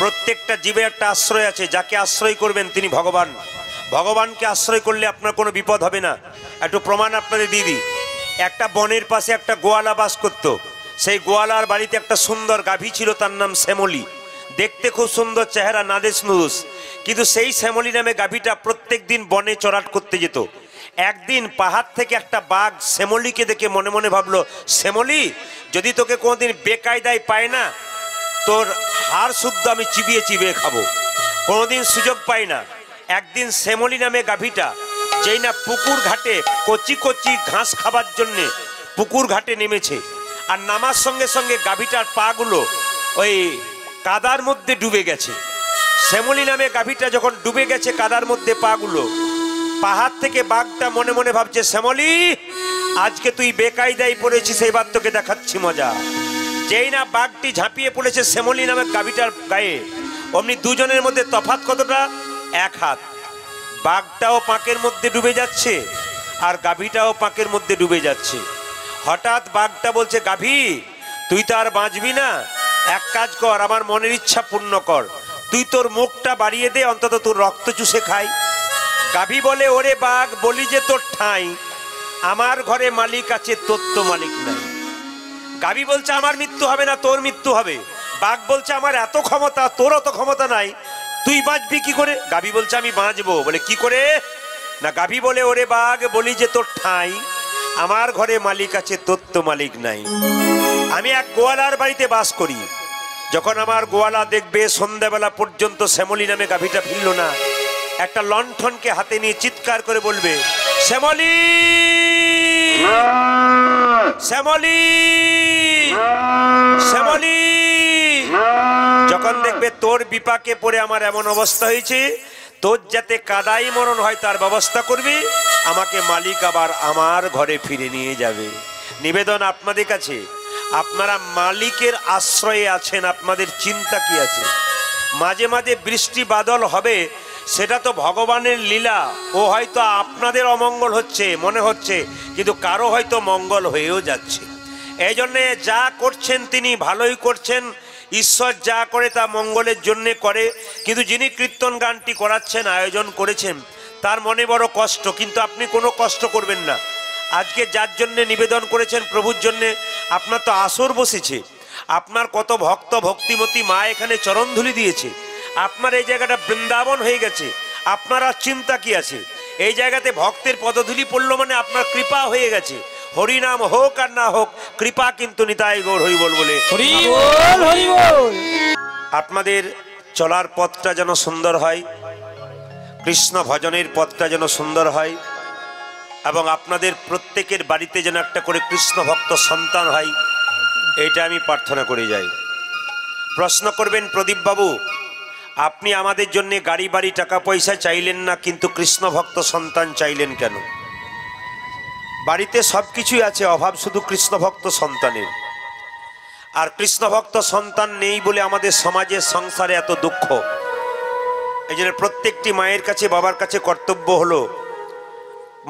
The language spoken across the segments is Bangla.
প্রত্যেকটা জীবে একটা আশ্রয় আছে, যাকে আশ্রয় করবেন তিনি ভগবান। ভগবানকে আশ্রয় করলে আপনার কোনো বিপদ হবে না। একটু প্রমাণ আপনাদের দিয়ে দিই। একটা বনের পাশে একটা গোয়ালা বাস করত। সেই গোয়ালার বাড়িতে একটা সুন্দর গাভী ছিল, তার নাম শ্যামলী। দেখতে খুব সুন্দর চেহারা, নাদেশ নুদুস। কিন্তু সেই শ্যামলী নামে গাভীটা প্রত্যেক দিন বনে চড়াট করতে যেত। একদিন পাহাড় থেকে একটা বাঘ শ্যামলীকে দেখে মনে মনে ভাবলো, শ্যামলী, যদি তোকে কোনোদিন বেকায়দায় পায় না, তোর হাড় শুদ্ধ আমি চিবিয়ে চিবিয়ে খাবো। কোনোদিন সুযোগ পাই না। একদিন শ্যামলী নামে গাভীটা যেই না পুকুর ঘাটে কচি কচি ঘাস খাবার জন্যে পুকুর ঘাটে নেমেছে, আর নামার সঙ্গে সঙ্গে গাভীটার পাগুলো ওই কাদার মধ্যে ডুবে গেছে। শ্যামলী নামে গাভীটা যখন ডুবে গেছে কাদার মধ্যে পাগুলো, পাহাড় থেকে বাঘটা মনে মনে ভাবছে, শ্যামলী, আজকে তুই বেকায়দায় পড়েছিস, এবার তোকে দেখাচ্ছি মজা। যেই না বাঘটি ঝাঁপিয়ে পড়েছে শ্যামলী নামে গাভীটার গায়ে, অমনি দুজনের মধ্যে তফাৎ কতটা? এক হাত। বাঘটাও পাঁকের মধ্যে ডুবে যাচ্ছে আর গাভীটাও পাঁকের মধ্যে ডুবে যাচ্ছে। হঠাৎ বাঘটা বলছে, গাভী, তুই তো আর বাঁচবি না, এক কাজ কর, আমার মনের ইচ্ছা পূর্ণ কর, তুই তোর মুখটা বাড়িয়ে দে, অন্তত তোর রক্ত চুষে খাই। গাভী বলে, ওরে বাঘ, বলি যে তোর ঠাঁই, আমার ঘরে মালিক আছে, তোর তো মালিক নাই। গাভী বলছে, আমার মৃত্যু হবে না, তোর মৃত্যু হবে। বাঘ বলছে, আমার এত ক্ষমতা, তোর অত ক্ষমতা নাই, তুই বাঁচবি কি করে? গাভী বলছে, আমি বাঁচবো। বলে, কি করে? না, গাভী বলে, ওরে বাঘ, বলি যে তোর ঠাঁই, আমার ঘরে মালিক আছে, তোর তো মালিক নাই। আমি এক গোয়ালার বাড়িতে বাস করি। যখন আমার গোয়ালা দেখবে সন্ধ্যাবেলা পর্যন্ত শ্যামলী নামে গাভীটা ফিরল না, একটা লণ্ঠনকে হাতে নিয়ে চিৎকার করে বলবে, শ্যামলী, শ্যামলী, শ্যামলী। যখন দেখবে তোর বিপাকে পড়ে আমার এমন অবস্থা হয়েছে, তোর যাতে কাদাই মরণ হয় তার ব্যবস্থা করবি, আমাকে মালিক আবার আমার ঘরে ফিরে নিয়ে যাবে। নিবেদন আপনাদের কাছে, আপনারা মালিকের আশ্রয়ে আছেন, আপনাদের চিন্তা কি আছে? মাঝে মাঝে বৃষ্টি বাদল হবে, সেটা তো ভগবানের লীলা। ও হয়তো আপনাদের অমঙ্গল হচ্ছে মনে হচ্ছে, কিন্তু কারো হয়তো মঙ্গল হয়েও যাচ্ছে। এই জন্যে যা করছেন তিনি ভালোই করছেন। ঈশ্বর যা করে তা মঙ্গলের জন্য করে। কিন্তু যিনি কীর্তন গানটি করাচ্ছেন, আয়োজন করেছেন, তার মনে বড় কষ্ট, কিন্তু আপনি কোনো কষ্ট করবেন না। আজকে যার জন্য নিবেদন করেছেন প্রভুর জন্যে, আপনার তো আসর বসেছে, আপনার কত ভক্ত ভক্তিমতী মা এখানে চরণধুলি দিয়েছে, আপনার এই জায়গাটা বৃন্দাবন হয়ে গেছে, আপনার আর চিন্তা কি আছে? এই জায়গাতে ভক্তের পদধূলি পড়লো মানে আপনার কৃপা হয়ে গেছে। হরিনাম হোক আর না হোক, কৃপা কিন্তু নিতাই গৌর হরি বল বলে। আপনাদের চলার পথটা যেন সুন্দর হয়, কৃষ্ণ ভজনের পথটা যেন সুন্দর হয়, এবং আপনাদের প্রত্যেকের বাড়িতে যেন একটা করে কৃষ্ণ ভক্ত সন্তান হয়, এইটা আমি প্রার্থনা করে যাই। প্রশ্ন করবেন, প্রদীপ বাবু, আপনি আমাদের জন্য গাড়ি বাড়ি টাকা পয়সা চাইলেন না, কিন্তু কৃষ্ণ ভক্ত সন্তান চাইলেন কেন? বাড়িতে সব কিছুই আছে, অভাব শুধু কৃষ্ণ ভক্ত সন্তানের। আর কৃষ্ণ ভক্ত সন্তান নেই বলে আমাদের সমাজে সংসারে এত দুঃখ। এই জন্য প্রত্যেকটি মায়ের কাছে বাবার কাছে কর্তব্য হলো,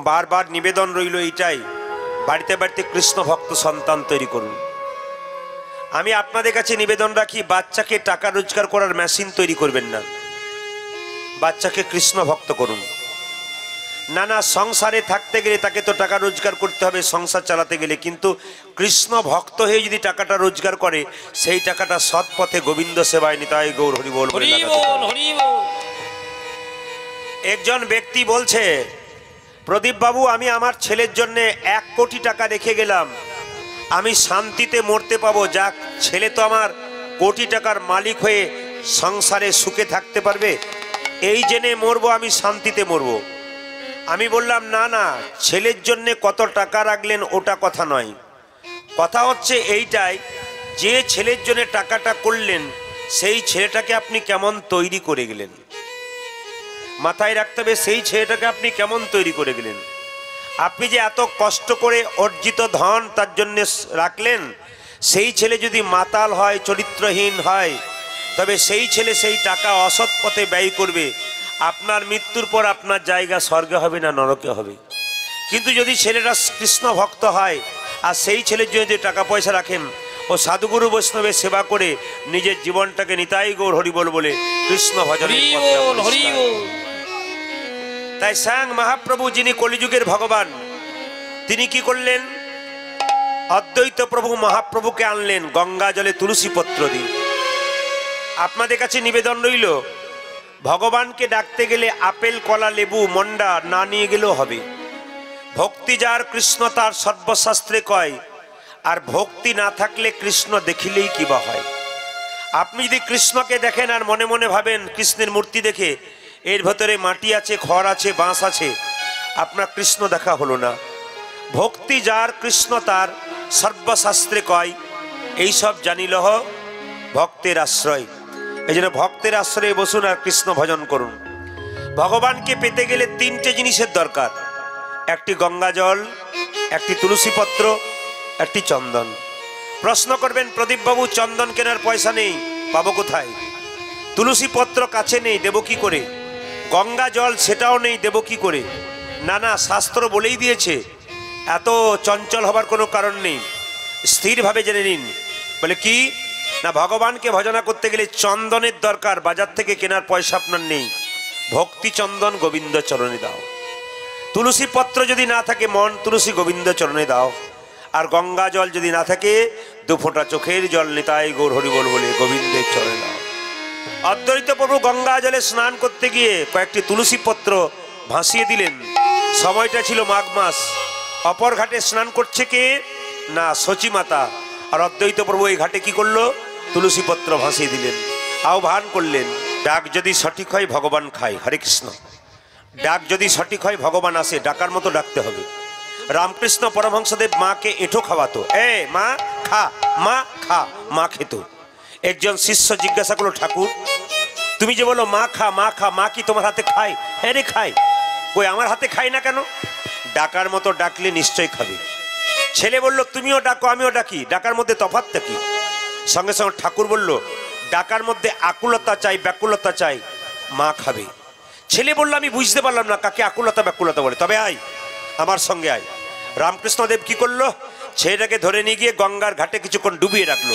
বারবার নিবেদন রইল এইটাই, বাড়িতে বাড়িতে কৃষ্ণ ভক্ত সন্তান তৈরি করুন। আমি আপনাদের কাছে নিবেদন রাখি, বাচ্চাকে টাকা রোজগার করার মেশিন তৈরি করবেন না, বাচ্চাকে কৃষ্ণ ভক্ত করুন। না না, সংসারে থাকতে গেলে তাকে তো টাকা রোজগার করতে হবে সংসার চালাতে গেলে, কিন্তু কৃষ্ণ ভক্ত হয়ে যদি টাকাটা রোজগার করে, সেই টাকাটা সৎ পথে গোবিন্দ সেবায় নিতাই গৌর হরি বল। একজন ব্যক্তি বলছে, প্রদীপ বাবু, আমি আমার ছেলের জন্য 1 কোটি টাকা রেখে গেলাম, আমি শান্তিতে মরতে পাবো। যাক, ছেলে তো আমার কোটি টাকার মালিক হয়ে সংসারে সুখে থাকতে পারবে, এই জেনে মরবো, আমি শান্তিতে মরবো। আমি বললাম, না না, ছেলের জন্য কত টাকা রাখলেন ওটা কথা নয়, কথা হচ্ছে এইটাই, যে ছেলের জন্য টাকাটা করলেন, সেই ছেলেটাকে আপনি কেমন তৈরি করে গেলেন, মাথায় রাখতে হবে, সেই ছেলেটাকে আপনি কেমন তৈরি করে গেলেন। আপনি যে এত কষ্ট করে অর্জিত ধন তার জন্য রাখলেন, সেই ছেলে যদি মাতাল হয়, চরিত্রহীন হয়, তবে সেই ছেলে সেই টাকা অসৎ পথে ব্যয় করবে। আপনার মৃত্যুর পর আপনার জায়গা স্বর্গে হবে না নরকে হবে। কিন্তু যদি ছেলেটা কৃষ্ণ ভক্ত হয় আর সেই ছেলের জন্য যে টাকা পয়সা রাখেন, ও সাধুগুরু বৈষ্ণবের সেবা করে নিজের জীবনটাকে নিতাই গৌর হরিবোল বলে কৃষ্ণ ভজনের পথে পরিষ্কার। তাই স্বয়ং মহাপ্রভু যিনি কলিযুগের ভগবান, তিনি কি করলেন? অদ্বৈত প্রভু মহাপ্রভুকে আনলেন গঙ্গা জলে তুলসী পত্র দিয়ে। আপনাদের কাছে নিবেদন রইল, ভগবানকে ডাকতে গেলে আপেল কলা লেবু মন্ডা না নিয়ে গেলেও হবে। ভক্তি যার কৃষ্ণ তার সর্বশাস্ত্রে কয়, আর ভক্তি না থাকলে কৃষ্ণ দেখিলেই কিবা হয়। আপনি যদি কৃষ্ণকে দেখেন আর মনে মনে ভাবেন কৃষ্ণের মূর্তি দেখে এর ভেতরে মাটি আছে, খড় আছে, বাঁশ আছে, আপনার কৃষ্ণ দেখা হলো না। ভক্তি যার কৃষ্ণ তার সর্বশাস্ত্রে কয়, এইসব জানিলহ ভক্তের আশ্রয়। এই জন্য ভক্তের আশ্রয়ে বসুন আর কৃষ্ণ ভজন করুন। ভগবানকে পেতে গেলে তিনটে জিনিসের দরকার, একটি গঙ্গা জল, একটি তুলসী পত্র, একটি চন্দন। প্রশ্ন করবেন, প্রদীপবাবু চন্দন কেনার পয়সা নেই, পাবো কোথায়? তুলসী পত্র কাছে নেই, দেব কি করে? গঙ্গা জল সেটাও নেই, দেব কি করে? না না, শাস্ত্র বলেই দিয়েছে, এত চঞ্চল হবার কোনো কারণ নেই, স্থিরভাবে জেনে নিন। বলে কি না, ভগবানকে ভজনা করতে গেলে চন্দনের দরকার, বাজার থেকে কেনার পয়সা আপনার নেই। ভক্তি চন্দন গোবিন্দ চরণে দাও। তুলসী পত্র যদি না থাকে, মন তুলসী গোবিন্দ চরণে দাও। আর গঙ্গা জল যদি না থাকে, দু ফোঁটা চোখের জল নিতাই গৌর হরিবোল বলে গোবিন্দের চরণে দাও। অদ্বৈত প্রভু গঙ্গা জলে স্নান করতে গিয়ে কয়েকটি তুলসী পত্র ভাসিয়ে দিলেন। সময়টা ছিল মাঘ মাস। অপর ঘাটে স্নান করছে কে না, সচী মাতা। আর অদ্বৈত প্রভু এই ঘাটে কি করলো? তুলসী পত্র ভাসিয়ে দিলেন, আহ্বান করলেন, ডাক যদি সঠিক হয় ভগবান খায়। হরে কৃষ্ণ। ডাক যদি সঠিক হয় ভগবান আসে, ডাকার মতো ডাকতে হবে। রামকৃষ্ণ পরমহংসদেব মাকে এঁঠো খাওয়াতো, এ মা খা, মা খা, মা খেত। একজন শিষ্য জিজ্ঞাসা করলো, ঠাকুর তুমি যে বলো মা খা, মা খা, মা কি তোমার হাতে খায়? হ্যাঁ রে খায়। কই আমার হাতে খায় না কেন? ডাকার মতো ডাকলে নিশ্চয় খাবে। ছেলে বলল, তুমিও ডাকো আমিও ডাকি, ডাকার মধ্যে তফাৎটা কি? সঙ্গে সঙ্গে ঠাকুর বলল, ডাকার মধ্যে আকুলতা চাই, ব্যাকুলতা চাই, মা খাবে। ছেলে বলল, আমি বুঝতে পারলাম না কাকে আকুলতা ব্যাকুলতা বলে, তবে আয় আমার সঙ্গে আয়। রামকৃষ্ণদেব কি করলো? ছেলেটাকে ধরে নিয়ে গিয়ে গঙ্গার ঘাটে কিছুক্ষণ ডুবিয়ে রাখলো।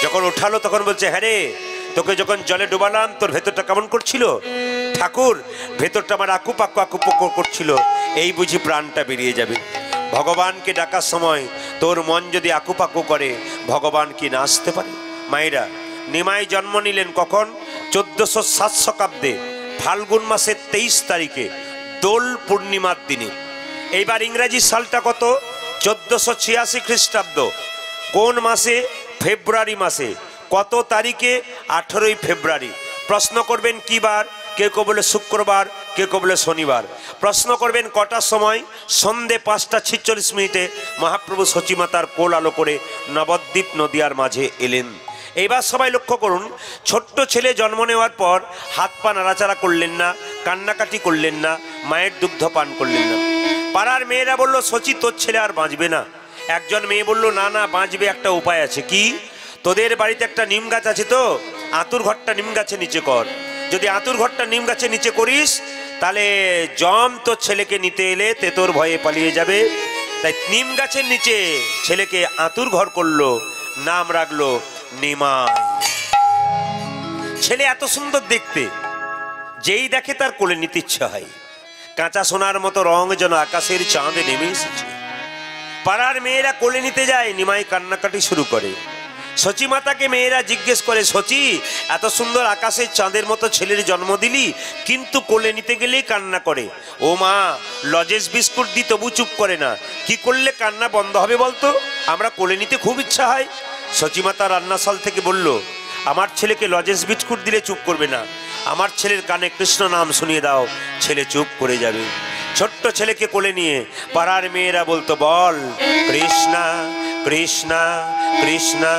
যখন ওঠালো তখন বলছে, হ্যাঁ রে, তোকে যখন জলে ডুবালাম তোর ভেতরটা কেমন করছিল? ঠাকুর, ভেতরটা আমার আকুপাকু আকুপাকু করছিল, এই বুঝি প্রাণটা বেরিয়ে যাবে। ভগবানকে ডাকার সময় তোর মন যদি আকুপাকু করে, ভগবান কি না আসতে পারে? মায়েরা, নিমাই জন্ম নিলেন কখন? 1407 শতাব্দে ফাল্গুন মাসের 23 তারিখে দোল পূর্ণিমার দিনে। এইবার ইংরেজি সালটা কত? 1486 খ্রিস্টাব্দ। কোন মাসে? ফেব্রুয়ারি মাসে। কত তারিখে? 18 ফেব্রুয়ারি। প্রশ্ন করবেন কি বার? কেউ কেউ বলে শুক্রবার, কেউ কেউ বলে শনিবার। প্রশ্ন করবেন কটার সময়? সন্ধে 5:46 মহাপ্রভু সচিমাতার কোল আলো করে নবদ্বীপ নদিয়ার মাঝে এলেন। এইবার সবাই লক্ষ্য করুন, ছোট্ট ছেলে জন্ম নেওয়ার পর হাত পা নাড়াচাড়া করলেন না, কান্নাকাটি করলেন না, মায়ের দুগ্ধ পান করলেন না। পাড়ার মেয়েরা বলল, সচি তোর ছেলে আর বাঁচবে না। একজন মেয়ে বলল, না না বাঁচবে, একটা উপায় আছে। কি? তোদের বাড়িতে একটা নিম গাছ আছে তো, আতুর ঘরটা নিম গাছের নিচে কর। যদি আতুর ঘরটা নিম গাছের নিচে করিস, তাহলে জম তোর ছেলেকে নিতে এলে তেতোর ভয়ে পালিয়ে যাবে। তাই নিম গাছের নিচে ছেলেকে আতুর ঘর করলো, নাম রাখলো নিমাই। ছেলে এত সুন্দর দেখতে, যেই দেখে তার কোলে নিতে ইচ্ছা হয়। কাঁচা সোনার মতো রং যেন আকাশের চাঁদে নেমে এসেছে। পাড়ার মেয়েরা কোলে নিতে যায়, নিমাই কান্নাকাটি শুরু করে। সচী মাতাকে মেয়েরা জিজ্ঞেস করে, সচি এত সুন্দর আকাশের চাঁদের মতো ছেলের জন্ম দিলি, কিন্তু কোলে নিতে গেলেই কান্না করে। ও মা, লজেস বিস্কুট দি তবু চুপ করে না, কি করলে কান্না বন্ধ হবে বলতো? আমরা কোলে নিতে খুব ইচ্ছা হয়। সচী মাতা রান্নাশাল থেকে বলল, আমার ছেলেকে লজেস বিস্কুট দিলে চুপ করবে না, আমার ছেলের কানে কৃষ্ণ নাম শুনিয়ে দাও, ছেলে চুপ করে যাবে। ছোট্ট ছেলেকে কোলে নিয়ে পাড়ার মেয়েরা বলতো, বল কৃষ্ণা কৃষ্ণা কৃষ্ণা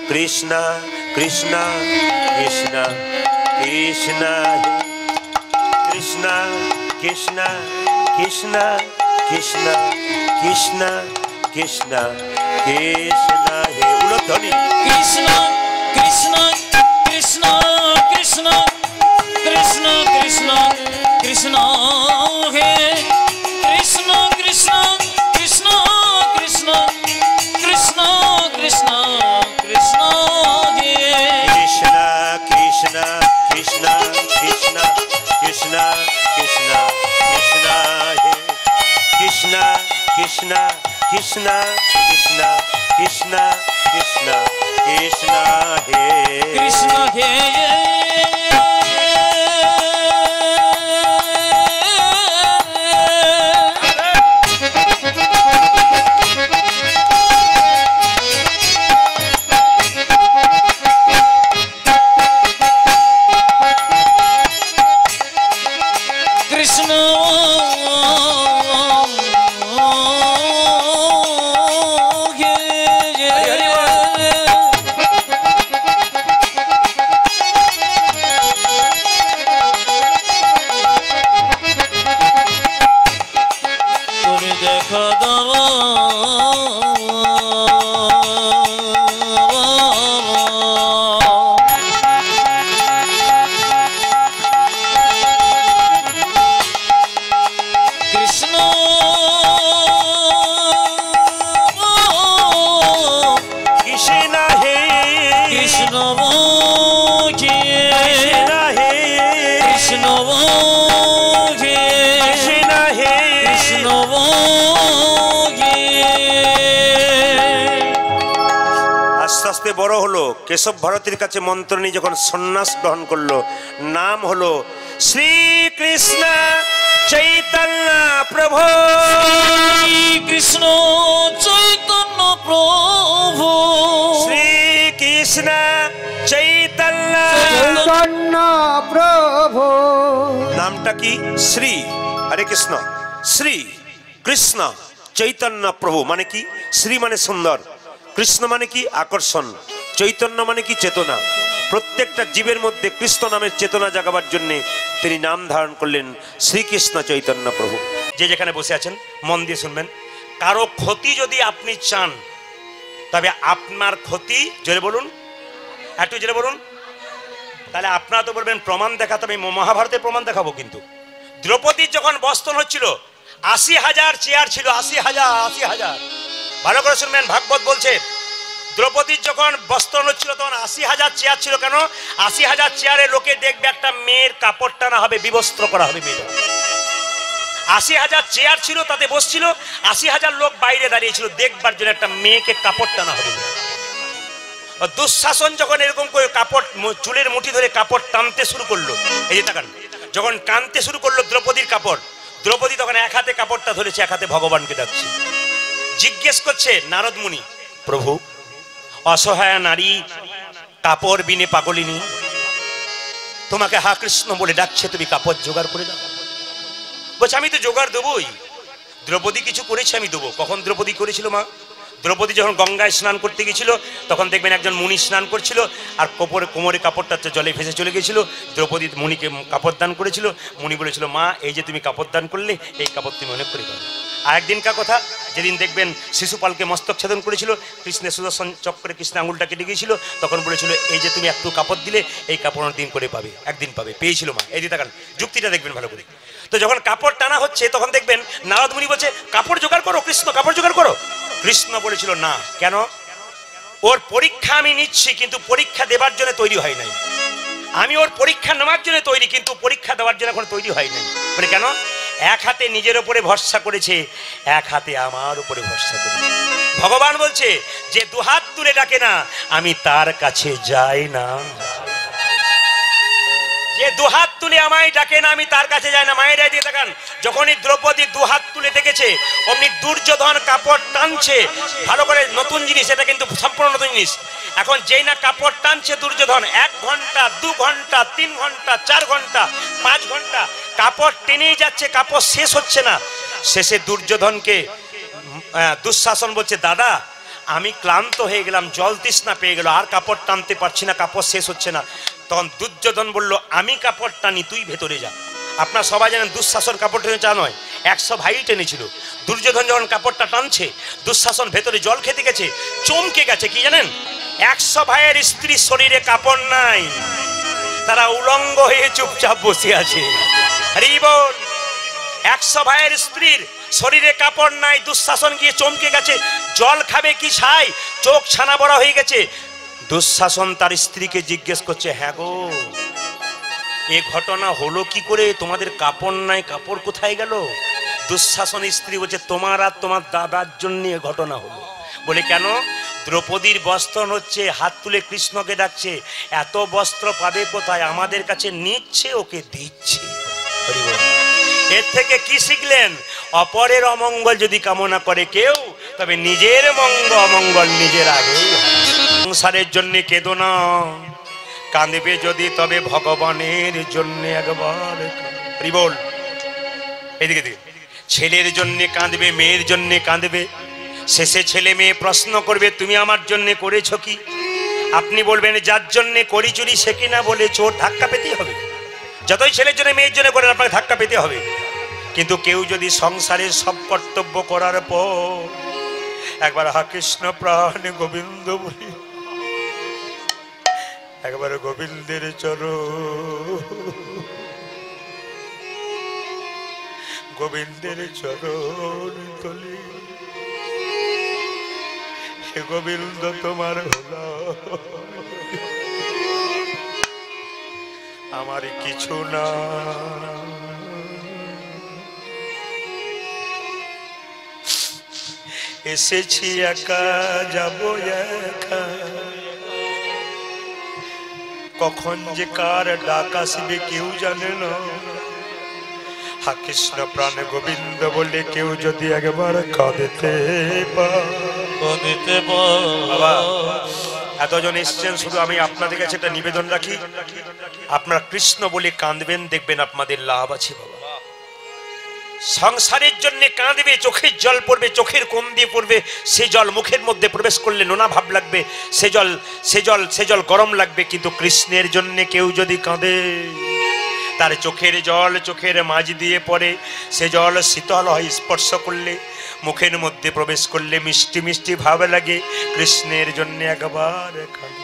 কৃষ্ণা কৃষ্ণা কৃষ্ণা কৃষ্ণা কৃষ্ণা কৃষ্ণা কৃষ্ণা কৃষ্ণা কৃষ্ণা কৃষ্ণা কৃষ্ণা হে উলধ্বনি কৃষ্ণ কৃষ্ণ কৃষ্ণ কৃষ্ণ কৃষ্ণ কৃষ্ণ কৃষ্ণ হে কৃষ্ণ কৃষ্ণ কৃষ্ণ কৃষ্ণ কৃষ্ণ কৃষ্ণ কৃষ্ণ কৃষ্ণ কৃষ্ণ কৃষ্ণ কৃষ্ণ হে কৃষ্ণ কৃষ্ণ কৃষ্ণ কৃষ্ণ কৃষ্ণ কৃষ্ণ কৃষ্ণ হে কৃষ্ণ হে বড় হলো, কেশব ভারতীর কাছে মন্ত্র নিয়ে যখন সন্ন্যাস গ্রহণ করলো, নাম হলো শ্রীকৃষ্ণ চৈতন্য প্রভু। কৃষ্ণ চৈতন্য প্রভু, শ্রীকৃষ্ণ চৈতন্য চৈতন্য প্রভু। নামটা কি? শ্রী। হরে কৃষ্ণ। শ্রী কৃষ্ণ চৈতন্য প্রভু মানে কি? শ্রী মানে সুন্দর, কৃষ্ণ মানে কি? আকর্ষণ, চৈতন্য মানে কি? চেতনা। প্রত্যেকটা জীবের মধ্যে কৃষ্ণ নামের চেতনা জাগাবার জন্যে তিনি নাম ধারণ করলেন শ্রীকৃষ্ণ চৈতন্য প্রভু। যে যেখানে বসে আছেন মন দিয়ে শুনবেন, কারো ক্ষতি যদি আপনি চান, তবে আপনার ক্ষতি, জোরে বলুন, একটু জোরে বলুন, তাহলে আপনারা তো বলবেন প্রমাণ দেখাতে হবে। মহাভারতের প্রমাণ দেখাবো। কিন্তু দ্রৌপদীর যখন বস্ত্রণ হচ্ছিল, ৮০,০০০ চেয়ার ছিল। ৮০,০০০। ভালো করে শুনবেন, ভাগবত বলছে দ্রৌপদীর যখন বস্ত্রণ হচ্ছিল তখন ৮০,০০০ চেয়ার ছিল। কেন? ৮০,০০০ চেয়ারে লোকে দেখবে একটা মেয়ের কাপড় টানা হবে, বিবস্ত্র করা হবে মেয়েটা। ৮০,০০০ চেয়ার ছিল, তাতে বসছিল ৮০,০০০ লোক বাইরে দাঁড়িয়েছিল দেখবার জন্য একটা মেয়েকে কাপড় টানা হবে। দুঃশাসন যখন এরকম করে কাপড়, চুলের মুঠি ধরে কাপড় টানতে শুরু করলো, এই যে তাকান, যখন টানতে শুরু করলো দ্রৌপদীর কাপড়, দ্রৌপদী তখন এক হাতে কাপড়টা ধরেছে, এক হাতে ভগবানকে ডাকছে। জিজ্ঞেস করছে নারদ মুনি, প্রভু অসহায় নারী কাপড় বিনে পাগলিনী, তোমাকে হা কৃষ্ণ বলে ডাকছে, তুমি কাপড় জোগাড় করে দাও। বলছে আমি তো জোগাড় দেবই, দ্রৌপদী কিছু করেছে আমি দেবো। কখন দ্রৌপদী করেছিল মা? দ্রৌপদী যখন গঙ্গায় স্নান করতে গেছিল, তখন দেখবেন একজন মুনি স্নান করছিল, আর কোমরে কাপড়টা জলে ভেসে চলে গেছিল। দ্রৌপদী মুনিকে কাপড় দান করেছিল। মুনি বলেছিল, মা এই যে তুমি কাপড় দান করলে, এই কাপড় তুমি অনেক করে পাবে। আর একদিনকার কথা, যেদিন দেখবেন শিশুপালকে মস্তক ছেদন করেছিল, কৃষ্ণের সুদর্শন চক্রে কৃষ্ণ আঙুলটা কেটে গিয়েছিল, তখন বলেছিল এই যে তুমি একটু কাপড় দিলে, এই কাপড় দিন করে পাবে, একদিন পাবে। পেয়েছিল মা। এই যে তাকান, যুক্তিটা দেখবেন ভালো করে। তো যখন কাপড় টানা হচ্ছে, তখন দেখবেন নারদ মুনি বলছে কাপড় জোগাড় করো, কৃষ্ণ কাপড় জোগাড় করো। কৃষ্ণ বলেছিল না। কেন? ওর পরীক্ষা আমি নিচ্ছি, কিন্তু পরীক্ষা দেবার জন্য তৈরি হয় নাই। আমি ওর পরীক্ষা নেওয়ার জন্য তৈরি, কিন্তু পরীক্ষা দেওয়ার জন্য এখন তৈরি হয় নাই। মানে কেন? এক হাতে নিজের উপরে ভরসা করেছে, এক হাতে আমার উপরে ভরসা করেছে। ভগবান বলছে যে দুহাত তুলে ডাকে না, আমি তার কাছে যাই না। যে দুহাত তুলে আমায় ডাকে না, আমি তার কাছে যাই না। মায়েরা দিয়ে দেখান, যখনই দ্রৌপদী দুহাত তুলে দেখেছে, অমনি দুর্যোধন কাপড় টানছে। ভালো করে, নতুন জিনিস এটা, কিন্তু সম্পূর্ণ নতুন জিনিস। এখন যেই না কাপড় টানছে দুর্যোধন, ১ ঘন্টা ২ ঘন্টা ৩ ঘন্টা ৪ ঘন্টা ৫ ঘন্টা কাপড় টেনেই যাচ্ছে, কাপড় শেষ হচ্ছে না। শেষে দুর্যোধনকে দুঃশাসন বলছে, দাদা আমি ক্লান্ত হয়ে গেলাম, জল তৃষ্ণা পেয়ে গেল, আর কাপড় টানতে পারছি না, কাপড় শেষ হচ্ছে না। তখন দুর্যোধন বলল, আমি কাপড় টানি, তুই ভেতরে যা। আপনারা সবাই জানেন দুঃশাসন কাপড় টেনে চা নয়, ১০০ ভাই টেনেছিল। দুর্যোধন যখন কাপড়টা টানছে, দুঃশাসন ভেতরে জল খেতে গেছে, চমকে গেছে। কি জানেন? ১০০ ভাইয়ের স্ত্রীর শরীরে কাপড় নাই, তারা উলঙ্গ হয়ে চুপচাপ বসে আছে। হরি বল। ১০০ ভাইয়ের স্ত্রীর শরীরে কাপড় নাই, দুঃশাসন গিয়ে চমকে গেছে। জল খাবে কি ছাই, চোখ ছানা বড়া হয়ে গেছে। দুঃশাসন তার স্ত্রীকে জিজ্ঞেস করছে, হ্যাঁ গো এ ঘটনা হলো কি করে? তোমাদের কাপড় নাই, কাপড় কোথায় গেল? দুঃশাসন স্ত্রী বলছে তোমার আর তোমার দাদার জন্য এ ঘটনা হলো। বলে কেন? দ্রৌপদীর বস্ত্র হচ্ছে, হাত তুলে কৃষ্ণকে ডাকছে, এত বস্ত্র পাবে কোথায়? আমাদের কাছে নিচ্ছে, ওকে দিচ্ছে। এর থেকে কি শিখলেন? অপরের অমঙ্গল যদি কামনা করে কেউ, তবে নিজের অমঙ্গল নিজের আগেই। সংসারের জন্য কেঁদো না, কাঁদবে যদি তবে ভগবানের জন্য একবার। বল এদিকে দিকে, ছেলের জন্য কাঁদবে, মেয়ের জন্য কাঁদবে, শেষে ছেলে মেয়ে প্রশ্ন করবে তুমি আমার জন্য করেছো কি? আপনি বলবেন যার জন্য করি চুরি সে কিনা বলে চোর, ধাক্কা পেতেই হবে। যতই ছেলের জন্য মেয়ের জন্য করেন আপনাকে ধাক্কা পেতে হবে। কিন্তু কেউ যদি সংসারের সব কর্তব্য করার পর একবার হা কৃষ্ণ প্রাণ গোবিন্দ বলি, একবার গোবিন্দের চরণ, গোবিন্দের চরণ তলি, হে গোবিন্দ তোমার হলো আমার কিছু না, এসেছি একা যাব একা, কখন যে কার ডাক আসবে কেউ জানে না। হা কৃষ্ণ প্রাণ গোবিন্দ বলে কেউ যদি একবার কাঁদতে বাবা, এতজন এসছেন, শুধু আমি আপনাদের কাছে একটা নিবেদন রাখি, আপনারা কৃষ্ণ বলে কাঁদবেন, দেখবেন আপনাদের লাভ আছে বাবা। সংসারের জন্য কাঁদবে, চোখের জল পড়বে, চোখের কোণ দিয়ে পড়বে, সে জল মুখের মধ্যে প্রবেশ করলে নোনা ভাব লাগবে, সে জল গরম লাগবে। কিন্তু কৃষ্ণের জন্য কেউ যদি কাঁদে, তার চোখের জল চোখের মাঝ দিয়ে পড়ে, সে জল শীতল হয়, স্পর্শ করলে মুখের মধ্যে প্রবেশ করলে মিষ্টি মিষ্টি ভাব লাগে। কৃষ্ণের জন্য একবার কাঁদে।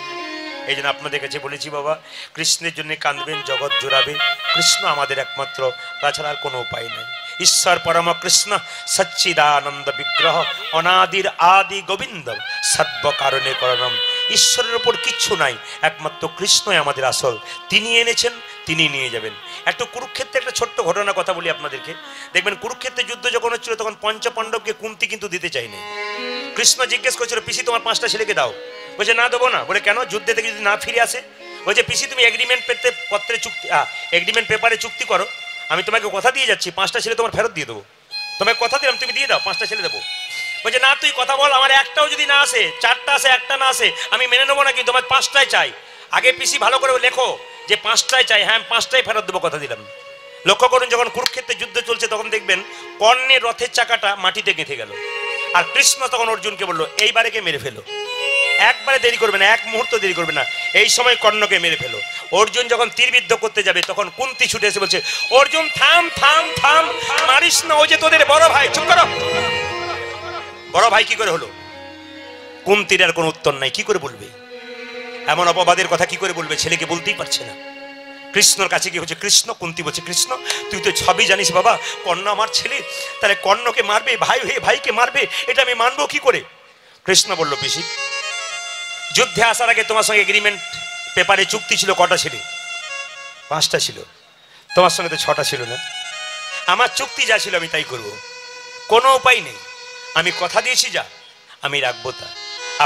এই জন্য আপনাদের কাছে বলেছি বাবা, কৃষ্ণের জন্য কাঁদবেন, জগৎ জোড়াবে। কৃষ্ণ আমাদের একমাত্র, তাছাড়া আর কোনো উপায় নেই। ঈশ্বর পরম কৃষ্ণ সচ্চিদানন্দ বিগ্রহ, অনাদির আদি গোবিন্দ, সর্ব কারণে করণম। ঈশ্বরের ওপর কিচ্ছু নাই, একমাত্র কৃষ্ণই আমাদের আসল। তিনি এনেছেন, তিনি নিয়ে যাবেন। একটু কুরুক্ষেত্রে একটা ছোট্ট ঘটনা কথা বলি আপনাদেরকে। দেখবেন কুরুক্ষেত্রে যুদ্ধ যখন হচ্ছিল তখন পঞ্চপাণ্ডবকে কুন্তি কিন্তু দিতে চায়নি। কৃষ্ণ জিজ্ঞেস করেছিল পিসি তোমার 5টা ছেলেকে দাও, বলছে না দেবো না। বলে কেন? যুদ্ধে থেকে যদি না ফিরে আসে? বলছে পিসি তুমি এগ্রিমেন্ট পেপারে চুক্তি করো, আমি তোমাকে কথা দিয়ে যাচ্ছি 5টা ছেলে তোমার ফেরত দিয়ে দেবো, তোমাকে কথা দিলাম তুমি দিয়ে দাও, 5টা ছেলে দেবো। বলছে না তুই কথা বল, আমার একটাও যদি না আসে, 4টা আসে একটা না আসে, আমি মেনে নেবো না, কিন্তু আমার 5টাই চাই। আগে পিসি ভালো করে লেখো যে 5টাই চাই, হ্যাঁ 5টাই ফেরত দেবো, কথা দিলাম। লক্ষ্য করুন, যখন কুরুক্ষেত্রে যুদ্ধ চলছে তখন দেখবেন কর্ণের রথের চাকাটা মাটিতে গেঁথে গেল, আর কৃষ্ণ তখন অর্জুনকে বললো এইবারে কে মেরে ফেলো, একবারে দেরি করবে না, এক মুহূর্ত দেরি করবে না, এই সময় কর্ণকে মেরে ফেলো। অর্জুন যখন তীরবিদ্ধ করতে যাবে তখন কুন্তি ছুটে এসে বলছে অর্জুন থাম থাম থাম, মারিস না, ও যে তোদের বড় ভাই, চুপ করো। বড় ভাই কি করে হলো? কুন্তির আর কোনো উত্তর নাই, কি করে বলবে? এমন অপবাদের কথা কি করে বলবে? ছেলেকে বলতেই পারছে না। কৃষ্ণর কাছে কি হচ্ছে, কৃষ্ণ, কুন্তি বলছে কৃষ্ণ তুই তো সবই জানিস বাবা, কর্ণ আমার ছেলে, তাহলে কর্ণকে মারবে, ভাই হয়ে ভাইকে মারবে, এটা আমি মানবো কি করে? কৃষ্ণ বলল পিসি যুদ্ধে আসার আগে তোমার সঙ্গে এগ্রিমেন্ট পেপারে চুক্তি ছিল কটা ছেলে? 5টা ছিল, তোমার সঙ্গে তো 6টা ছিল না। আমার চুক্তি যা ছিল আমি তাই করব, কোনো উপায় নেই, আমি কথা দিয়েছি যা আমি রাখবো তা।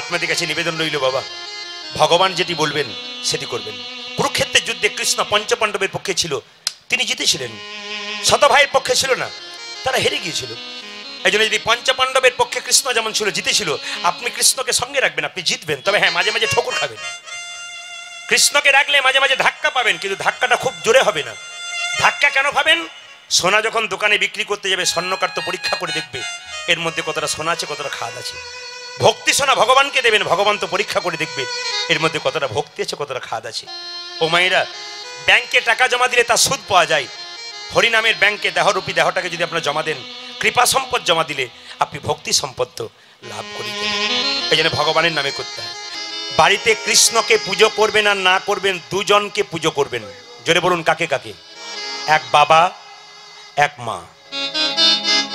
আপনাদের কাছে নিবেদন রইল বাবা, ভগবান যেটি বলবেন সেটি করবেন। কুরুক্ষেত্রের যুদ্ধে কৃষ্ণ পঞ্চপাণ্ডবের পক্ষে ছিল, তিনি জিতেছিলেন। শত ভাইয়ের পক্ষে ছিল না, তারা হেরে গিয়েছিল। এই জন্য যদি পঞ্চপাণ্ডবের পক্ষে কৃষ্ণ যেমন ছিল, জিতেছিল, আপনি কৃষ্ণকে সঙ্গে রাখবেন, আপনি জিতবেন। তবে হ্যাঁ মাঝে মাঝে ঠোকর খাবেন। কৃষ্ণকে রাখলে মাঝে মাঝে ধাক্কা পাবেন, কিন্তু ধাক্কাটা খুব জোরে হবে না। ধাক্কা কেন পাবেন? সোনা যখন দোকানে বিক্রি করতে যাবে, স্বর্ণকার তো পরীক্ষা করে দেখবে এর মধ্যে কতটা সোনা আছে, কতটা খাদ আছে। ভক্তি সোনা ভগবানকে দেবেন, ভগবান তো পরীক্ষা করে দেখবে এর মধ্যে কতটা ভক্তি আছে, কতটা খাদ আছে। ও মায়েরা, ব্যাংকে টাকা জমা দিলে তার সুদ পাওয়া যায়। হরিনামের ব্যাংকে দেহরূপী দেহটাকে যদি আপনারা জমা দেন, কৃপা সম্পদ জমা দিলে আপনি ভক্তি সম্পদ তো লাভ করি। এই জন্য ভগবানের নামে করতে হয়। বাড়িতে কৃষ্ণকে পুজো করবেন আর না করবেন, দুজনকে পুজো করবেন। জোরে বলুন কাকে কাকে? এক বাবা এক মা।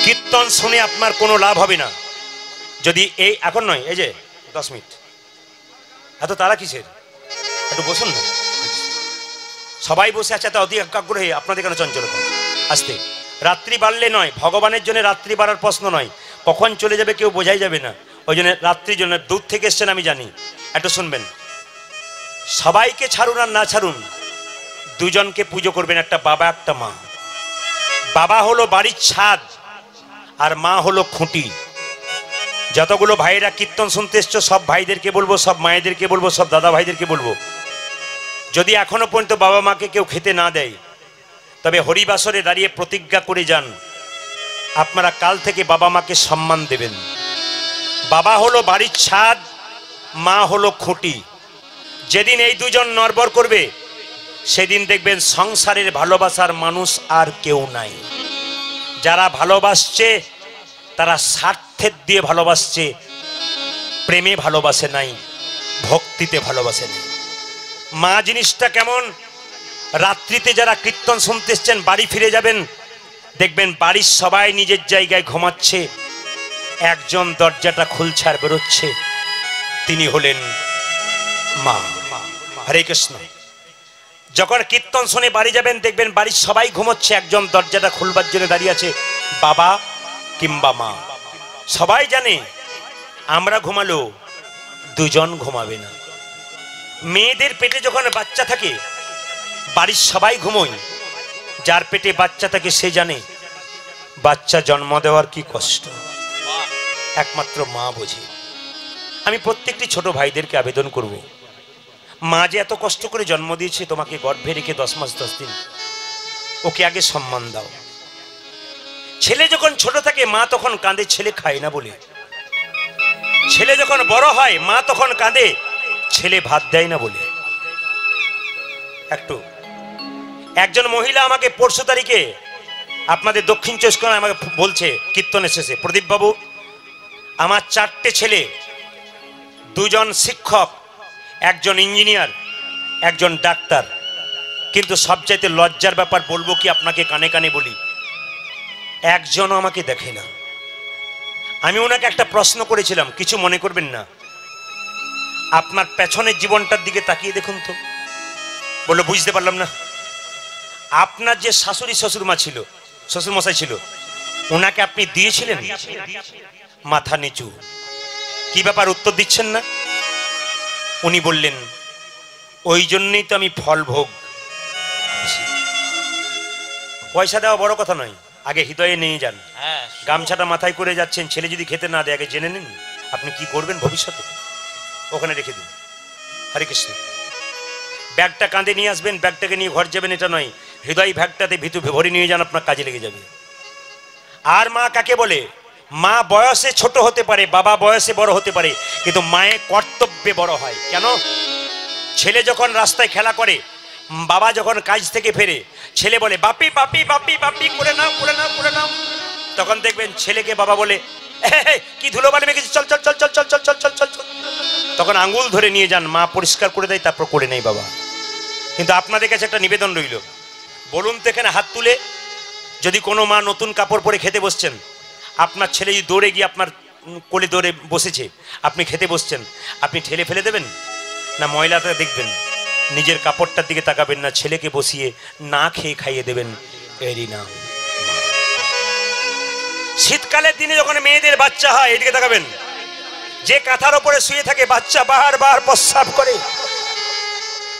কীর্তন শুনে আপনার কোনো লাভ হবে না যদি এই এখন নয়, এই যে 10 মিনিট, এত তারা কিসের? একটু বসুন না, সবাই বসে আছে এত অধিক একাগ্র হয়ে, আপনাদের কেন চঞ্চলতা? আসতে রাত্রি বাড়লে নয়, ভগবানের জন্য রাত্রি বাড়ার প্রশ্ন নয়, কখন চলে যাবে কেউ বোঝাই যাবে না। ওই জন্য রাত্রির জন্য, দূর থেকে এসছেন আমি জানি, একটু শুনবেন। সবাইকে ছাড়ুন আর না ছাড়ুন, দুজনকে পুজো করবেন, একটা বাবা একটা মা। বাবা হলো বাড়ির ছাদ আর মা হলো খুঁটি। যতগুলো ভাইরা কীর্তন শুনতে এসছো সব ভাইদেরকে বলবো, সব মায়েদেরকে বলবো, সব দাদা ভাইদেরকে বলবো, যদি এখনো পর্যন্ত বাবা মাকে কেউ খেতে না দেয়, তবে হরিবাসরে দাঁড়িয়ে প্রতিজ্ঞা করে যান আপনারা কাল থেকে বাবা মাকে সম্মান দেবেন। বাবা হলো বাড়ির ছাদ, মা হলো খুঁটি। যেদিন এই দুজন নড়বড় করবে সেদিন দেখবেন সংসারের ভালোবাসার মানুষ আর কেউ নাই। যারা ভালোবাসছে তারা স্বার্থের দিয়ে ভালোবাসছে, প্রেমে ভালোবাসে নাই, ভক্তিতে ভালোবাসে নাই। মা জিনিসটা কেমন, রাত্রিতে যারা কীর্তন শুনতে এসছেন বাড়ি ফিরে যাবেন, দেখবেন বাড়ির সবাই নিজের জায়গায় ঘুমাচ্ছে, একজন দরজাটা খুলছে আর বেরোচ্ছে, তিনি হলেন মা। হরে কৃষ্ণ। যখন কীর্তন শুনে বাড়ি যাবেন দেখবেন বাড়ির সবাই ঘুমোচ্ছে, একজন দরজাটা খুলবার জন্য দাঁড়িয়ে আছে, বাবা কিংবা মা। সবাই জানে আমরা ঘুমালো দুজন ঘুমাবে না। মেয়েদের পেটে যখন বাচ্চা থাকে বাড়ির সবাই ঘুমোয়, যার পেটে বাচ্চা থাকে সে জানে বাচ্চা জন্ম দেওয়ার কি কষ্ট, একমাত্র মা বোঝে। আমি প্রত্যেকটি ছোট ভাইদেরকে আবেদন করব, মা যে এত কষ্ট করে জন্ম দিয়েছে তোমাকে গর্ভে রেখে 10 মাস 10 দিন, ওকে আগে সম্মান দাও। ছেলে যখন ছোট থাকে মা তখন কাঁদে ছেলে খায় না বলে, ছেলে যখন বড় হয় মা তখন কাঁদে ছেলে ভাত দেয় না বলে। একজন মহিলা আমাকে পরশু তারিখে আপনাদের দক্ষিণ 24 পরগনায় আমাকে বলছে কীর্তনের শেষে, প্রদীপ বাবু আমার 4টে ছেলে, 2জন শিক্ষক, একজন ইঞ্জিনিয়ার, একজন ডাক্তার, কিন্তু সবচাইতে লজ্জার ব্যাপার বলবো কি আপনাকে কানে কানে বলি, একজনও আমাকে দেখে না। আমি ওনাকে একটা প্রশ্ন করেছিলাম, কিছু মনে করবেন না, আপনার পেছনের জীবনটার দিকে তাকিয়ে দেখুন তো। বললো বুঝতে পারলাম না। আপনার যে শাশুড়ি শ্বশুরমা ছিল, শ্বশুরমশাই ছিল, ওনাকে আপনি দিয়েছিলেন? মাথা নিচু। কি ব্যাপার উত্তর দিচ্ছেন না? উনি বললেন ওই জন্যই তো আমি ফল ভোগ। পয়সা দেওয়া বড় কথা নয়, আগে হৃদয়ে নিয়ে যান। গামছাটা মাথায় করে যাচ্ছেন, ছেলে যদি খেতে না দেয় আগে জেনে নিন আপনি কি করবেন ভবিষ্যতে, ওখানে রেখে দিন। হরে কৃষ্ণ। ব্যাগটা কাঁধে নিয়ে আসবেন, ব্যাগটাকে নিয়ে ঘর যাবেন এটা নয়, হৃদয় ব্যাগটাতে ভিতু ভরে নিয়ে যান, আপনার কাজে লেগে যাবে। আর মা কাকে বলে? মা বয়সে ছোট হতে পারে, বাবা বয়সে বড় হতে পারে, কিন্তু মায়ের কর্তব্যে বড় হয়। কেন? ছেলে যখন রাস্তায় খেলা করে, বাবা যখন কাজ থেকে ফেরে, ছেলে বলে বাপি বাপি বাপি বাপি করে নাও করে নাও করে নাও, তখন দেখবেন ছেলেকে বাবা বলে কি ধুলোবালি মেখেছি, চল চল চল চল চল চল চল চল চল চল, তখন আঙ্গুল ধরে নিয়ে যান, মা পরিষ্কার করে দেয়, তারপর করে নেই বাবা। কিন্তু আপনাদের কাছে একটা নিবেদন রইল, বলুন তো এখানে হাত তুলে, যদি কোনো মা নতুন কাপড় পরে খেতে বসছেন, আপনার ছেলে যদি দৌড়ে গিয়ে আপনার কোলে দৌড়ে বসেছে, আপনি খেতে বসছেন, আপনি ঠেলে ফেলে দেবেন না ময়লাটা দেখবেন, নিজের কাপড়টার দিকে তাকাবেন না, ছেলেকে বসিয়ে না খেয়ে খাইয়ে দেবেন, এরই নাম। শীতকালের দিনে যখন মেয়েদের বাচ্চা হয় এদিকে তাকাবেন, যে কাঁথার ওপরে শুয়ে থাকে বাচ্চা বারবার প্রস্রাব করে,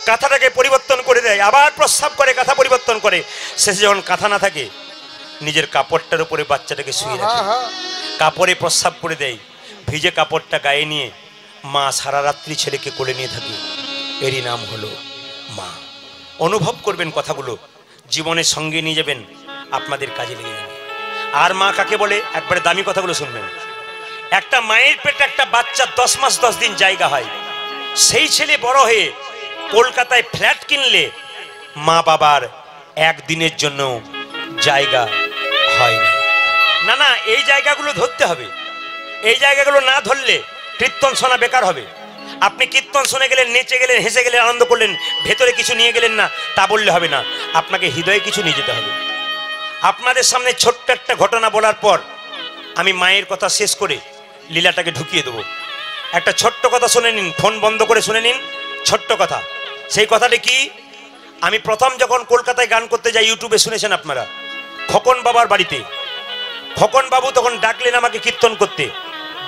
কাঁথাটাকে পরিবর্তন করে দেয়, আবার প্রস্রাব করে, কাঁথা পরিবর্তন করে, শেষে যখন কাঁথা না থাকে নিজের কাপড়টার উপরে বাচ্চাটাকে শুয়ে রাখে, কাপড়ে প্রস্রাব করে দেয়, ভিজে কাপড়টা গায়ে নিয়ে মা সারা রাত্রি ছেলেকে কোলে নিয়ে থাকে, এরই নাম হলো মা। অনুভব করবেন কথাগুলো, জীবনের সঙ্গে নিয়ে যাবেন, আপনাদের কাজে লেগে যাবে। আর মা কাকে বলে? একবারে দামি কথাগুলো শুনবেন। একটা মায়ের পেটে একটা বাচ্চা 10 মাস 10 দিন জায়গা হয়, সেই ছেলে বড় হয়ে কলকাতায় ফ্ল্যাট কিনলে মা বাবার একদিনের জন্য জায়গা হয় না। না না, এই জায়গাগুলো ধরতে হবে, এই জায়গাগুলো না ধরলে কীর্তন শোনা বেকার হবে। আপনি কীর্তন শুনে গেলেন, নেচে গেলেন, হেসে গেলেন, আনন্দ করলেন, ভেতরে কিছু নিয়ে গেলেন না, তা বললে হবে না, আপনাকে হৃদয়ে কিছু নিয়ে যেতে হবে। আপনাদের সামনে ছোট্ট একটা ঘটনা বলার পর আমি মায়ের কথা শেষ করে লীলাটাকে ঢুকিয়ে দেবো। একটা ছোট্ট কথা শুনে নিন, ফোন বন্ধ করে শুনে নিন, ছোট্ট কথা। সেই কথাটা কি? আমি প্রথম যখন কলকাতায় গান করতে যাই, ইউটিউবে শুনেছেন আপনারা, খোকন বাবার বাড়িতে, খোকন বাবু তখন ডাকলেন আমাকে কীর্তন করতে।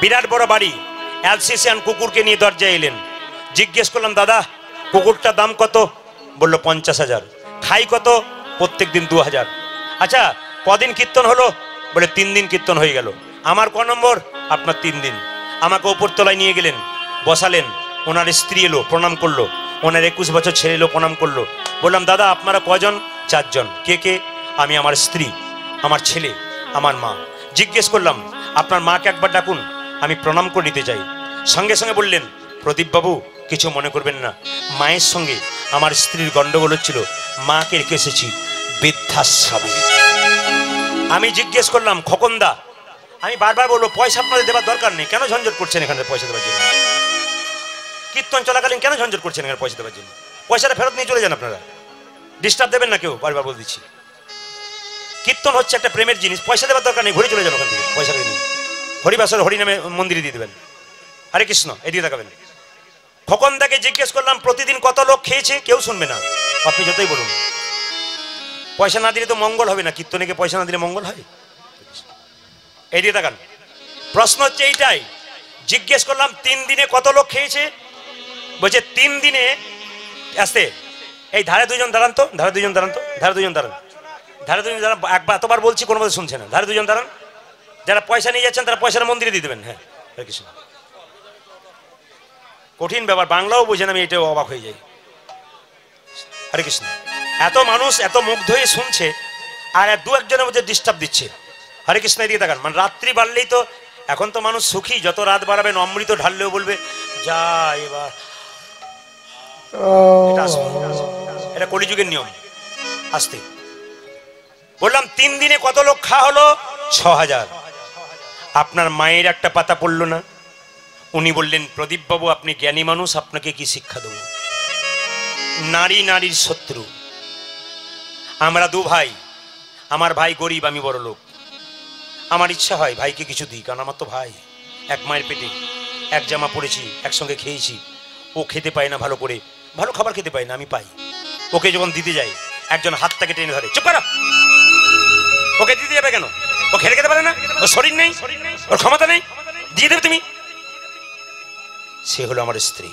বিরাট বড় বাড়ি, অ্যালসেশিয়ান কুকুরকে নিয়ে দরজায় এলেন। জিজ্ঞেস করলাম, দাদা কুকুরটার দাম কত? বললো 50,000। খাই কত? প্রত্যেক দিন 2,000। আচ্ছা কদিন কীর্তন হলো? বলে 3 দিন কীর্তন হয়ে গেল। আমার ক নম্বর? আপনার 3 দিন। আমাকে ওপর তলায় নিয়ে গেলেন, বসালেন। ওনার স্ত্রী এলো, প্রণাম করলো। ওনার 21 বছর ছেলে এলো, প্রণাম করলো। বললাম, দাদা আপনারা কজন? 4 জন। কে কে? আমি, আমার স্ত্রী, আমার ছেলে, আমার মা। জিজ্ঞেস করলাম, আপনার মাকে একবার ডাকুন, আমি প্রণাম করে নিতে চাই। সঙ্গে সঙ্গে বললেন, প্রদীপবাবু কিছু মনে করবেন না, মায়ের সঙ্গে আমার স্ত্রীর গন্ডগোল হচ্ছিল, মাকে রেখে এসেছি বৃদ্ধাশ্রমে। আমি জিজ্ঞেস করলাম, খোকনদা, আমি বারবার বলবো পয়সা আপনাদের দেওয়ার দরকার নেই, কেন ঝঞ্ঝট করছেন এখানে পয়সা দেওয়ার জন্য? কীর্তন চলাকালীন কেন ঝঞ্ঝট করছেন এখানে পয়সা দেওয়ার জন্য? পয়সাটা ফেরত নিয়ে চলে যান আপনারা, ডিস্টার্ব দেবেন না কেউ, বারবার বলে দিচ্ছি। কীর্তন হচ্ছে একটা প্রেমের জিনিস, পয়সা দেওয়ার দরকার নেই, ঘুরে চলে যান ওখান থেকে, পয়সা নিয়ে। হরিবাসর হরি নামে মন্দিরে দিয়ে দেবেন। হরে কৃষ্ণ, এদিকে তাকাবেন। খোকনদাকে জিজ্ঞেস করলাম, প্রতিদিন কত লোক খেয়েছে? কেউ শুনবে না, আপনি যতই বলুন। পয়সা না দিলে তো মঙ্গল হবে না, কীর্তনে পয়সা না দিলে মঙ্গল হয়? এদিকে তাকান। প্রশ্ন হচ্ছে এইটাই, জিজ্ঞেস করলাম 3 দিনে কত লোক খেয়েছে? বলছে 3 দিনে। আসতে, এই ধারে 2 জন দাঁড়ান তো, ধারে 2 জন দাঁড়ান তো, ধারে 2 জন দাঁড়ান, ধারে 2 জন দাঁড়ান। একবার এতবার বলছি কোনো মধ্যে শুনছে না। ধারে 2 জন দাঁড়ান, যারা পয়সা নিয়ে যাচ্ছেন তারা পয়সাটা মন্দিরে দিয়ে দেবেন। হ্যাঁ, হরে কৃষ্ণ। কঠিন ব্যাপার, বাংলাও বোঝেন, আমি এটাও অবাক হয়ে যাই। হরে কৃষ্ণ। এত মানুষ এত মুগ্ধ হয়ে শুনছে, আর 2-1 জনের মধ্যে ডিস্টার্ব দিচ্ছে। হরে কৃষ্ণ, এদিকে তাকান। মানে রাত্রি বাড়লেই তো, এখন তো মানুষ সুখী, যত রাত বাড়াবেন অমৃত ঢাললেও বলবে যা এবার। এটা কলিযুগের নিয়ম। আসতে বললাম 3 দিনে কত লোক খাওয়া হলো? 6,000। আপনার মায়ের একটা পাতা পড়লো না? উনি বললেন, প্রদীপ বাবু আপনি জ্ঞানী মানুষ, আপনাকে কি শিক্ষা দেব? নারী নারীর শত্রু। আমরা 2 ভাই, আমার ভাই গরিব, আমি বড় লোক। আমার ইচ্ছা হয় ভাইকে কিছু দিই, কারণ আমার তো ভাই, এক মায়ের পেটে, এক জামা পড়েছি, একসঙ্গে খেয়েছি। ও খেতে পায় না ভালো করে, ভালো খাবার খেতে পায় না, আমি পাই। ওকে যখন দিতে যাই, একজন হাতটাকে টেনে ধরে, চুপ করো, ওকে দিতে যাবে কেন? ও খেতে খেতে পারে না, ওর শরীর নেই, ওর ক্ষমতা নেই, দিয়ে দেবে তুমি। সে হলো আমার স্ত্রী।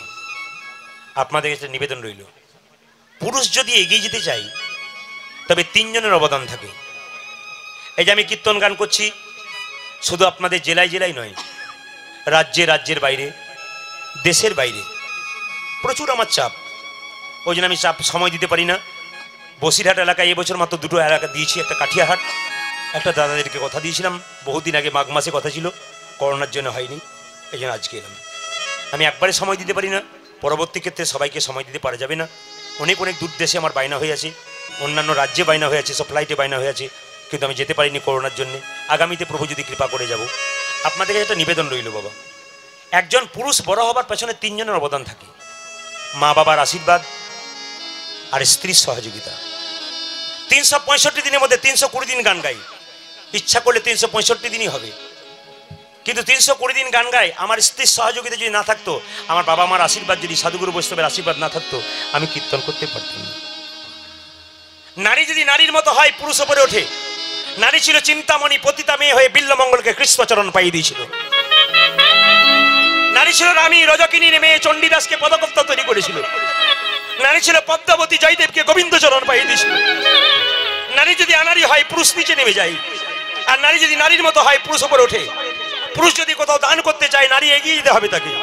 আপনাদের কাছে নিবেদন রইল, পুরুষ যদি এগিয়ে যেতে চাই তবে 3 জনের অবদান থাকে। এই যে আমি কীর্তন গান করছি, শুধু আপনাদের জেলায় জেলায় নয়, রাজ্যে রাজ্যের বাইরে, দেশের বাইরে প্রচুর আমার চাপ। ওই জন্য আমি চাপ সময় দিতে পারি না। বসিরহাট এলাকায় এবছর মাত্র 2টো এলাকা দিয়েছি, একটা কাঠিয়াহাট, একটা দাদাদেরকে কথা দিয়েছিলাম বহুদিন আগে, মাঘ মাসে কথা ছিল, করোনার জন্য হয়নি, এই জন্য আজকে এলাম। আমি একবারে সময় দিতে পারি না, পরবর্তী ক্ষেত্রে সবাইকে সময় দিতে পারা যাবে না। অনেক অনেক দূর দেশে আমার বায়না হয়ে আছে, অন্যান্য রাজ্যে বায়না হয়ে আছে, সব ফ্লাইটে বায়না হয়ে আছে, কিন্তু আমি যেতে পারিনি করোনার জন্য। আগামীতে প্রভু যদি কৃপা করে যাব। আপনাদের কাছে একটা নিবেদন রইল বাবা, একজন পুরুষ বড় হবার পেছনে 3 জনের অবদান থাকে। মা বাবার আশীর্বাদ আর স্ত্রীর সহযোগিতা। 365 দিনের মধ্যে 320 দিন গান গাই, ইচ্ছা করলে 365 দিনই হবে, কিন্তু 320 দিন গান গাই। আমার স্ত্রীর সহযোগিতা যদি না থাকতো, আমার বাবা মার আশীর্বাদ যদি, সাধুগুরু বৈষ্ণবের আশীর্বাদ না থাকতো, আমি কীর্তন করতে পারতাম না। নারী যদি নারীর মতো হয়, পুরুষ উপরে ওঠে। নারী ছিল চিন্তামণি, পতিতা মেয়ে হয়ে বিল্লমঙ্গলকে কৃষ্ণচরণ পাইয়ে দিয়েছিল। নারী ছিল রানী রজকিনীর মেয়ে, চণ্ডীদাসকে পদকর্তা তৈরি করেছিল। নারী ছিল পদ্মাবতী, জয়দেবকে গোবিন্দচরণ পাইয়ে দিয়েছিল। নারী যদি আনারী হয়, পুরুষ নিচে নেমে যায়। আর নারী যদি নারীর মতো হয়, পুরুষ উপরে ওঠে। পুরুষ যদি কোথাও দান করতে চায়, নারী এগিয়ে যেতে হবে তাকে,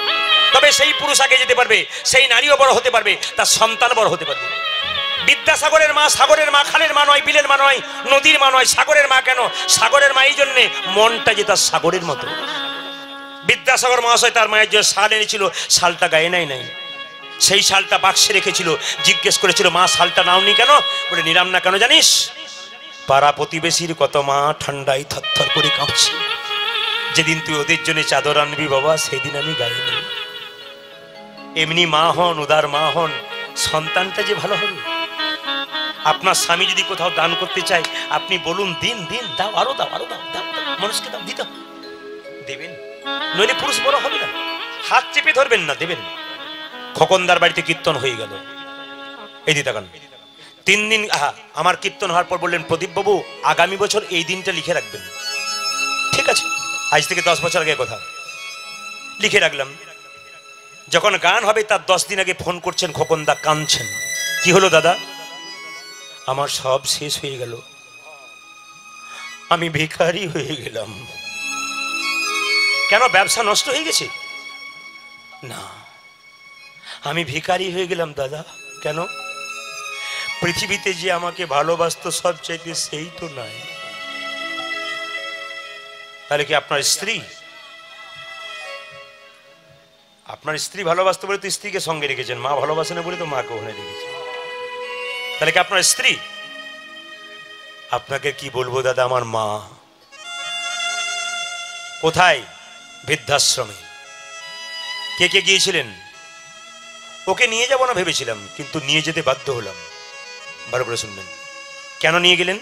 তবে সেই পুরুষ আগে যেতে পারবে, সেই নারীও বড় হতে পারবে, তার সন্তান বড় হতে পারবে। বিদ্যাসাগরের মা সাগরের মা, খালের মা নয়, বিলের মা নয়, নদীর মা নয়, সাগরের মা। কেন সাগরের মা? এই জন্যে মনটা যে তার সাগরের মতো। বিদ্যাসাগর মহাশয় তার মায়ের যে শাল এনেছিল, শালটা গায়ে নাই, সেই শালটা বাক্সে রেখেছিল। জিজ্ঞেস করেছিল, মা শালটা নাওনি কেন? বলে, নিলাম না কেন জানিস? পাড়া প্রতিবেশীর কত মা ঠান্ডায় থরথর করে কাঁপছে, যেদিন তুই ওদের জন্য চাদর আনবি বাবা, সেদিন আমি গায়ে নেই। এমনি মা হন, উদার মা হন, সন্তানটা যে ভালো হবে। আপনার স্বামী যদি কোথাও দান করতে চায়, আপনি বলুন, দিন দিন, দাও, আরো দাও, আরো দাও, দাও, মানুষকে দাও, দিতে দেবেন, নইলে পুরুষ বড় হবে না। হাত চেপে ধরবেন না, দেবেন। খোকনদার বাড়িতে কীর্তন হয়ে গেল, এই দিতে গান 3 দিন আমার কীর্তন হওয়ার পর বললেন, প্রদীপ বাবু আগামী বছর এই দিনটা লিখে রাখবেন। ঠিক আছে, আজ থেকে 10 বছর আগে কথা লিখে রাখলাম। যখন গান হবে তার 10 দিন আগে ফোন করছেন খোকনদা, কাঁদছেন, কি হলো দাদা? আমার সব শেষ হয়ে গেল, আমি ভিখারি হয়ে গেলাম। কেন, ব্যবসা নষ্ট হয়ে গেছে? না, আমি ভিখারি হয়ে গেলাম দাদা। কেন? পৃথিবীতে যে আমাকে ভালোবাসতো সবচাইতে সেই তো নাই। তাহলে কি আপনার স্ত্রী? আপনার স্ত্রী ভালোবাসতে বলে তো স্ত্রীকে সঙ্গে রেখেছেন, মা ভালোবাসে না বলে তো মাকে ওখানে রেখেছেন। তাহলে কি আপনার স্ত্রী? আপনাকে কি বলবো দাদা, আমার মা কোথায়? বৃদ্ধাশ্রমে। কে কে গিয়েছিলেন? ওকে নিয়ে যাব না ভেবেছিলাম, কিন্তু নিয়ে যেতে বাধ্য হলাম। ভালো করে শুনবেন। কেন নিয়ে গেলেন?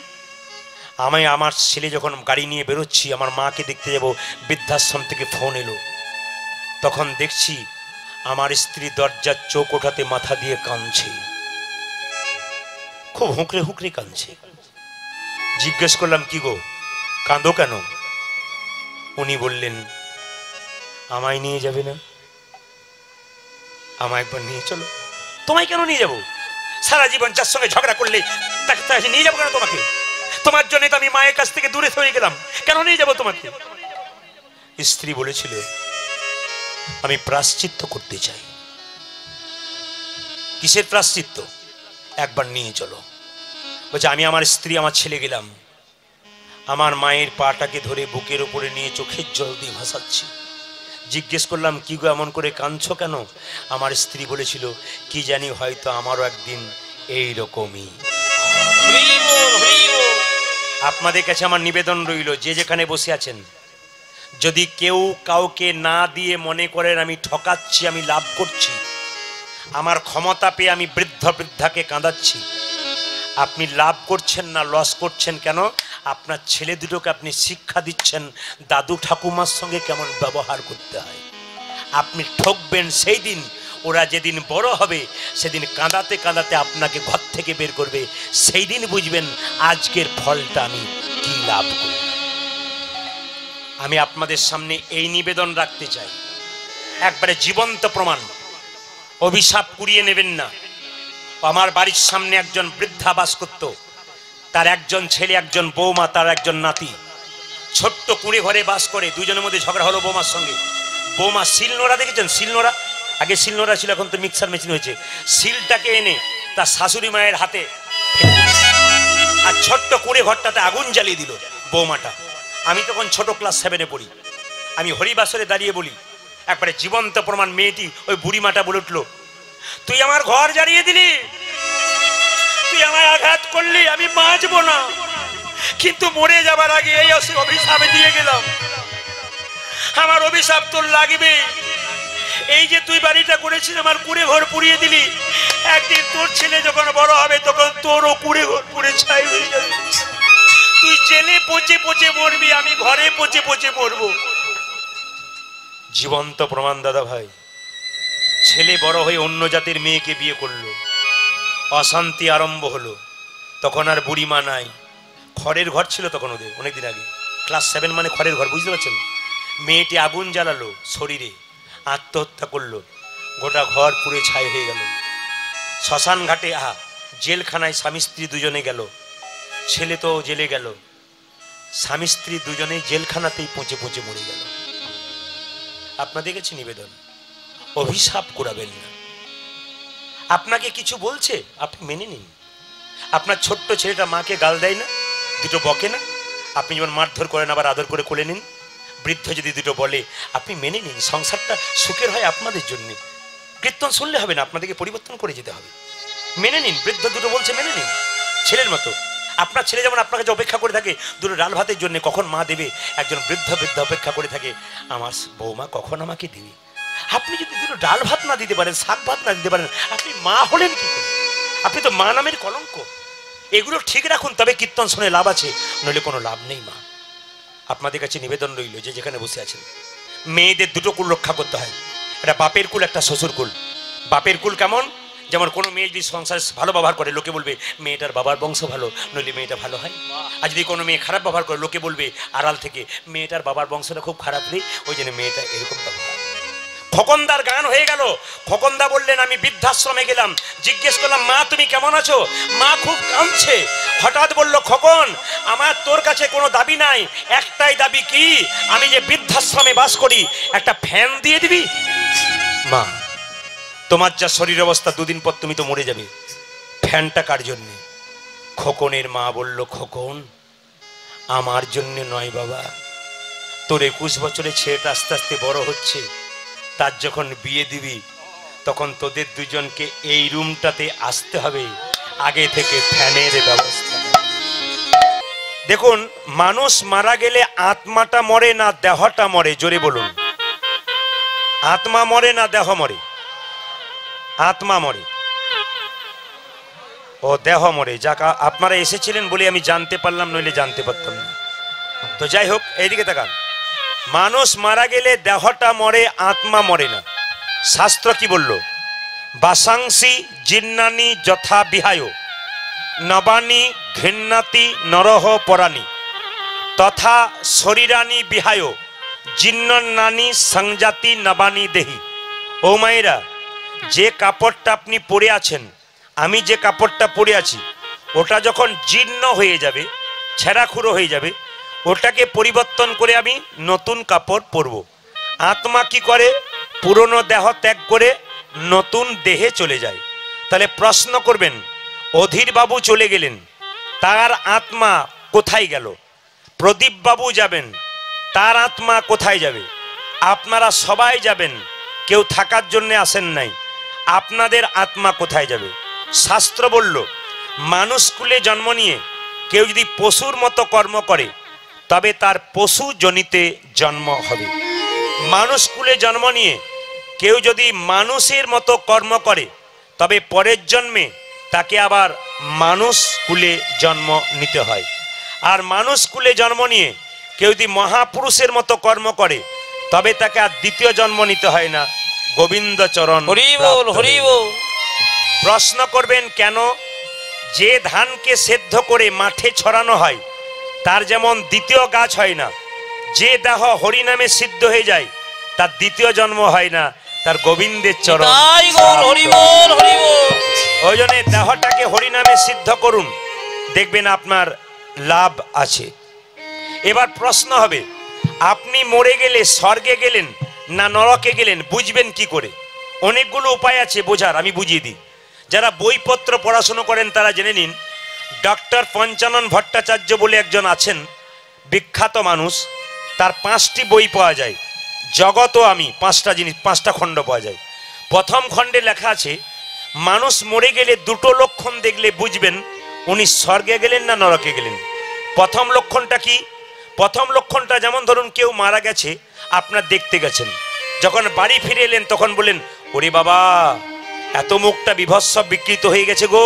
আমার ছেলে যখন গাড়ি নিয়ে বেরোচ্ছি, আমার মাকে দেখতে যাব, বৃদ্ধাশ্রম থেকে ফোন এলো। তখন দেখছি আমার স্ত্রী দরজার চোখ ওঠাতে মাথা দিয়ে কাঁদছে, খুব হুঁকড়ে হুঁকড়ে কাঁদছে। জিজ্ঞেস করলাম, কি গো কাঁদো কেন? উনি বললেন, আমায় নিয়ে যাবে না? আমায় একবার নিয়ে চলো। তোমায় কেন নিয়ে যাবো? সারা জীবন যার সঙ্গে ঝগড়া করলে তাকে নিয়ে যাবো কেন তোমাকে? তোমার জন্য তো আমি মায়ের কাছ থেকে দূরে সরে গেলাম, কেন নিয়ে যাবো তোমাকে? স্ত্রী বলেছিল, আমি প্রায়শ্চিত্ত করতে চাই। কিসের প্রায়শ্চিত্ত? একবার নিয়ে চলো। বলছে, আমি আমার স্ত্রী আমার ছেলে গেলাম, আমার মায়ের পাটাকে ধরে বুকের উপরে নিয়ে চোখের জল দিয়ে ভাসাচ্ছি। জিজ্ঞেস করলাম, কি গো এমন করে কাঁদছো কেন? আমার স্ত্রী বলেছিল, কি জানি হয়তো আমারও একদিন এই রকমই। আপনাদের কাছে আমার নিবেদন রইল, যে যেখানে বসে আছেন, যদি কেউ কাউকে না দিয়ে মনে করেন আমি ঠকাচ্ছি, আমি লাভ করছি, আমার ক্ষমতা পেয়ে আমি বৃদ্ধাকে কাঁদাচ্ছি, আপনি লাভ করছেন না, লস করছেন। কেন? আপনার ছেলে দুটোকে আপনি শিক্ষা দিচ্ছেন দাদু ঠাকুমার সঙ্গে কেমন ব্যবহার করতে হয়। আপনি ঠকবেন সেই দিন, ওরা যেদিন বড় হবে সেদিন কাঁদাতে কাঁদাতে আপনাকে ঘর থেকে বের করবে, সেই দিন বুঝবেন আজকের ফলটা আমি কি লাভ করি। আমি আপনাদের সামনে এই নিবেদন রাখতে চাই, একবারে জীবন্ত প্রমাণ, অভিশাপ কুড়িয়ে নেবেন না। আমার বাড়ির সামনে একজন বৃদ্ধা বাস করত, তার একজন ছেলে, একজন বৌমা, তার একজন নাতি। ছোট্ট কুঁড়ে ঘরে বাস করে, দুজনের মধ্যে ঝগড়া হলো বৌমার সঙ্গে। বৌমা শিলনোড়া দেখেছেন? শিলনোড়া, আগে শিলনোড়া ছিল, এখন তো মিক্সার মেশিন হয়েছে। শিলটাকে এনে তার শাশুড়ি মায়ের হাতে আর ছোট্ট কুঁড়ে ঘরটাতে আগুন জ্বালিয়ে দিল বৌমাটা। আমি তখন ছোট ক্লাস 7-এ পড়ি। আমি হরিবাসরে দাঁড়িয়ে বলি, একবারে জীবন্ত প্রমাণ, মেয়েটি ওই বুড়িমাটা বলে উঠলো, তুই আমার ঘর জ্বালিয়ে দিলি, তুই আমায় আঘাত করলি, আমি বাঁচবো না, কিন্তু মরে যাবার আগে এই অভিশাপ দিয়ে গেলাম, আমার অভিশাপ তোর লাগবে। এই যে তুই বাড়িটা করেছিস, আমার কুড়ে ঘর পুড়িয়ে দিলি, একদিন তোর ছেলে যখন বড় হবে তখন তোরও কুড়ে ঘর পুড়ে ছাই হয়ে যাবে, তুই জেলে পচে পচে মরবি, আমি ঘরে পচে পচে মরবো। জীবন্ত প্রমাণ দাদা ভাই। ছেলে বড় হয়ে অন্য জাতির মেয়েকে বিয়ে করলো, অশান্তি আরম্ভ হলো। তখন আর বুড়িমা নাই, খড়ের ঘর ছিল তখন ওদের, অনেকদিন আগে, ক্লাস 7 মানে খড়ের ঘর, বুঝতে পারছেন? মেয়েটি আগুন জ্বালালো শরীরে, আত্মহত্যা করলো, গোটা ঘর পুড়ে ছাই হয়ে গেল। শ্মশান ঘাটে জেলখানায় স্বামী স্ত্রী দুজনে গেল, ছেলে তো জেলে গেল, স্বামী স্ত্রী দুজনেই জেলখানাতেই পচে পচে মরে গেল। আপনাদের কাছে নিবেদন, অভিশাপ করাবেন না। আপনাকে কিছু বলছে, আপনি মেনে নিন। আপনার ছোট্ট ছেলেটা মাকে গাল দেয় না, দুটো বকে না, আপনি যেমন মারধর করেন আবার আদর করে কোলে নিন। বৃদ্ধ যদি দুটো বলে, আপনি মেনে নিন, সংসারটা সুখের হয় আপনাদের জন্য। কীর্তন শুনলে হবে না, আপনাদেরকে পরিবর্তন করে যেতে হবে। মেনে নিন, বৃদ্ধ দুটো বলছে মেনে নিন, ছেলের মতো। আপনার ছেলে যেমন আপনার কাছে অপেক্ষা করে থাকে দুটো ডাল ভাতের জন্য, কখন মা দেবে, একজন বৃদ্ধ অপেক্ষা করে থাকে আমার বৌমা কখন আমাকে দেবে। আপনি যদি দুটো ডাল ভাত না দিতে পারেন, শাক ভাত না দিতে পারেন, আপনি মা হলেন কি করে? আপনি তো মা নামের কলঙ্ক। এগুলো ঠিক রাখুন, তবে কীর্তন শুনে লাভ আছে, নইলে কোনো লাভ নেই। মা, আপনাদের কাছে নিবেদন রইল, যে যেখানে বসে আছেন, মেয়েদের দুটো কুল রক্ষা করতে হয়, একটা বাপের কুল, একটা শ্বশুর কুল। বাপের কুল কেমন? যেমন কোনো মেয়ে যদি সংসারে ভালো ব্যবহার করে লোকে বলবে মেয়েটার বাবার বংশ ভালো, নইলে মেয়েটা ভালো হয়। আর যদি কোনো মেয়ে খারাপ ব্যবহার করে লোকে বলবে আড়াল থেকে মেয়েটার বাবার বংশটা খুব খারাপ রে, ওই জন্য মেয়েটা এরকম ব্যবহার। খোকনদার গান হয়ে গেল। খোকনদা বললেন আমি বৃদ্ধাশ্রমে গেলাম, জিজ্ঞেস করলাম মা তুমি কেমন আছো? মা খুব কাঁদছে। হঠাৎ বলল খোকন আমার তোর কাছে কোনো দাবি নাই, একটাই দাবি কি, আমি যে বৃদ্ধাশ্রমে বাস করি একটা ফ্যান দিয়ে দিবি। মা তোমার যা শরীর অবস্থা দুদিন পর তুমি তো মরে যাবে, ফ্যানটা কার জন্যে? খোকনের মা বলল খোকন আমার জন্য নয় বাবা, তোর 21 বছরের ছেলেটা আস্তে আস্তে বড় হচ্ছে, তার যখন বিয়ে দিবি তখন তোদের দুজনকে এই রুমটাতে আসতে হবে, আগে থেকে ফ্যানের ব্যবস্থা। দেখুন মানুষ মারা গেলে আত্মাটা মরে না দেহটা মরে? জোরে বলুন। আত্মা মরে না দেহ মরে? আত্মা মরে, ও দেহ মরে। যাক আপনারা এসেছিলেন বলে আমি জানতে পারলাম, নইলে জানতে পারতাম না। তো যাই হোক, এইদিকে তাকান। মানুষ মারা গেলে দেহটা মরে, আত্মা মরে না। শাস্ত্র কি বলল? বাসাংসি জিন্নানি যথা বিহায় নবানি ঘৃণাতি নরহ পরাণী তথা শরীরানি বিহায় জিন্নানি সংজাতি নবানি দেহি। ও মায়েরা, যে কাপড়টা আপনি পরে আছেন, আমি যে কাপড়টা পরে আছি, ওটা যখন জীর্ণ হয়ে যাবে, ছেঁড়াখুড়ো হয়ে যাবে, ওটাকে পরিবর্তন করে আমি নতুন কাপড় পরব। আত্মা কি করে? পুরনো দেহ ত্যাগ করে নতুন দেহে চলে যায়। তাহলে প্রশ্ন করবেন, অধীর বাবু চলে গেলেন, তার আত্মা কোথায় গেল? প্রদীপ বাবু যাবেন, তার আত্মা কোথায় যাবে? আপনারা সবাই যাবেন, কেউ থাকার জন্য আসেন নাই, আপনাদের আত্মা কোথায় যাবে? শাস্ত্র বলল মানুষ কুলে জন্ম নিয়ে কেউ যদি পশুর মতো কর্ম করে তবে তার পশু জনিতে জন্ম হবে। মানুষ কুলে জন্ম নিয়ে কেউ যদি মানুষের মতো কর্ম করে তবে পরের জন্মে তাকে আবার মানুষ কুলে জন্ম নিতে হয়। আর মানুষ কুলে জন্ম নিয়ে কেউ যদি মহাপুরুষের মতো কর্ম করে তবে তাকে আর দ্বিতীয় জন্ম নিতে হয় না, গোবিন্দ চরণ। হরি বল, হরি বল। প্রশ্ন করবেন কেন? যে ধানকে সেদ্ধ করে মাঠে ছড়ানো হয় তার যেমন দ্বিতীয় গাছ হয় না, যে দেহ হরি নামে সিদ্ধ হয়ে যায় তার দ্বিতীয় জন্ম হয় না, তার গোবিন্দের চরণ। তাই বল, হরি বল, হরি বল। ওই জন্য দেহটাকে হরি নামে সিদ্ধ করুন, দেখবেন আপনার লাভ আছে। এবার প্রশ্ন হবে, আপনি মরে গেলে স্বর্গে গেলেন না নরকে গেলেন, বুঝবেন কি করে? অনেকগুলো উপায় আছে বোঝার, আমি বুঝিয়ে দিই। যারা বইপত্র পড়াশুনো করেন তারা জেনে নিন, ডক্টর পঞ্চানন ভট্টাচার্য বলে একজন আছেন, বিখ্যাত মানুষ, তার 5টি বই পাওয়া যায়। জগৎ ও আমি, 5টা জিনিস, 5টা খণ্ড পাওয়া যায়। প্রথম খণ্ডে লেখা আছে মানুষ মরে গেলে দুটো লক্ষণ দেখলে বুঝবেন উনি স্বর্গে গেলেন না নরকে গেলেন। প্রথম লক্ষণটা কি? প্রথম লক্ষণটা যেমন ধরুন কেউ মারা গেছে, আপনার দেখতে গেছেন, যখন বাড়ি ফিরে এলেন তখন বললেন ওরে বাবা এত মুখটা বিভৎস বিকৃত হয়ে গেছে গো,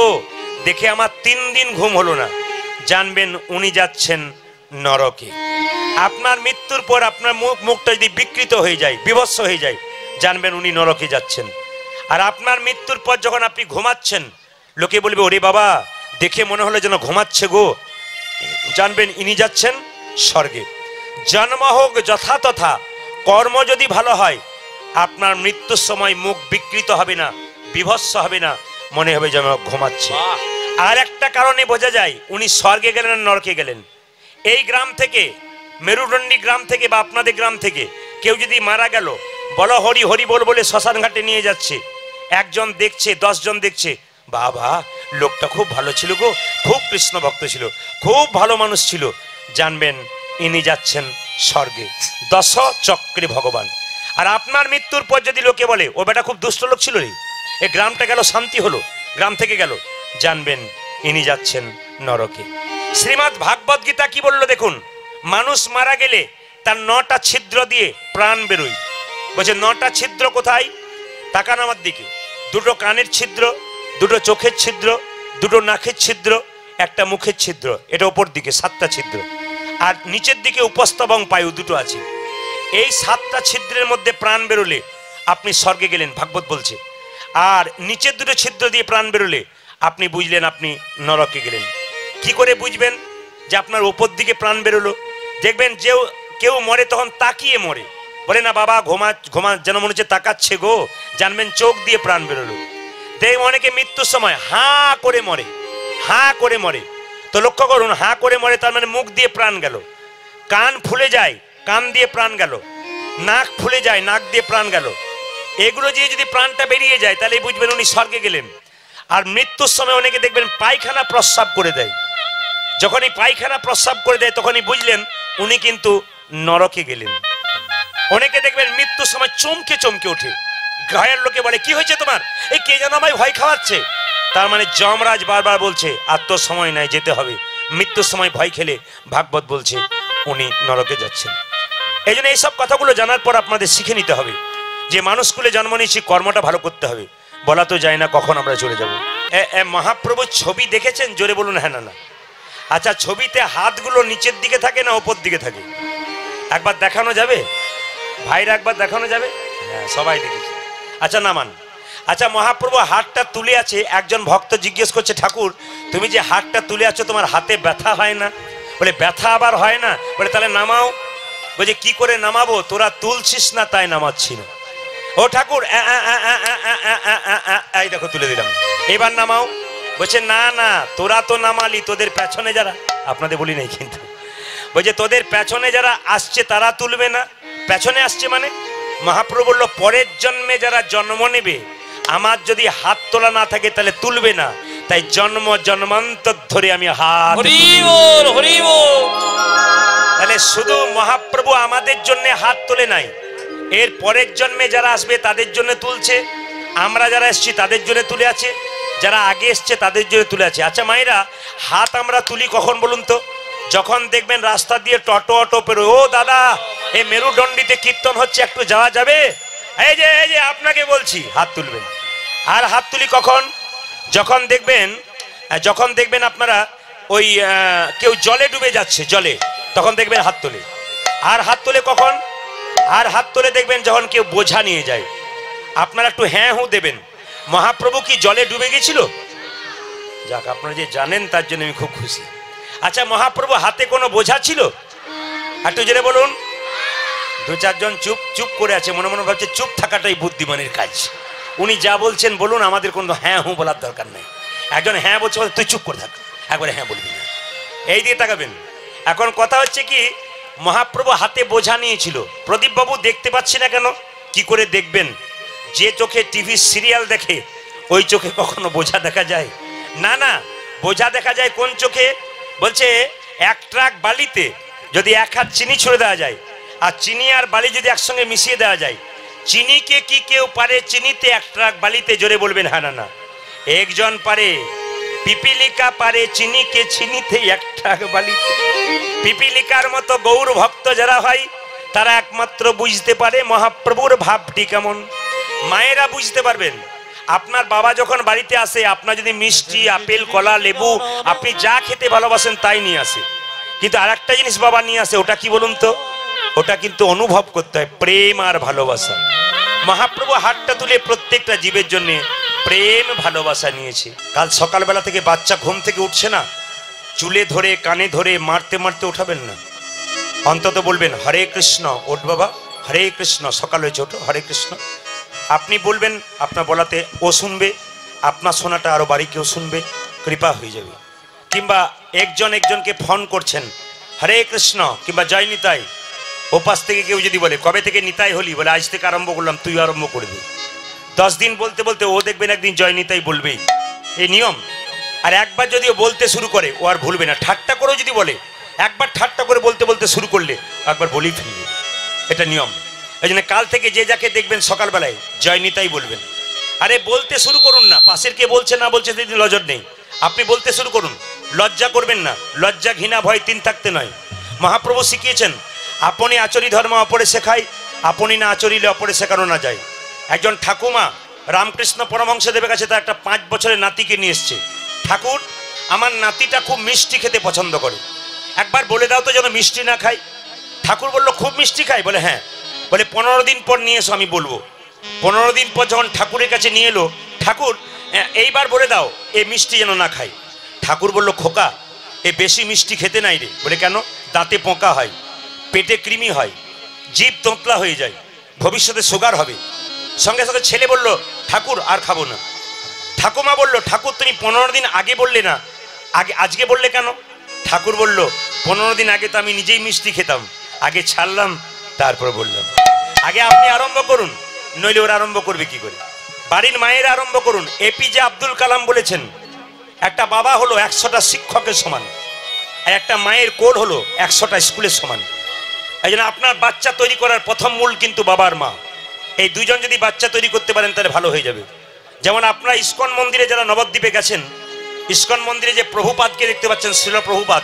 দেখে আমার 3 দিন ঘুম হলো না, জানবেন উনি যাচ্ছেন নরকে। আপনার মৃত্যুর পর আপনার মুখটা যদি বিকৃত হয়ে যায়, বিভৎস হয়ে যায়, জানবেন উনি নরকে যাচ্ছেন। আর আপনার মৃত্যুর পর যখন আপনি ঘুমাচ্ছেন, লোকে বলবে ওরে বাবা দেখে মনে হলো যেন ঘুমাচ্ছে গো, জানবেন ইনি যাচ্ছেন স্বর্গে। জন্ম হোক যথা তথা, কর্ম যদি ভালো হয় আপনার মৃত্যুর সময় মুখ বিকৃত হবে না, বিভৎস হবে না, মনে হবে যেন ঘুমাচ্ছে। আর একটা কারণে বোঝা যায় উনি স্বর্গে গেলেন না নরকে গেলেন। এই গ্রাম থেকে, মেরুদণ্ডী গ্রাম থেকে বা আপনাদের গ্রাম থেকে কেউ যদি মারা গেল, বলো হরি হরি বল বলে শ্মশান ঘাটে নিয়ে যাচ্ছে, একজন দেখছে, 10 জন দেখছে, বাবা লোকটা খুব ভালো ছিল গো, খুব কৃষ্ণ ভক্ত ছিল, খুব ভালো মানুষ ছিল, জানবেন ইনি যাচ্ছেন স্বর্গে। 10 চক্রে ভগবান। আর আপনার মৃত্যুর পর যদি লোকে বলে ও বেটা খুব দুষ্ট লোক ছিল রে, এই গ্রামটা গেল শান্তি হলো, গ্রাম থেকে গেল, জানবেন ইনি যাচ্ছেন নরকে। শ্রীমদ্ ভাগবত গীতা কি বললো দেখুন, মানুষ মারা গেলে তার 9টা ছিদ্র দিয়ে প্রাণ বেরোয়। বলছে 9টা ছিদ্র কোথায়? তাকান আমার দিকে, 2টো কানের ছিদ্র, 2টো চোখের ছিদ্র, 2টো নাকের ছিদ্র, একটা মুখের ছিদ্র, এটা ওপর দিকে 7টা ছিদ্র, আর নিচের দিকে উপস্থ এবং পায়ু 2টো আছে। এই 7টা ছিদ্রের মধ্যে প্রাণ বেরোলে আপনি স্বর্গে গেলেন, ভাগবত বলছে। আর নিচের দুটো ছিদ্র দিয়ে প্রাণ বেরোলে আপনি বুঝলেন আপনি নরকে গেলেন। কি করে বুঝবেন যে আপনার উপর দিকে প্রাণ বেরোলো? দেখবেন যে কেউ মরে তখন তাকিয়ে মরে, বলে না বাবা ঘুমা ঘুমা, যেন মনে হচ্ছে তাকাচ্ছে গো, জানবেন চোখ দিয়ে প্রাণ বেরোলো। দেখবেন অনেকে মৃত্যুর সময় হাঁ করে মরে, হাঁ করে মরে। তো লক্ষ্য করুন, হাঁ করে মরে তার মানে মুখ দিয়ে প্রাণ গেল। কান ফুলে যায়, কান দিয়ে প্রাণ গেল। নাক ফুলে যায়, নাক দিয়ে প্রাণ গেল। এগুলো দিয়ে যদি প্রাণটা বেরিয়ে যায় তাহলে বুঝবেন উনি স্বর্গে গেলেন। আর মৃত্যুর সময় অনেকে দেখবেন পায়খানা প্রস্রাব করে দেয়। যখনই পায়খানা প্রস্রাব করে দেয় তখনই বুঝলেন উনি কিন্তু নরকে গেলেন। অনেকে দেখবেন মৃত্যুর সময় চমকে চমকে ওঠে, গায়ের লোকে বলে কি হয়েছে তোমার, এই কে যেন আমায় ভয় খাওয়াচ্ছে। তার মানে যমরাজ বারবার বলছে আর তো সময় নাই, যেতে হবে। মৃত্যুর সময় ভয় খেলে ভাগবত বলছে উনি নরকে যাচ্ছেন। এই জন্য এইসব কথাগুলো জানার পর আপনাদের শিখে নিতে হবে যে মানুষকুলে জন্ম নিয়েছি, কর্মটা ভালো করতে হবে। বলা তো যায় না কখন আমরা চলে যাব। মহাপ্রভুর ছবি দেখেছেন? জোরে বলুন হ্যাঁ না না। আচ্ছা, ছবিতে হাতগুলো নিচের দিকে থাকে না উপর দিকে থাকে? একবার দেখানো যাবে ভাইরা, একবার দেখানো যাবে? হ্যাঁ, সবাই দেখেছে। আচ্ছা নামান। আচ্ছা, মহাপ্রভু হাতটা তুলে আছে। একজন ভক্ত জিজ্ঞেস করছে, ঠাকুর তুমি যে হাতটা তুলে আছো তোমার হাতে ব্যথা হয় না? বলে ব্যথা আবার হয় না? বলে তাহলে নামাও। বলছে কি করে নামাবো, তোরা তুলছিস না তাই নামাচ্ছি না। ও ঠাকুর এই দেখো তুলে দিলাম, এবার নামাও। বলছে না না, তোরা তো নামালি, তোদের পেছনে যারা, আপনাদের বলি নাই কিন্তু, বলছে তোদের পেছনে যারা আসছে তারা তুলবে না। পেছনে আসছে মানে মহাপ্রভু বলল পরের জন্মে যারা জন্ম নেবে আমার যদি হাত তোলা না থাকে তাহলে তুলবে না। তাই জন্ম জন্মান্তর ধরে আমি হাত। তাহলে শুধু মহাপ্রভু আমাদের জন্য হাত তোলে নাই, এর পরের জন্মে যারা আসবে তাদের জন্য তুলছে। আমরা যারা এসছি তাদের জন্য তুলে আছে, যারা আগে এসছে তাদের জন্য তুলে আছে। আচ্ছা মায়েরা, হাত আমরা তুলি কখন বলুন তো? যখন দেখবেন রাস্তা দিয়ে টোটো অটো পেরোয়, ও দাদা এই মেরুদণ্ডিতে কীর্তন হচ্ছে, একটু যাওয়া যাবে? এই যে আপনাকে বলছি, হাত তুলবেন। আর হাত তুলি কখন? যখন দেখবেন আপনারা ওই কেউ জলে ডুবে যাচ্ছে, জলে, তখন দেখবেন হাত তোলে। আর হাত তোলে কখন? আর হাত তোলে দেখবেন যখন কেউ বোঝা নিয়ে যায়। আপনারা একটু হ্যাঁ হু দেবেন। মহাপ্রভু কি জলে ডুবে গেছিল? যাক, আপনারা যে জানেন তার জন্য আমি খুব খুশি। আচ্ছা, মহাপ্রভু হাতে কোনো বোঝা ছিল? একটু জেনে বলুন। দু চারজন চুপ চুপ করে আছে, মনে মনে ভাবছে চুপ থাকাটাই বুদ্ধিমানের কাজ। উনি যা বলছেন বলুন, আমাদের কোনো হ্যাঁ হু বলার দরকার নেই। একজন হ্যাঁ বলছে, তুই চুপ করে থাক, একবারে হ্যাঁ বলবি না, এই দিয়ে তাকাবেন। এখন কথা হচ্ছে কি, মহাপ্রভু হাতে বোঝা নিয়েছিল। প্রদীপ বাবু দেখতে পাচ্ছি না কেন? কি করে দেখবেন? যে চোখে টিভি সিরিয়াল দেখে ওই চোখে কখনো বোঝা দেখা যায় না? না, বোঝা দেখা যায় কোন চোখে? বলছে এক ট্রাক বালিতে যদি এক হাত চিনি ছুঁড়ে দেওয়া যায়, আর চিনি আর বালি যদি একসঙ্গে মিশিয়ে দেওয়া যায়, চিনিকে কি কেউ পারে চিনিতে এক ট্রাক বালিতে? জোরে বলবেন হ্যাঁ না না। একজন পারে, পিপিলিকা পারে চিনিকে চিনিতে এক ট্রাক বালিতে। পিপিলিকার মতো গৌর ভক্ত যারা হয় তারা একমাত্র বুঝতে পারে মহাপ্রভুর ভাবটি কেমন। মায়েরা বুঝতে পারবেন। আপনার বাবা যখন বাড়িতে আসে, আপনার যদি মিষ্টি, আপেল, কলা, লেবু, আপনি যা খেতে ভালোবাসেন তাই নিয়ে আসে, কিন্তু আর একটা জিনিস বাবা নিয়ে আসে, ওটা কি বলুন তো? ওটা কিন্তু অনুভব করতে হয়, প্রেম আর ভালোবাসা। মহাপ্রভু হাতটা তুলে প্রত্যেকটা জীবের জন্য প্রেম ভালোবাসা নিয়েছে। কাল সকালবেলা থেকে বাচ্চা ঘুম থেকে উঠছে না, চুলে ধরে কানে ধরে মারতে মারতে উঠাবেন না, অন্তত বলবেন হরে কৃষ্ণ, ওঠ বাবা, হরে কৃষ্ণ, সকাল হয়েছে ওঠো, হরে কৃষ্ণ। আপনি বলবেন, আপনার বলাতে ও শুনবে, আপনার শোনাটা আরো বাড়ি কেউ শুনবে, কৃপা হয়ে যাবে। কিংবা একজন একজনকে ফোন করছেন, হরে কৃষ্ণ কিংবা জয় নিতাই, ওপাশ থেকে কেউ যদি বলে কবে থেকে নিতাই হলি, বলে আজ থেকে আরম্ভ করলাম, তুই আরম্ভ করবি। 10 দিন বলতে বলতে ও দেখবেন একদিন জয় নিতাই বলবেই, এই নিয়ম। আর একবার যদি ও বলতে শুরু করে ও আর ভুলবে না। ঠাট্টা করেও যদি বলে, একবার ঠাট্টা করে বলতে বলতে শুরু করলে একবার বলেই ফেলবে, এটা নিয়ম। এই জন্য কাল থেকে যে যাকে দেখবেন সকালবেলায় জয় নিতাই বলবেন। আরে বলতে শুরু করুন না, পাশের কে বলছে না বলছে সেদিন নজর নেই, আপনি বলতে শুরু করুন। লজ্জা করবেন না, লজ্জা ঘৃণা ভয় তিন থাকতে নয়। মহাপ্রভু শিখিয়েছেন, আপনি আচরি ধর্ম অপরে শেখাই, আপনি না আচরিলে অপরে শেখানো না যায়। একজন ঠাকুমা রামকৃষ্ণ পরমহংসদেবের কাছে তার একটা 5 বছরের নাতিকে নিয়ে এসছে। ঠাকুর, আমার নাতিটা খুব মিষ্টি খেতে পছন্দ করে, একবার বলে দাও তো যেন মিষ্টি না খাই। ঠাকুর বলল খুব মিষ্টি খাই? বলে হ্যাঁ। বলে 15 দিন পর নিয়ে এসো, আমি বলবো। 15 দিন পর যখন ঠাকুরের কাছে নিয়ে এলো, ঠাকুর এইবার বলে দাও এ মিষ্টি যেন না খাই। ঠাকুর বলল, খোকা এ বেশি মিষ্টি খেতে নাই রে। বলে কেন? দাঁতে পোকা হয়, পেটে কৃমি হয়, জিভ তোঁতলা হয়ে যায়, ভবিষ্যতে সুগার হবে। সঙ্গে সঙ্গে ছেলে বলল, ঠাকুর আর খাবো না। ঠাকুমা বলল, ঠাকুর তুমি 15 দিন আগে বললে না, আজকে বললে কেন? ঠাকুর বলল, 15 দিন আগে তো আমি নিজেই মিষ্টি খেতাম, আগে ছাড়লাম তারপর বললাম। আগে আপনি আরম্ভ করুন, নইলে ওরা আরম্ভ করবে কি করে? বাড়ির মায়ের আরম্ভ করুন। এপিজে আব্দুল কালাম বলেছেন, একটা বাবা হলো 100টা শিক্ষকের সমান, আর একটা মায়ের কোল হলো 100টা স্কুলের সমান। এই জন্য আপনার বাচ্চা তৈরি করার প্রথম মূল কিন্তু বাবার মা। এই দুজন যদি বাচ্চা তৈরি করতে পারেন তাহলে ভালো হয়ে যাবে। যেমন আপনারা ইস্কন মন্দিরে যারা নবদ্বীপে গেছেন, ইস্কন মন্দিরে যে প্রভুপাদকে দেখতে পাচ্ছেন, শ্রীল প্রভুপাদ,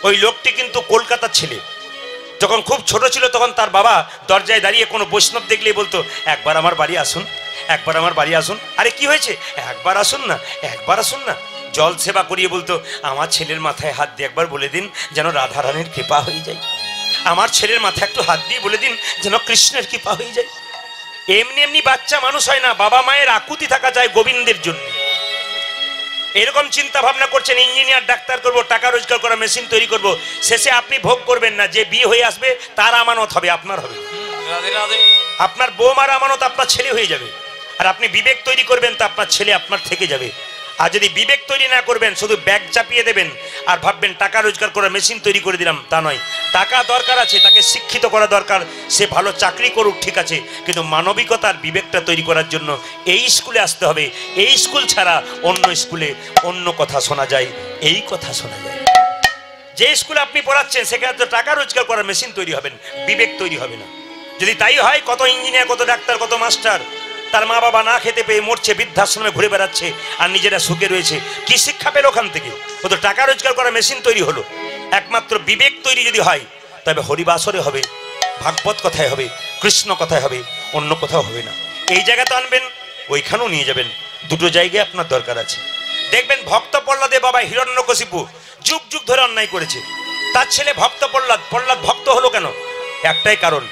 ওই লোকটি কিন্তু কলকাতার ছেলে। যখন খুব ছোট ছিল তখন তার বাবা দরজায় দাঁড়িয়ে কোনো বৈষ্ণব দেখলেই বলতো, একবার আমার বাড়ি আসুন, একবার আমার বাড়ি আসুন। আরে কি হয়েছে? একবার আসুন না, একবার আসুন না। জল সেবা করিয়ে বলতো, আমার ছেলের মাথায় হাত দিয়ে একবার বলে দিন যেন রাধারানীর কৃপা হয়ে যায়, আমার ছেলের মাথায় একটু হাত দিয়ে বলে দিন যেন কৃষ্ণের কৃপা হয়ে যায়। এমনি এমনি বাচ্চা মানুষ হয় না, বাবা মায়ের আকুতি থাকা যায় গোবিন্দের জন্য। এরকম চিন্তা ভাবনা করছেন, ইঞ্জিনিয়ার ডাক্তার করব, টাকা রোজগার করা মেশিন তৈরি করব, শেষে আপনি ভোগ করবেন না। যে বিয়ে হয়ে আসবে তার আমানত হবে, আপনার হবে। রাধে রাধে। আপনার বৌমার আমানত আপনার ছেলে হয়ে যাবে। আর আপনি বিবেক তৈরি করবেন তো আপনার ছেলে আপনার থেকে যাবে। আর যদি বিবেক তৈরি না করবেন, শুধু ব্যাগ চাপিয়ে দেবেন আর ভাববেন টাকা রোজগার করা মেশিন তৈরি করে দিলাম, তা নয়। টাকা দরকার আছে, তাকে শিক্ষিত করা দরকার, সে ভালো চাকরি করুক, ঠিক আছে, কিন্তু মানবিকতার বিবেকটা তৈরি করার জন্য এই স্কুলে আসতে হবে। এই স্কুল ছাড়া অন্য স্কুলে অন্য কথা শোনা যায়, এই কথা শোনা যায়। যে স্কুলে আপনি পড়াচ্ছেন সেখানে তো টাকা রোজগার করার মেশিন তৈরি হবেন, বিবেক তৈরি হবে না। যদি তাই হয়, কত ইঞ্জিনিয়ার, কত ডাক্তার, কত মাস্টার তার মা বাবা না খেতে পেয়ে মরছে, বৃদ্ধাশ্রমে ঘুরে বেড়াচ্ছে, আর নিজেরা সুখে রয়েছে। কি শিক্ষা পেল ওখান থেকে? ও তো টাকা রোজগার করা মেশিন তৈরি হলো। একমাত্র বিবেক তৈরি যদি হয়, তবে হরিবাসরে হবে, ভাগবত কথায় হবে, কৃষ্ণ কথায় হবে, অন্য কোথাও হবে না। এই জায়গাতে আনবেন, ওইখানেও নিয়ে যাবেন। দুটো জায়গায় আপনার দরকার আছে। দেখবেন ভক্ত প্রহ্লাদের বাবা হিরণ্যকশিপু যুগ যুগ ধরে অন্যায় করেছে, তার ছেলে ভক্ত প্রহ্লাদ ভক্ত হলো কেন? একটাই কারণ।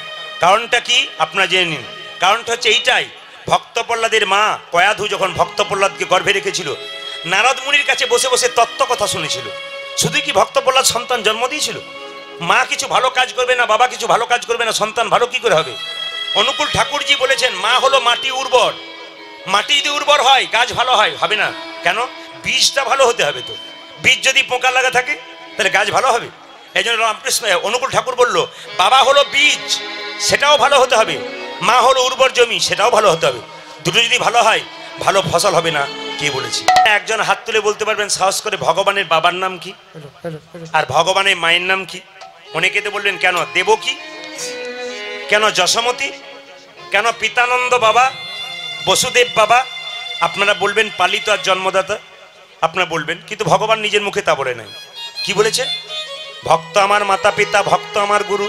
কারণটা কি আপনারা জেনে নিন। কারণটা হচ্ছে এইটাই, ভক্ত প্রহ্লাদের মা কয়াধু যখন ভক্ত প্রহ্লাদকে গর্ভে রেখেছিল, নারদ মুনির কাছে বসে বসে তত্ত্ব কথা শুনেছিল। শুধু কি ভক্ত প্রহ্লাদ সন্তান জন্ম দিয়েছিল? মা কিছু ভালো কাজ করবে না, বাবা কিছু ভালো কাজ করবে না, সন্তান ভালো কি করে হবে? অনুকূল ঠাকুরজি বলেছেন, মা হলো মাটি উর্বর। মাটি যদি উর্বর হয়, গাছ ভালো হয়, হবে না কেন? বীজটা ভালো হতে হবে। তো বীজ যদি পোকা লাগা থাকে তাহলে গাছ ভালো হবে? এই জন্য রামকৃষ্ণ অনুকূল ঠাকুর বলল, বাবা হলো বীজ, সেটাও ভালো হতে হবে, মা হলো উর্বর জমি, সেটাও ভালো হতে হবে। দুটো যদি ভালো হয়, ভালো ফসল হবে না। কে বলেছে? একজন হাত তুলে বলতে পারবেন সাহস করে, ভগবানের বাবার নাম কি আর ভগবানের মায়ের নাম কি? অনেকে তো বলবেন, কেন দেবকী, কেন যশোমতী, কেন পিতানন্দ বাবা, বসুদেব বাবা? আপনারা বলবেন পালিত আর জন্মদাতা, আপনারা বলবেন, কিন্তু ভগবান নিজের মুখে তা বলে নাই। কি বলেছে? ভক্ত আমার মাতা পিতা, ভক্ত আমার গুরু,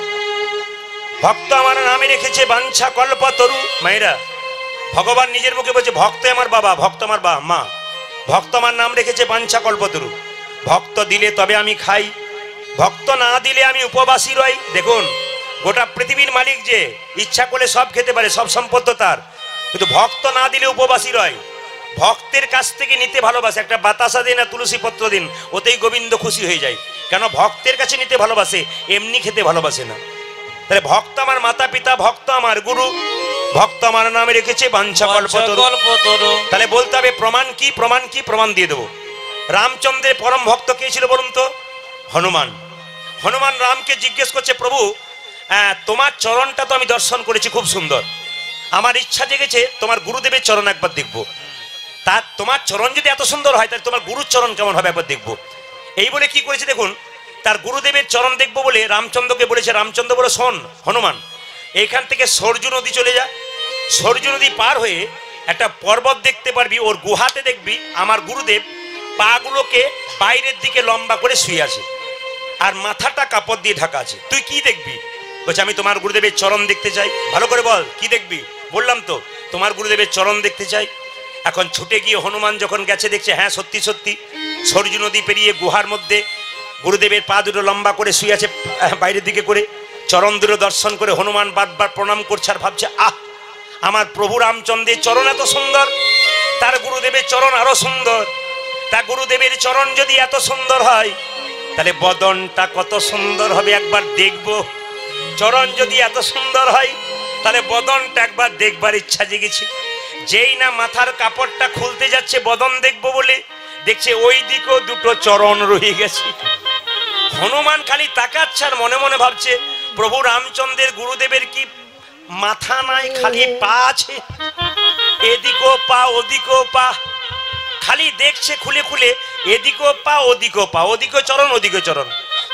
ভক্ত আমার নামে রেখেছে বাঞ্ছা কল্পতরু। মায়েরা, ভগবান নিজের মুখে বলছে, ভক্ত আমার বাবা, ভক্ত আমার মা, ভক্ত আমার নাম রেখেছে বাঞ্ছা কল্পতরু। ভক্ত দিলে তবে আমি খাই, ভক্ত না দিলে আমি উপবাসী রই। দেখুন, গোটা পৃথিবীর মালিক যে ইচ্ছা করলে সব খেতে পারে, সব সম্পদ তার, কিন্তু ভক্ত না দিলে উপবাসী রয়। ভক্তের কাছ থেকে নিতে ভালোবাসে, একটা বাতাসা দিন আর তুলসী পত্র দিন, ওতেই গোবিন্দ খুশি হয়ে যায়। কেন? ভক্তের কাছে নিতে ভালোবাসে, এমনি খেতে ভালোবাসে না। তাহলে ভক্ত আমার মাতা পিতা, ভক্ত আমার গুরু, ভক্ত আমার নামে রেখেছে বাঞ্ছা কল্পতরু। তাহলে বলতে হবে প্রমাণ কি? প্রমাণ কি? প্রমাণ দিয়ে দেবো। রামচন্দ্রের পরম ভক্ত কে ছিল বলুন তো? হনুমান। হনুমান রামকে জিজ্ঞেস করছে, প্রভু তোমার চরণটা তো আমি দর্শন করেছি, খুব সুন্দর, আমার ইচ্ছা জেগেছে তোমার গুরুদেবের চরণ একবার দেখবো। তার তোমার চরণ যদি এত সুন্দর হয়, তাহলে তোমার গুরুর চরণ কেমন হবে একবার দেখবো। এই বলে কি করেছে দেখুন, তার গুরুদেবের চরণ দেখবো বলে রামচন্দ্রকে বলেছে। রামচন্দ্র বলে, শোন হনুমান, এইখান থেকে সরজু নদী চলে যা, সরজু নদী পার হয়ে একটা পর্বত দেখতে পারবি, ওর গুহাতে দেখবি আমার গুরুদেব পাগুলোকে বাইরের দিকে লম্বা করে শুয়ে আছে, আর মাথাটা কাপড় দিয়ে ঢাকা আছে। তুই কি দেখবি? বলছে, আমি তোমার গুরুদেবের চরণ দেখতে চাই। ভালো করে বল, কি দেখবি? বললাম তো, তোমার গুরুদেবের চরণ দেখতে চাই। এখন ছুটে গিয়ে হনুমান যখন গেছে, দেখছে হ্যাঁ সত্যি সত্যি সরজু নদী পেরিয়ে গুহার মধ্যে গুরুদেবের পা দুটো লম্বা করে শুয়ে আছে বাইরের দিকে করে। চরণ দুটো দর্শন করে হনুমান বারবার প্রণাম করছে আর ভাবছে, আমার প্রভু রামচন্দ্রের চরণ এত সুন্দর, তার গুরুদেবের চরণ আরো সুন্দর। তার গুরুদেবের চরণ যদি এত সুন্দর হয়, তাহলে বদনটা কত সুন্দর হবে একবার দেখব। চরণ যদি এত সুন্দর হয়, তাহলে বদনটা একবার দেখবার ইচ্ছা জেগেছে। যেই না মাথার কাপড়টা খুলতে যাচ্ছে বদন দেখবো বলে, দেখছে ওই দিকেও দুটো চরণ রয়ে গেছে। হনুমান খালি তাকাচ্ছে আর মনে মনে ভাবছে, প্রভু রামচন্দ্রের গুরুদেবের কি মাথা নাই, খালি পা আছে, এদিকেও পা ওদিকেও পা। খালি দেখছে খুলে খুলে, এদিকেও পা ওদিকেও পা, ওদিকেও চরণ ওদিকেও চরণ।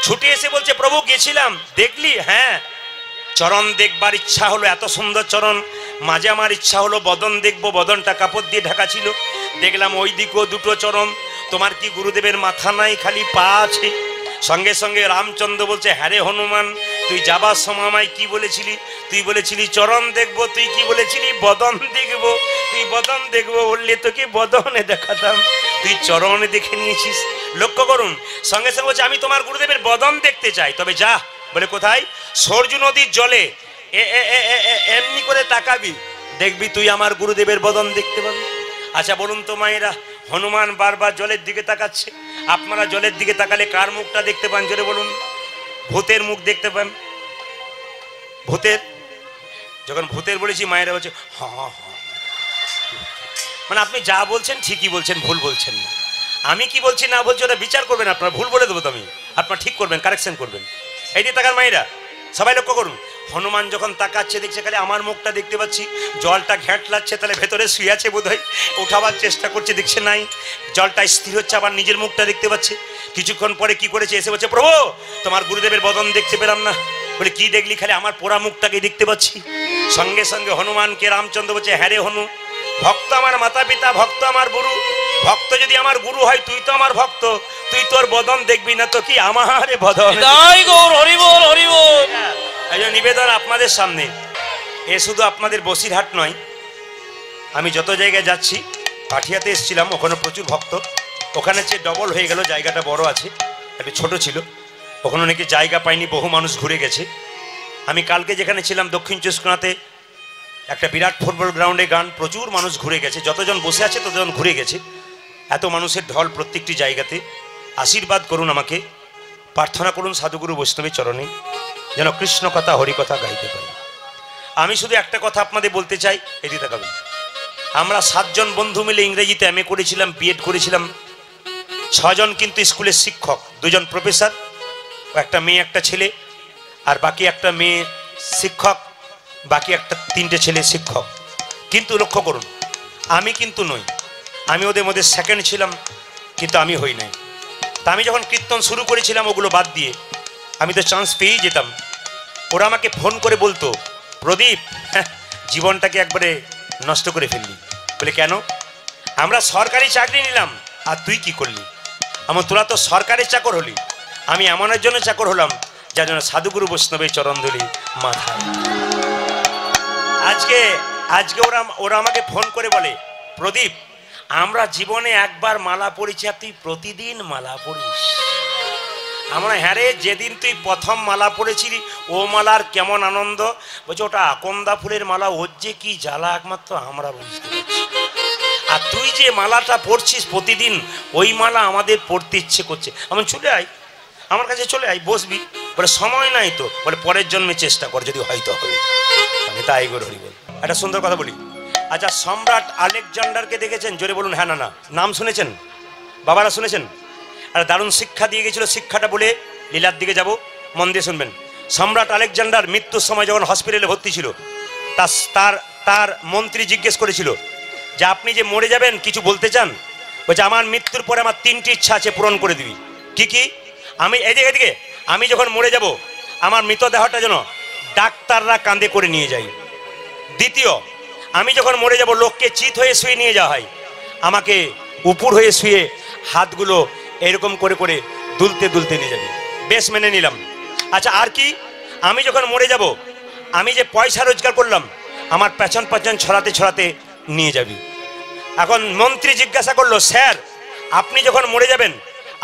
ছুটে এসে বলছে, প্রভু গেছিলাম, দেখলি? হ্যাঁ, চরণ দেখবার ইচ্ছা হলো, এত সুন্দর চরণ। মাঝে আমার ইচ্ছা হলো বদন দেখবো, বদনটা কাপড় দিয়ে ঢাকা ছিল, দেখলাম ওই দিকেও দুটো চরণ। তোমার কি গুরুদেবের মাথা নাই, খালি পা আছে? সঙ্গে সঙ্গে রামচন্দ্র বলছে, হ্যাঁ রে হনুমান, তুই যাবার সময় আমায় কি বলেছিলি? তুই বলেছিলি চরণ দেখবো, তুই কি বলেছিলি? বদন দেখবো। তুই বদন দেখবো বললে তোকে বদনে দেখাতাম, তুই চরণে দেখে নিয়েছিস। লক্ষ্য করুন, সঙ্গে সঙ্গে বলছে, আমি তোমার গুরুদেবের বদন দেখতে চাই। তবে যা, বলে কোথায়? সরজু নদীর জলে এমনি করে তাকাবি, দেখবি তুই আমার গুরুদেবের বদন দেখতে পাবি। আচ্ছা বলুন তো মায়েরা, হনুমান বারবার জলের দিকে তাকাচ্ছে, আপনারা জলের দিকে তাকালে কার মুখটা দেখতে পান? জোরে বলুন। ভূতের মুখ দেখতে পান। ভূতের, যখন ভূতের বলেছি মায়েরা বলছে হ্যাঁ হ্যাঁ, মানে আপনি যা বলছেন ঠিকই বলছেন, ভুল বলছেন না। আমি কি বলছি না বলছি ওটা বিচার করবেন আপনারা, ভুল বলে দেবো তো আমি, আপনারা ঠিক করবেন, কারেকশন করবেন। এই যে তাকান মায়েরা, সবাই লক্ষ্য করুন। হনুমান যখন তাকাচ্ছে দেখছে খালি আমার মুখটা দেখতে পাচ্ছি, জলটা ঘ্যাঁটলাচ্ছে, তাহলে ভেতরে শুয়ে আছে বোধ হয়, উঠাবার চেষ্টা করছে, দেখছে নাই, জলটা স্থির হচ্ছে, আবার নিজের মুখটা দেখতে পাচ্ছে। কিছুক্ষণ পরে কি করেছে, এসে বলছে, প্রভু তোমার গুরুদেবের বদন দেখতে পেলাম না। বলে কি দেখলি? খালি আমার পোড়া মুখটাকে দেখতে পাচ্ছি। সঙ্গে সঙ্গে হনুমানকে রামচন্দ্র বলছে, হ্যাঁ রে হনু, ভক্ত আমার মাতা পিতা, ভক্ত আমার গুরু, ভক্ত যদি আমার গুরু হয়, তুই তো আমার ভক্ত, তুই তোর বদন দেখবি না তো কি আমার বদন? জয় গৌর হরি বল হরি বল। এই জন্য নিবেদন আপনাদের সামনে, এ শুধু আপনাদের বসিরহাট নয়, আমি যত জায়গায় যাচ্ছি, পাঠিয়াতে এসেছিলাম, ওখানে প্রচুর ভক্ত, ওখানে চেয়ে ডবল হয়ে গেল, জায়গাটা বড় আছে, একটু ছোট ছিল, ওখানে অনেকে জায়গা পায়নি, বহু মানুষ ঘুরে গেছে। আমি কালকে যেখানে ছিলাম দক্ষিণ চব্বিশ পরগনাতে একটা বিরাট ফুটবল গ্রাউন্ডে গান, প্রচুর মানুষ ঘুরে গেছে, যতজন বসে আছে ততজন ঘুরে গেছে, এত মানুষের ঢল প্রত্যেকটি জায়গাতে। আশীর্বাদ করুন আমাকে, প্রার্থনা করুন সাধুগুরু বৈষ্ণবের চরণে, যেন কৃষ্ণ কথা হরি কথা গাইতে পারি। আমি শুধু একটা কথা আপনাদের বলতে চাই, এদিকে তাকাবেন। আমরা 7 জন বন্ধু মিলে ইংরেজিতে এমএ করেছিলাম, বিএড করেছিলাম। 6 জন কিন্তু স্কুলের শিক্ষক, 2 জন প্রফেসর, একটা মেয়ে একটা ছেলে, আর বাকি একটা মেয়ে শিক্ষক, বাকি একটা 3টে ছেলে শিক্ষক। কিন্তু লক্ষ্য করুন, আমি কিন্তু নই, আমি ওদের মধ্যে সেকেন্ড ছিলাম, কিন্তু আমি হই নাই। তা আমি যখন কীর্তন শুরু করেছিলাম ওগুলো বাদ দিয়ে, আমি তো চান্স পেয়েই যেতাম। ওরা আমাকে ফোন করে বলতো, প্রদীপ জীবনটাকে একবারে নষ্ট করে ফেললি। বলে কেন? আমরা সরকারি চাকরি নিলাম আর তুই কি করলি? আমার তোরা তো সরকারি চাকর হলি, আমি এমনের জন্য চাকর হলাম যার জন্য সাধুগুরু বৈষ্ণবের চরণ ধরি মাথায়। আজকে ওরা আমাকে ফোন করে বলে, প্রদীপ আমরা জীবনে একবার মালা পড়েছি আর তুই প্রতিদিন মালা পড়িস। আমরা হ্যাঁ রে, যেদিন তুই প্রথম মালা পড়েছিলি ও মালার কেমন আনন্দ, বলছে ওটা আকন্দা ফুলের মালা, ওর যে কি জ্বালা একমাত্র আমরা বুঝতে পারছি। আর তুই যে মালাটা পড়ছিস প্রতিদিন, ওই মালা আমাদের পড়তে ইচ্ছে করছে। আমি চলে আয়, আমার কাছে চলে আয়, বসবি। বলে সময় নাই তো, বলে পরের জন্মে চেষ্টা কর, যদি হয়তো হবে। মানে তাই গো হরি বল। একটা সুন্দর কথা বলি। আচ্ছা, সম্রাট আলেকজান্ডারকে দেখেছেন? জোরে বলুন হ্যাঁ না না। নাম শুনেছেন? বাবারা শুনেছেন? আর দারুণ শিক্ষা দিয়ে গেছিল, শিক্ষাটা বলে লীলার দিকে যাব, মন দিয়ে শুনবেন। সম্রাট আলেকজান্ডার মৃত্যুর সময় যখন হসপিটালে ভর্তি ছিল, তার মন্ত্রী জিজ্ঞেস করেছিল যে আপনি যে মরে যাবেন কিছু বলতে চান? বলছে আমার মৃত্যুর পরে আমার 3টি ইচ্ছা আছে, পূরণ করে দিবি। কি কি? আমি এদিকে আমি যখন মরে যাব আমার মৃতদেহটা যেন ডাক্তাররা কাঁধে করে নিয়ে যায়। দ্বিতীয়, আমি যখন মরে যাব লোককে চিত হয়ে শুয়ে নিয়ে যাওয়া হয়, আমাকে উপর হয়ে শুয়ে হাতগুলো এরকম করে করে দুলতে দুলতে নিয়ে যাবে। বেশ, মেনে নিলাম। আচ্ছা আর কি? আমি যখন মরে যাব আমি যে পয়সা রোজগার করলাম আমার পেছন পেছন ছড়াতে ছড়াতে নিয়ে যাবি। এখন মন্ত্রী জিজ্ঞাসা করলো, স্যার আপনি যখন মরে যাবেন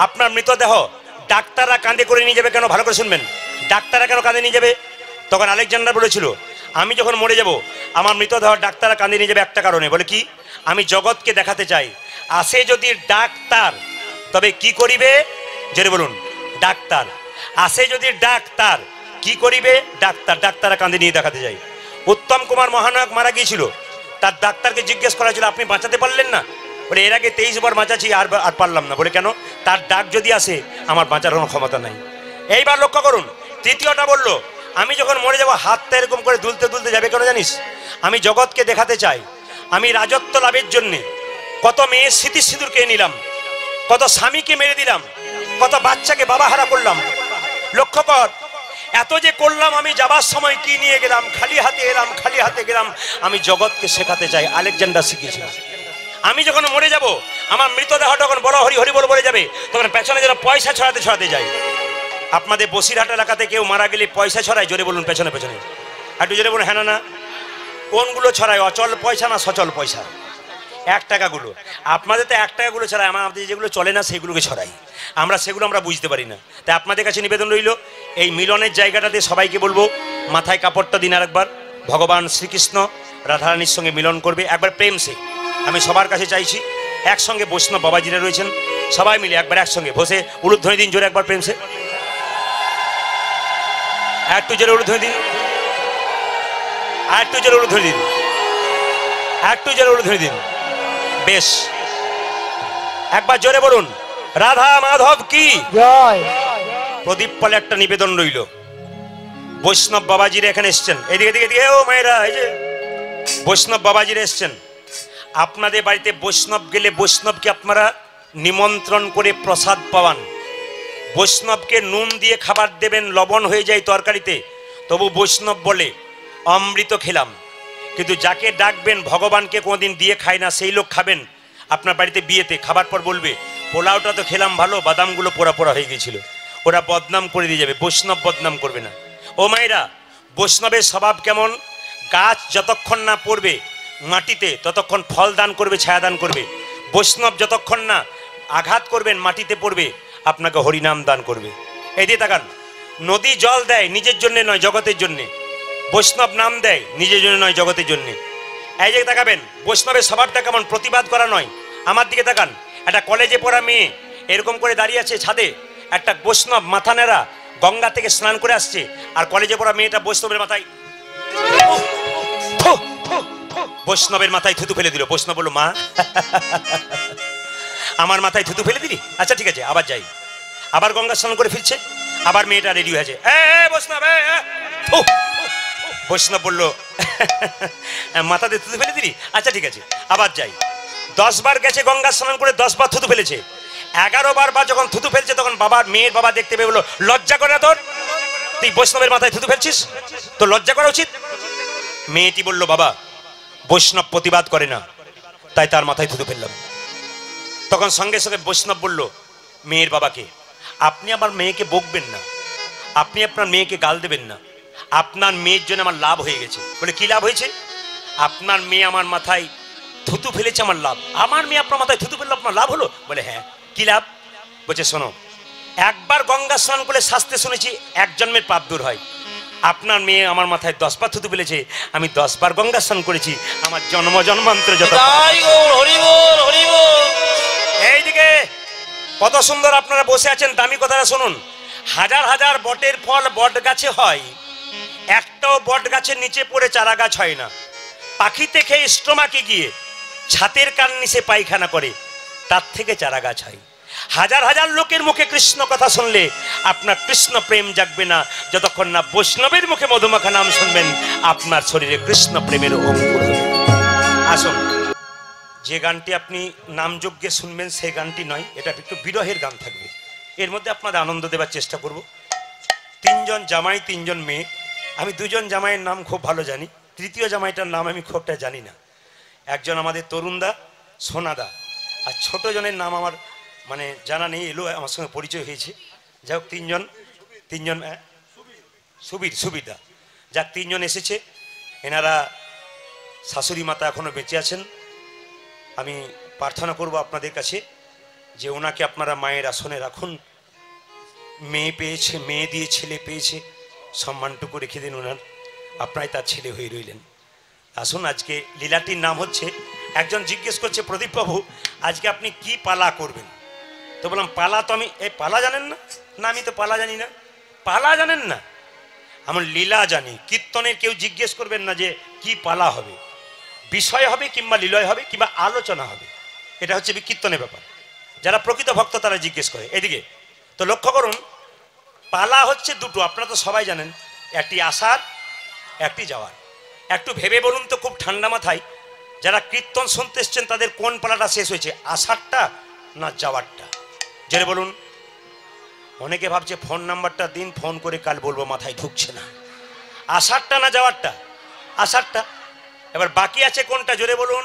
আপনার মৃতদেহ ডাক্তাররা কাঁধে করে নিয়ে যাবে কেন? ভালো করে শুনবেন, ডাক্তাররা কেন কাঁধে নিয়ে যাবে? তখন আলেকজান্ডার বলেছিল, আমি যখন মরে যাব আমার মৃতদেহ ডাক্তাররা কাঁদিয়ে নিয়ে যাবে একটা কারণে, বলে কি, আমি জগৎকে দেখাতে চাই আসে যদি ডাক্তার তবে কি করিবে, জেনে বলুন, ডাক্তার আসে যদি ডাক্তার কি করিবে, ডাক্তার। ডাক্তাররা কাঁদে নিয়ে দেখাতে যাই। উত্তম কুমার মহানায়ক মারা গিয়েছিল, তার ডাক্তারকে জিজ্ঞেস করা ছিল আপনি বাঁচাতে পারলেন না? বলে এর আগে 23 বার বাঁচাচ্ছি, আর পারলাম না। বলে কেন? তার ডাক যদি আসে আমার বাঁচার কোনো ক্ষমতা নাই। এইবার লক্ষ্য করুন, তৃতীয়টা বলল আমি যখন মরে যাব হাতটা এরকম করে দুলতে দুলতে যাবে, কেন জানিস? আমি জগৎকে দেখাতে চাই আমি রাজত্ব লাভের জন্যে কত মেয়ের স্মৃতি সিঁদুরকে নিলাম, কত স্বামীকে মেরে দিলাম, কত বাচ্চাকে বাবা হারা করলাম। লক্ষ্য কর, এত যে করলাম, আমি যাবার সময় কি নিয়ে গেলাম? খালি হাতে এলাম, খালি হাতে গেলাম। আমি জগৎকে শেখাতে চাই, আলেকজান্ডার শিখিয়েছিল। আমি যখন মরে যাব, আমার মৃতদেহ যখন বড় হরি হরি বলে যাবে, তখন পেছনে যেন পয়সা ছড়াতে ছড়াতে যায়। আপনাদের বসিরহাট এলাকাতে কেউ মারা গেলে পয়সা ছড়ায়, জোরে বলুন, পেছনে পেছনে একটু জোরে বলুন। হ্যাঁ না? কোনগুলো ছড়ায়? অচল পয়সা না সচল পয়সা? 1 টাকাগুলো। আপনাদের তো 1 টাকাগুলো ছড়ায়, আমাদের যেগুলো চলে না সেগুলোকে ছড়াই আমরা, সেগুলো আমরা বুঝতে পারি না। তাই আপনাদের কাছে নিবেদন রইল, এই মিলনের জায়গাটাতে সবাইকে বলবো মাথায় কাপড়টা দিন আরেকবার। ভগবান শ্রীকৃষ্ণ রাধারানীর সঙ্গে মিলন করবে একবার প্রেম সে। আমি সবার কাছে চাইছি একসঙ্গে বৈষ্ণব বাবাজিরা রয়েছেন, সবাই মিলে একবার একসঙ্গে বসে উলুধ্বনি দিন জোরে একবার প্রেম সে। একটু জোরে উলুধ্বনি দিন, আর একটু জোরে উলুধ্বনি দিন, একটু জোরে উলুধ্বনি দিন। বেশ, একবার জোরে বলুন রাধা মাধব কি জয়। প্রদীপ পালে একটা নিবেদন রইল। বৈষ্ণব বাবাজিরা এখানে এসছেন, এদিকে দিকে দিকে, ও মায়েরা, এই যে বৈষ্ণব বাবাজিরা এসছেন। আপনাদের বাড়িতে বৈষ্ণব গেলে বৈষ্ণবকে আপনারা নিমন্ত্রণ করে প্রসাদ পাওয়ান। বৈষ্ণবকে নুন দিয়ে খাবার দেবেন, লবণ হয়ে যায় তরকারিতে, তবু বৈষ্ণব বলে অমৃত খেলাম। কিন্তু যাকে ডাকবেন ভগবানকে কোনোদিন দিয়ে খায় না, সেই লোক খাবেন আপনার বাড়িতে বিয়েতে, খাবার পর বলবে পোলাওটা তো খেলাম ভালো, বাদামগুলো পোড়া পোড়া হয়ে গিয়েছিল। ওরা বদনাম করে দিয়ে যাবে, বৈষ্ণব বদনাম করবে না। ও মায়েরা, বৈষ্ণবের স্বভাব কেমন? গাছ যতক্ষণ না পড়বে মাটিতে ততক্ষণ ফল দান করবে, ছায়া দান করবে। বৈষ্ণব যতক্ষণ না আঘাত করবেন মাটিতে পড়বে, আপনাকে হরিনাম দান করবে। এই দিয়ে তাকান, নদী জল দেয় নিজের জন্য নয়, জগতের জন্যে। বৈষ্ণব নাম দেয় নিজের জন্য নয়, জগতের জন্যে। এই যে তাকাবেন বৈষ্ণবের স্বভাবটা কেমন, প্রতিবাদ করা নয়। আমার দিকে তাকান, একটা কলেজে পড়া মেয়ে এরকম করে দাঁড়িয়ে আছে ছাদে, একটা বৈষ্ণব মাথা নেড়া গঙ্গা থেকে স্নান করে আসছে, আর কলেজে পড়া মেয়েটা বৈষ্ণবের মাথায় বৈষ্ণবের মাথায় থুতু ফেলে দিল। বৈষ্ণব বলল, মা আমার মাথায় থুতু ফেলে দিলি, আচ্ছা ঠিক আছে আবার যাই। আবার গঙ্গা স্নান করে ফিরছে, আবার মেয়েটা রেডি হয়েছে, বৈষ্ণব বৈষ্ণব বলল, মাথাতে থুতু ফেলে দিলি, আচ্ছা ঠিক আছে আবার যাই। 10 বার গেছে গঙ্গা স্নান করে, 10 বার থুতু ফেলেছে। 11 বার বা যখন থুতু ফেলছে তখন মেয়ের বাবা দেখতে পেয়ে বলল, লজ্জা করে না তোর? তুই বৈষ্ণবের মাথায় থুতু ফেলছিস, তোর লজ্জা করা উচিত। মেয়েটি বলল, বাবা বৈষ্ণব প্রতিবাদ করে না, তাই তার মাথায় থুতু ফেললাম। তখন সঙ্গে সঙ্গে বৈষ্ণব বলল মেয়ের বাবাকে, আপনি আমার মেয়েকে বকবেন না, আপনি আপনার মেয়েকে গাল দেবেন না, আপনার মেয়ের জন্য আমার লাভ হয়ে গেছে। বলে কি লাভ হয়েছে? আপনার মেয়ে আমার মাথায় থুতু ফেলেছে, আমার লাভ। আমার মেয়ে আপনার মাথায় থুতু ফেললো, আপনার লাভ হলো? বলে হ্যাঁ। কি লাভ? বলছে শোনো, একবার গঙ্গা স্নান করলে শাস্ত্রে শুনেছি 1 জন্মের পাপ দূর হয়। আপনার মেয়ে আমার মাথায় 10 বার থুতু ফেলেছে, আমি 10 বার গঙ্গা স্নান করেছি, আমার জন্ম জন্মান্তর যত। এইদিকে কত সুন্দর আপনারা বসে আছেন, দামি কথাটা শুনুন। হাজার হাজার বটের ফল বট গাছে হয়, একটাও বট গাছের নিচে পড়ে চারা গাছ হয় না। পাখিতে খেয়ে স্টোমাকে গিয়ে ছাতের কান নিচে পায়খানা করে, তার থেকে চারা গাছ হয়। হাজার হাজার লোকের মুখে কৃষ্ণ কথা শুনলে আপনার কৃষ্ণ প্রেম জাগবে না, যতক্ষণ না বৈষ্ণবের মুখে মধুমাখা নাম শুনবেন আপনার শরীরে কৃষ্ণ প্রেমের অঙ্কুর হবে। আসুন, যে গানটি আপনি নামযজ্ঞে শুনবেন সেই গানটি নয়, এটা একটু বিরহের গান থাকবে। এর মধ্যে আপনাদের আনন্দ দেওয়ার চেষ্টা করব। 3 জন জামাই 3 জন মেয়ে। আমি 2 জন জামাইয়ের নাম খুব ভালো জানি, তৃতীয় জামাইটার নাম আমি খুব একটা জানি না। একজন আমাদের তরুণদা, সোনাদা, আর ছোট জনের নাম আমার মানে জানা নেই, এলো আমার সঙ্গে পরিচয় হয়েছে। যাই হোক 3 জন সুবিধা, যাক 3 জন এসেছে। এনারা শাশুড়ি মাতা এখনো বেঁচে আছেন। আমি প্রার্থনা করব আপনাদের কাছে যে ওনাকে আপনারা মায়ের আসনে রাখুন। মেয়ে পেয়েছে, মেয়ে দিয়ে ছেলে পেয়েছে, সম্মানটুকু রেখে দিন ওনার, আপনারাই তার ছেলে হয়ে রইলেন। আসুন, আজকে লীলাটির নাম হচ্ছে, একজন জিজ্ঞেস করছে প্রদীপ বাবু আজকে আপনি কি পালা করবেন? তো বললাম পালা তো আমি, এই পালা জানেন না? না আমি তো পালা জানি না। পালা জানেন না? আমার লীলা জানি। কীর্তনের কেউ জিজ্ঞেস করবেন না যে কি পালা হবে, বিষয় হবে কিংবা লীলয় হবে কিংবা আলোচনা হবে, এটা হচ্ছে কীর্তনের ব্যাপার। যারা প্রকৃত ভক্ত তারা জিজ্ঞেস করে। এদিকে তো লক্ষ্য করুন, পালা হচ্ছে দুটো, আপনারা তো সবাই জানেন, একটি আসার একটি যাওয়ার। একটু ভেবে বলুন তো খুব ঠান্ডা মাথায়, যারা কীর্তন শুনতে এসছেন তাদের কোন পালাটা শেষ হয়েছে, আসারটা না যাওয়ারটা? জেনে বলুন। অনেকে ভাবছে ফোন নাম্বারটা দিন, ফোন করে কাল বলবো, মাথায় ঢুকছে না। আসারটা না যাওয়ারটা? আসারটা। এবার বাকি আছে কোনটা জোরে বলুন।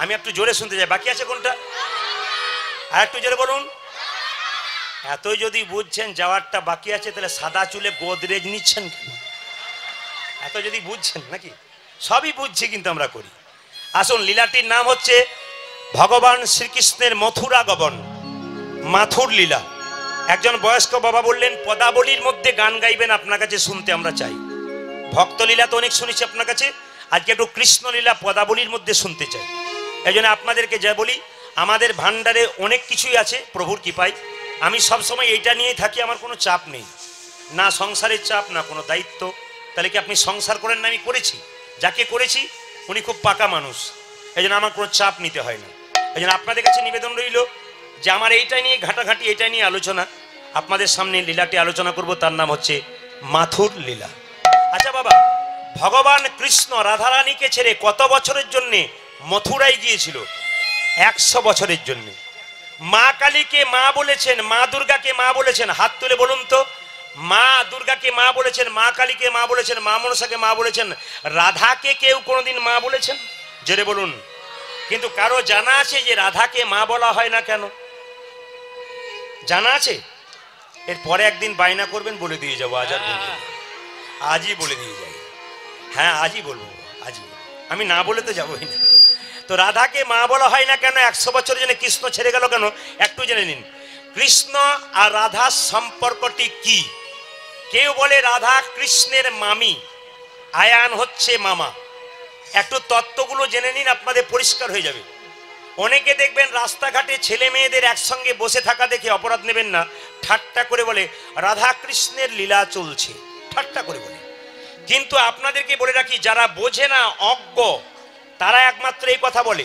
আমি একটু জোরে শুনতে চাই, বাকি আছে কোনটা? আর একটু জোরে বলুন। এতই যদি বুঝছেন যাওয়ারটা বাকি আছে, তাহলে সাদা চুলে গোদরেজ নিচ্ছেন কেন? এত যদি বুঝছেন, নাকি সবই বুঝছি কিন্তু আমরা করি। আসুন, লীলাটির নাম হচ্ছে ভগবান শ্রীকৃষ্ণের মথুরা গমন, মাথুর লীলা। একজন বয়স্ক বাবা বললেন পদাবলীর মধ্যে গান গাইবেন, আপনার কাছে শুনতে আমরা চাই। ভক্ত লীলা তো অনেক শুনেছি আপনার কাছে, আজকে একটু কৃষ্ণ লীলা পদাবলীর মধ্যে শুনতে চাই। এই জন্য আপনাদেরকে যা বলি, আমাদের ভান্ডারে অনেক কিছুই আছে প্রভুর কৃপায়। আমি সবসময় এইটা নিয়েই থাকি, আমার কোনো চাপ নেই, না সংসারের চাপ না কোনো দায়িত্ব। তাহলে কি আপনি সংসার করেন না? আমি করেছি, যাকে করেছি উনি খুব পাকা মানুষ, এই জন্য আমার কোনো চাপ নিতে হয় না। এই জন্য আপনাদের কাছে নিবেদন রইল যে আমার এইটাই নিয়ে ঘাটাঘাটি, এইটাই নিয়ে আলোচনা, আপনাদের সামনে লীলাটি আলোচনা করব, তার নাম হচ্ছে মাথুর লীলা। আচ্ছা বাবা, ভগবান কৃষ্ণ রাধারানীকে ছেড়ে কত বছরের জন্যে মথুরায় গিয়েছিল? 100 বছরের জন্য। মা কালীকে মা বলেছেন, মা দুর্গাকে মা বলেছেন, হাত তুলে বলুন তো। মা দুর্গাকে মা বলেছেন, মা কালীকে মা বলেছেন, মা মনসাকে মা বলেছেন, রাধাকে কেউ কোনোদিন মা বলেছেন? জোরে বলুন। কিন্তু কারো জানা আছে যে রাধাকে মা বলা হয় না কেন? জানা আছে? এরপরে একদিন বায়না করবেন, বলে দিয়ে যাবো। আজ আর বলবো না, আজই বলে দিয়ে যাই। হ্যাঁ আজই বলবো, আজই। আমি না বলে তো যাবোই না। তো রাধাকে মা বলা হয় না কেন? 100 বছরের জন্য কৃষ্ণ ছেড়ে গেল কেন? একটু জেনে নিন। কৃষ্ণ আর রাধার সম্পর্কটি কি? কেউ বলে রাধা কৃষ্ণের মামি, আয়ান হচ্ছে মামা। একটু তত্ত্বগুলো জেনে নিন, আপনাদের পরিষ্কার হয়ে যাবে। অনেকে দেখবেন রাস্তাঘাটে ছেলে মেয়েদের একসঙ্গে বসে থাকা দেখে, অপরাধ নেবেন না, ঠাট্টা করে বলে রাধা কৃষ্ণের লীলা চলছে, ঠাট্টা করে বলে। কিন্তু আপনাদেরকে বলে রাখি, যারা বোঝে না, অজ্ঞ, তারা একমাত্র এই কথা বলে,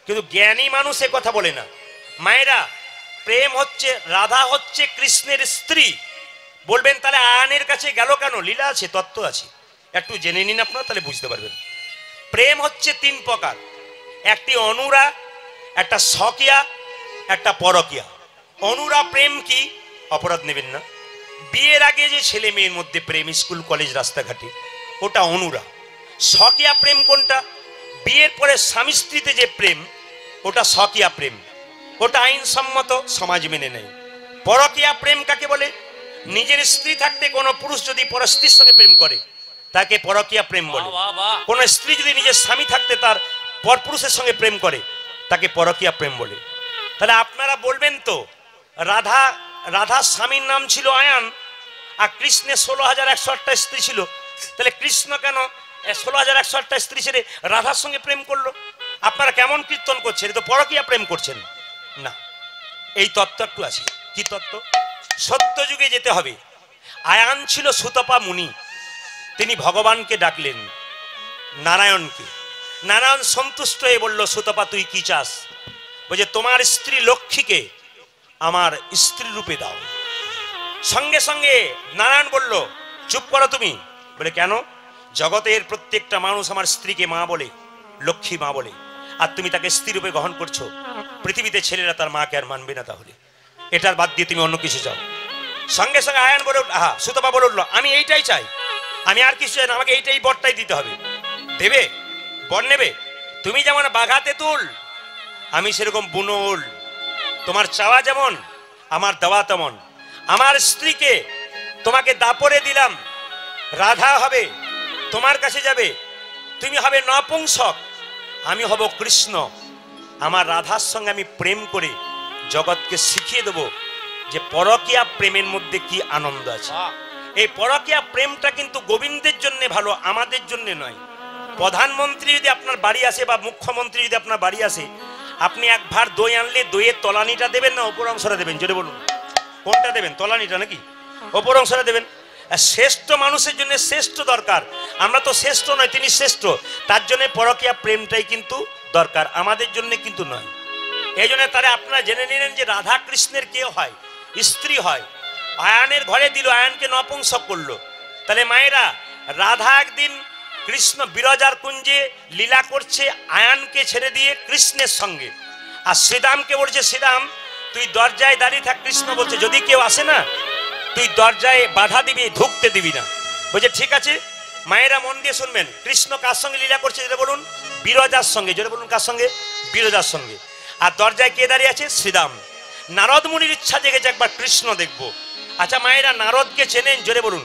কিন্তু জ্ঞানী মানুষ এ কথা বলে না। মায়েরা, প্রেম হচ্ছে, রাধা হচ্ছে কৃষ্ণের স্ত্রী। বলবেন তাহলে আয়ানের কাছে গেল কেন? লীলা আছে, তত্ত্ব আছে, একটু জেনে নিন আপনারা, তাহলে বুঝতে পারবেন। প্রেম হচ্ছে 3 প্রকার, একটি অনুরা, একটা স্বকীয়া, একটা পরকীয়া। অনুরা প্রেম কি? অপরাধ নেবেন না, বিয়ের আগে যে ছেলে মেয়ের মধ্যে প্রেম, স্কুল কলেজ রাস্তাঘাটে, ওটা অনুরা। স্বকীয়া প্রেম কোনটা? বিয়ের পরে স্বামী স্ত্রীতে যে প্রেম, ওটা স্বকীয়া প্রেম, ওটা আইনসম্মত, সমাজ মেনে নেয়। পরকীয়া প্রেম কাকে বলে? নিজের স্ত্রী থাকতে কোনো পুরুষ যদি পর স্ত্রীর সঙ্গে প্রেম করে, তাকে পরকীয়া প্রেম বলে। কোন স্ত্রী যদি নিজের স্বামী থাকতে তার পর পুরুষের সঙ্গে প্রেম করে, তাকে পরকীয়া প্রেম বলে। তাহলে আপনারা বলবেন তো, রাধার স্বামীর নাম ছিল আয়ান, আর কৃষ্ণের 16,108টা স্ত্রী ছিল, তাহলে কৃষ্ণ কেন 16,108টা স্ত্রী ছেড়ে রাধার সঙ্গে প্রেম করলো? আপনারা কেমন কীর্তন করছেন? এটা তো পরকীয়া প্রেম করছেন না। এই তত্ত্ব একটু আছে। কি তত্ত্ব? সত্য যুগে যেতে হবে। আয়ান ছিল সুতপা মুনি, তিনি ভগবানকে ডাকলেন, নারায়ণকে। নারায়ণ সন্তুষ্ট হয়ে বলল, সুতপা তুই কি চাস? বলছে তোমার স্ত্রী লক্ষ্মীকে আমার স্ত্রী রূপে দাও। সঙ্গে সঙ্গে নারায়ণ বলল, চুপ করো তুমি। বলে কেন? জগতের প্রত্যেকটা মানুষ আমার স্ত্রীকে মা বলে, লক্ষ্মী মা বলে, আর তুমি তাকে স্ত্রী রূপে গ্রহণ করছো। পৃথিবীতে ছেলেরা তার মাকে আর মানবে না, তাহলে এটার বাদ দিয়ে তুমি অন্য কিছু চাও। সঙ্গে সঙ্গে আয়ান বলে সুতপা বলে উঠলো, আমি এইটাই চাই, আমি আর কিছু চাই না, আমাকে এইটাই বরটাই দিতে হবে। দেবে? বর নেবে? তুমি যেমন বাঘা তেঁতুল, আমি সেরকম বুনোল। তোমার চাওয়া যেমন, আমার দেওয়া তেমন। আমার স্ত্রীকে তোমাকে দাপরে দিলাম, রাধা হবে, তোমার কাছে যাবে, তুমি হবে নপুংসক, আমি হব কৃষ্ণ। আমার রাধার সঙ্গে আমি প্রেম করে জগৎকে শিখিয়ে দেব যে পরকীয়া প্রেমের মধ্যে কি আনন্দ আছে। এই পরকীয়া প্রেমটা কিন্তু গোবিন্দের জন্য ভালো, আমাদের জন্য নয়। প্রধানমন্ত্রী যদি আপনার বাড়ি আসে বা মুখ্যমন্ত্রী যদি আপনার বাড়ি আসে, আপনি এক ভার দই আনলে দইয়ের তলানিটা দেবেন না ওপর অংশটা দেবেন? জোরে বলুন, কোনটা দেবেন? তলানিটা নাকি ওপর অংশটা দেবেন? শ্রেষ্ঠ মানুষের জন্য শ্রেষ্ঠ দরকার। আমরা তো শ্রেষ্ঠ নয়, তিনি শ্রেষ্ঠ। তার জন্য পরকীয়া প্রেমটাই কিন্তু দরকার, আমাদের জন্য কিন্তু নয়। এই জন্য তারা আপনারা জেনে নিলেন যে রাধা কৃষ্ণের কে হয়? স্ত্রী হয়। আয়ানের ঘরে দিল, আয়ানকে নপুংসক করলো। তাহলে মায়েরা, রাধা একদিন কৃষ্ণ বিরজার কুঞ্জে লীলা করছে আয়ানকে ছেড়ে দিয়ে কৃষ্ণের সঙ্গে, আর শ্রীরামকে বলছে শ্রীরাম তুই দরজায় দাঁড়িয়ে থাক। কৃষ্ণ বলছে যদি কেউ আসে না তুই দরজায় বাধা দিবি, ঢুকতে দিবি না। বলছে ঠিক আছে। মায়েরা মন দিয়ে শুনবেন, কৃষ্ণ কার সঙ্গে লীলা করছে জোরে বলুন? বিরজার সঙ্গে। জোরে বলুন কার সঙ্গে? বিরজার সঙ্গে। আর দরজায় কে দাঁড়িয়ে আছে? শ্রীরাম। নারদ মুনির ইচ্ছা জেগেছে একবার কৃষ্ণ দেখবো। আচ্ছা মায়েরা, নারদকে চেনেন? জোরে বলুন।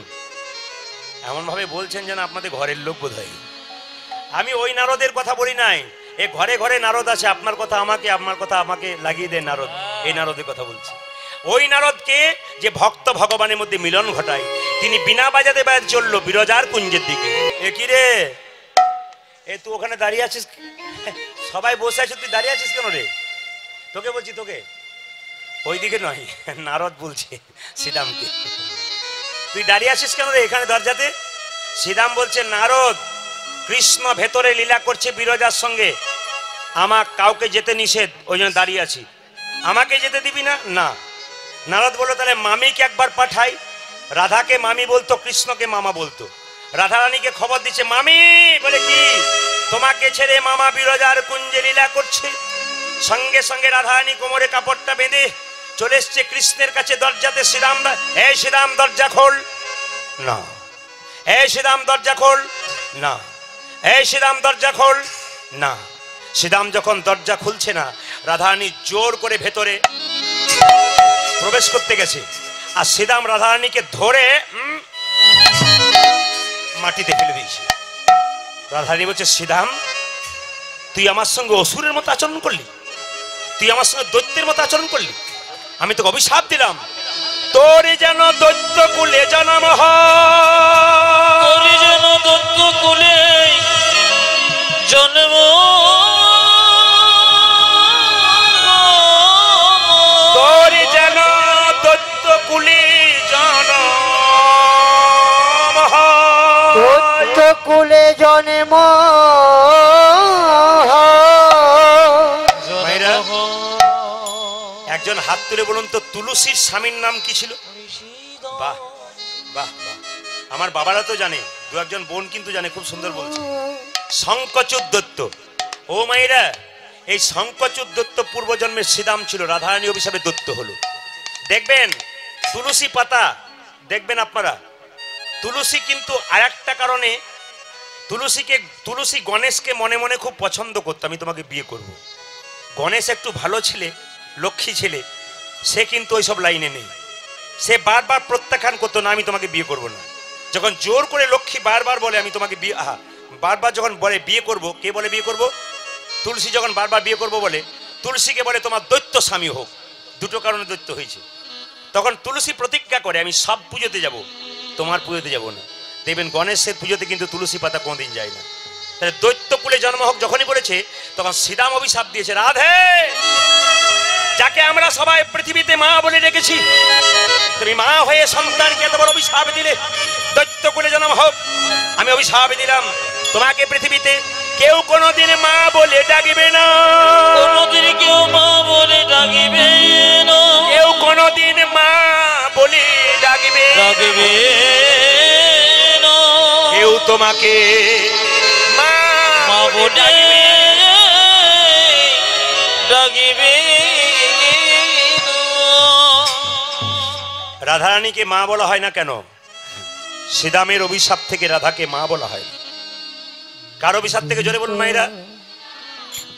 এমন ভাবে বলছেন যেন আপনাদের ঘরের লোক বোধ হয়। আমি ওই নারদের কথা বলি নাই, এ ঘরে ঘরে নারদ আছে। আপনার কথা আমাকে, আমার কথা আমাকে লাগিয়ে দেন নারদ। এই নারদের কথা বলছি। ওই নারদকে যে ভক্ত ভগবানের মধ্যে মিলন ঘটায়, তিনি বিনা বাজাতে বাইরে চললো বিরজার কুঞ্জের দিকে। এ কি রে, এ তুই ওখানে দাঁড়িয়ে আছিস? সবাই বসে আছে, তুই দাঁড়িয়ে আছিস কেন রে? তোকে বলছি, তোকে ওইদিকে নয়, নারদ বলছে শ্রীরামকে, তুই দাঁড়িয়ে আছিস কেন রে এখানে দরজাতে? শ্রীরাম বলছে নারদ, কৃষ্ণ ভেতরে লীলা করছে বিরজার সঙ্গে, আমার কাউকে যেতে নিষেধ, ওই জন্য দাঁড়িয়ে আছি। আমাকে যেতে দিবি না? না। নারদ বলল তাহলে মামিকে একবার পাঠাই। রাধাকে মামি বলতো, কৃষ্ণকে মামা বলতো। রাধা রানীকে খবর দিচ্ছে, মামি বলে কি, তোমাকে ছেড়ে মামা বিরজার কুঞ্জে লীলা করছে। সঙ্গে সঙ্গে রাধা রানী কোমরে কাপড়টা বেঁধে চলে এসছে কৃষ্ণের কাছে দরজাতে। শ্রীরাম, এই শ্রীরাম দরজা খোল। না। এই শ্রীরাম দরজা খোল। না। এই শ্রীরাম দরজা খোল। না। শ্রীরাম যখন দরজা খুলছে না, রাধারানী জোর করে ভেতরে প্রবেশ করতে গেছে, আর শ্রীরাম রাধারানীকে ধরে মাটিতে ফেলে দিয়েছে। রাধারানী বলছে শ্রীরাম, তুই আমার সঙ্গে অসুরের মতো আচরণ করলি, তুই আমার সঙ্গে দৈত্যের মতো আচরণ করলি। আমি তোকে অভিশাপ দিলাম, তোরে যেন দৈত্য কুলে জন্ম হয়, তোরে যেন দৈত্য কুলে জন্ম, তোরে যেন দৈত্য কুলে জন্ম হয়, দৈত্য কুলে জন্ম ভাইরা, একজন হাত তুলে বলুন তো তুলসীর স্বামীর নাম কি ছিল? বাহ বাহ বাহ, আমার বাবারা তো জানে, দু একজন বোন কিন্তু জানে, খুব সুন্দর বলছে, শঙ্কচূড় দত্ত। ও মায়েরা, এই শঙ্কচূড় দত্ত পূর্বজন্মের শ্রীরাম ছিল, রাধারানী অভিশাপে দত্ত হলো। দেখবেন তুলসী পাতা, দেখবেন আপনারা তুলসী কিন্তু আর একটা কারণে, তুলসী গণেশকে মনে মনে খুব পছন্দ করতো, আমি তোমাকে বিয়ে করব। গণেশ একটু ভালো ছেলে, লক্ষ্মী ছেলে, সে কিন্তু ওইসব লাইনে নেই। সে বারবার প্রত্যাখ্যান করতো, না আমি তোমাকে বিয়ে করব না। যখন জোর করে লক্ষ্মী বারবার বলে আমি তোমাকে বিয়ে, বারবার যখন বলে বিয়ে করব, কে বলে বিয়ে করব? তুলসী যখন বারবার বিয়ে করব বলে, তুলসীকে বলে তোমার দৈত্য স্বামী হোক। দুটো কারণে দৈত্য হয়েছে। তখন তুলসী প্রতিজ্ঞা করে আমি সব পুজোতে যাব, তোমার পুজোতে যাব না। দেখবেন গণেশের পুজোতে কিন্তু তুলসী পাতা কোনোদিন যায় না। তাহলে দৈত্য কুলে জন্ম হোক যখনই বলেছে, তখন শ্রীরাম অভিশাপ দিয়েছে, রাধে, যাকে আমরা সবাই পৃথিবীতে মা বলে রেখেছি, তুমি মা হয়ে সন্তানকে এত বড় অভিশাপ দিলে, দৈত্য কুলে জন্ম হোক। আমি অভিশাপ দিলাম, তোমাকে পৃথিবীতে কেউ কোনোদিন মা বলে ডাকিবে না, কোনদিন কেউ মা বলে ডাকিবে না, কেউ কোনোদিন মা বলে ডাকিবে ডাকিবে না, কেউ তোমাকে মা মা বলে ডাকিবে না। রাধারানীকে মা বলা হয় না কেন? শ্রীরামের অভিশাপ থেকে রাধাকে মা বলা হয় না। কার অভিশাপ থেকে? জোরে বলুন মায়েরা,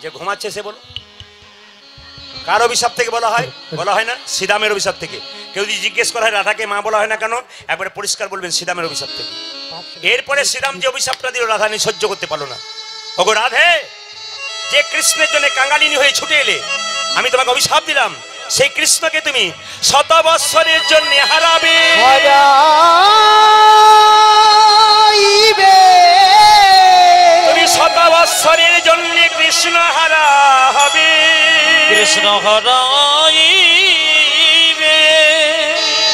যে ঘুমাচ্ছে সে বলো, কার অভিশাপ থেকে বলা হয়? বলা হয় না শ্রীরামের অভিশাপ থেকে। কেউ যদি জিজ্ঞেস করা হয় রাধাকে মা বলা হয় না কেন, একবারে পরিষ্কার বলবেন শ্রীরামের অভিশাপ থেকে। এরপরে শ্রীরাম যে অভিশাপটা দিল, রাধারানী সহ্য করতে পারলো না। ওগো রাধে, যে কৃষ্ণের জন্য কাঙ্গালিনী হয়ে ছুটে এলে, আমি তোমাকে অভিশাপ দিলাম, সেই কৃষ্ণকে তুমি 100 বৎসরের জন্য হারাবে। হারাইবে। তুমি হারাইবে।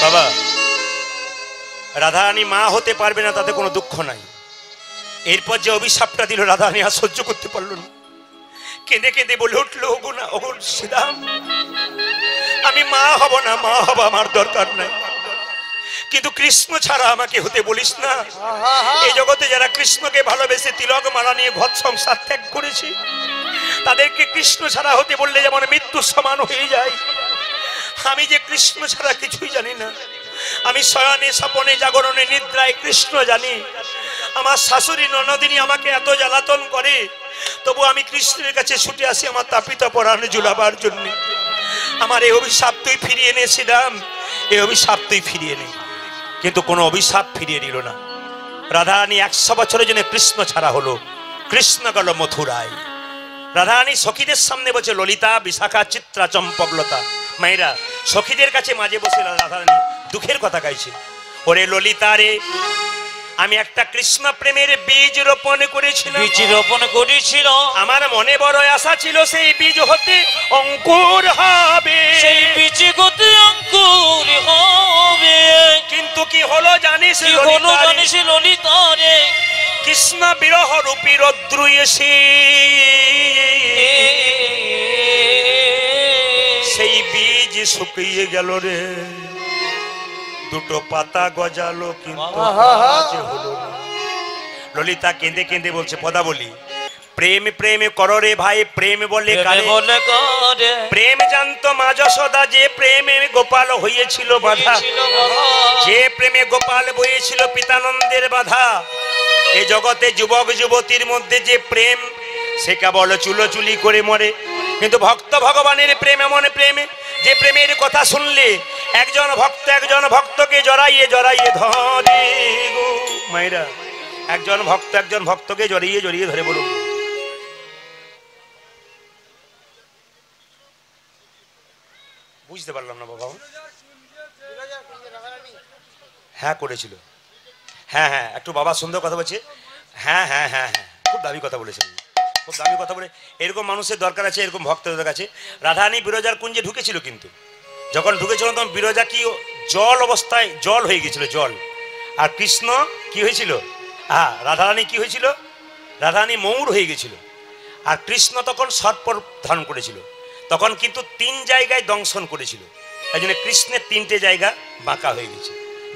বাবা, রাধারানী মা হতে পারবে না তাতে কোনো দুঃখ নাই। এরপর যে অভিশাপটা দিল রাধারানী আর সহ্য করতে পারল না, কেঁদে কেঁদে বলে উঠলো, ওগো শ্রীরাম, আমি মা হব না, মা হব আমার দরকার নাই, কিন্তু কৃষ্ণ ছাড়া আমাকে হতে বলিস না। এই জগতে যারা কৃষ্ণকে ভালোবেসে তিলক মালা নিয়ে ঘর সংসার ত্যাগ করেছে, তাদেরকে কৃষ্ণ ছাড়া হতে বললে যেমন মৃত্যু সমান হয়ে যায়। আমি যে কৃষ্ণ ছাড়া কিছুই জানি না। আমি শয়নে স্বপনে জাগরণে নিদ্রায় কৃষ্ণ জানি। আমার শাশুড়ি ননদিনী আমাকে এত জ্বালাতন করে, তবু আমি কৃষ্ণের কাছে ছুটে আসি আমার তাপিত পরাণে ঝুলাবার জন্য। আমার এই অভিশাপ তুই ফিরিয়ে নে শ্রীরাম, এই অভিশাপ তুই ফিরিয়ে নে। কিন্তু কোনো অভিশাপ ফিরিয়ে নিল না। রাধারানী 100 বছরের জন্য কৃষ্ণ ছাড়া হলো। কৃষ্ণ গেল মথুরায়। রাধারানী সখীদের সামনে বলছে, ললিতা, বিশাখা, চিত্রা, চম্পকলতা। মায়েরা সখীদের কাছে মাঝে বসে রাধারানী দুঃখের কথা গাইছে। ওরে ললিতা রে, আমি একটা কৃষ্ণ প্রেমের বীজ রোপণ করেছিলাম। বীজ রোপণ করেছিল, আমার মনে বড় আশা ছিল সেই বীজ হতে অঙ্কুর হবে, সেই বীজ হতে অঙ্কুর হবে। কিন্তু কি হলো জানিস কি হলো জানিস ললিতা রে? কৃষ্ণ বিরহ রূপী রৌদ্র এসে সেই বীজ শুকিয়ে গেল রে। দুটো পাতা গজালো কিন্তু কাজ হলো না। ললিতা কেঁদে কেঁদে বলছে, পদাবলী, প্রেম প্রেম করো রে ভাই, প্রেম বলে কারে? প্রেম জানতো মা যশোদা, যে প্রেমে গোপাল হয়েছিল বাধা, যে প্রেমে গোপাল বয়েছিল পিতানন্দের বাধা। এ জগতে যুবক যুবতীর মধ্যে যে প্রেম, সে কেবল চুলোচুলি করে মরে। কিন্তু ভক্ত ভগবানের প্রেম এমন প্রেম, যে প্রেমের কথা শুনলে একজন ভক্তকে জড়াইয়ে জড়াইয়ে ধরে গো। মায়েরা, একজন ভক্তকে জড়িয়ে জড়িয়ে ধরে। বলুন, বুঝতে পারলাম না বাবা। হ্যাঁ করেছিল, হ্যাঁ হ্যাঁ, একটু বাবা সুন্দর কথা বলছে। হ্যাঁ হ্যাঁ হ্যাঁ হ্যাঁ, খুব দামি কথা বলেছেন, খুব দামি কথা বলে। এরকম মানুষের দরকার আছে, এরকম ভক্তদের কাছে। রাধারানী বিরজার কুঞ্জে ঢুকেছিল, কিন্তু যখন ঢুকেছিল তখন বিরজা কি জল অবস্থায়, জল হয়ে গেছিল, জল। আর কৃষ্ণ কি হয়েছিল? হ্যাঁ, রাধারানী কি হয়েছিল? রাধারানী ময়ূর হয়ে গেছিল। আর কৃষ্ণ তখন সর্প ধারণ করেছিল। তখন কিন্তু 3 জায়গায় দংশন করেছিল, এই জন্য কৃষ্ণের 3টে জায়গা বাঁকা হয়ে গেছে।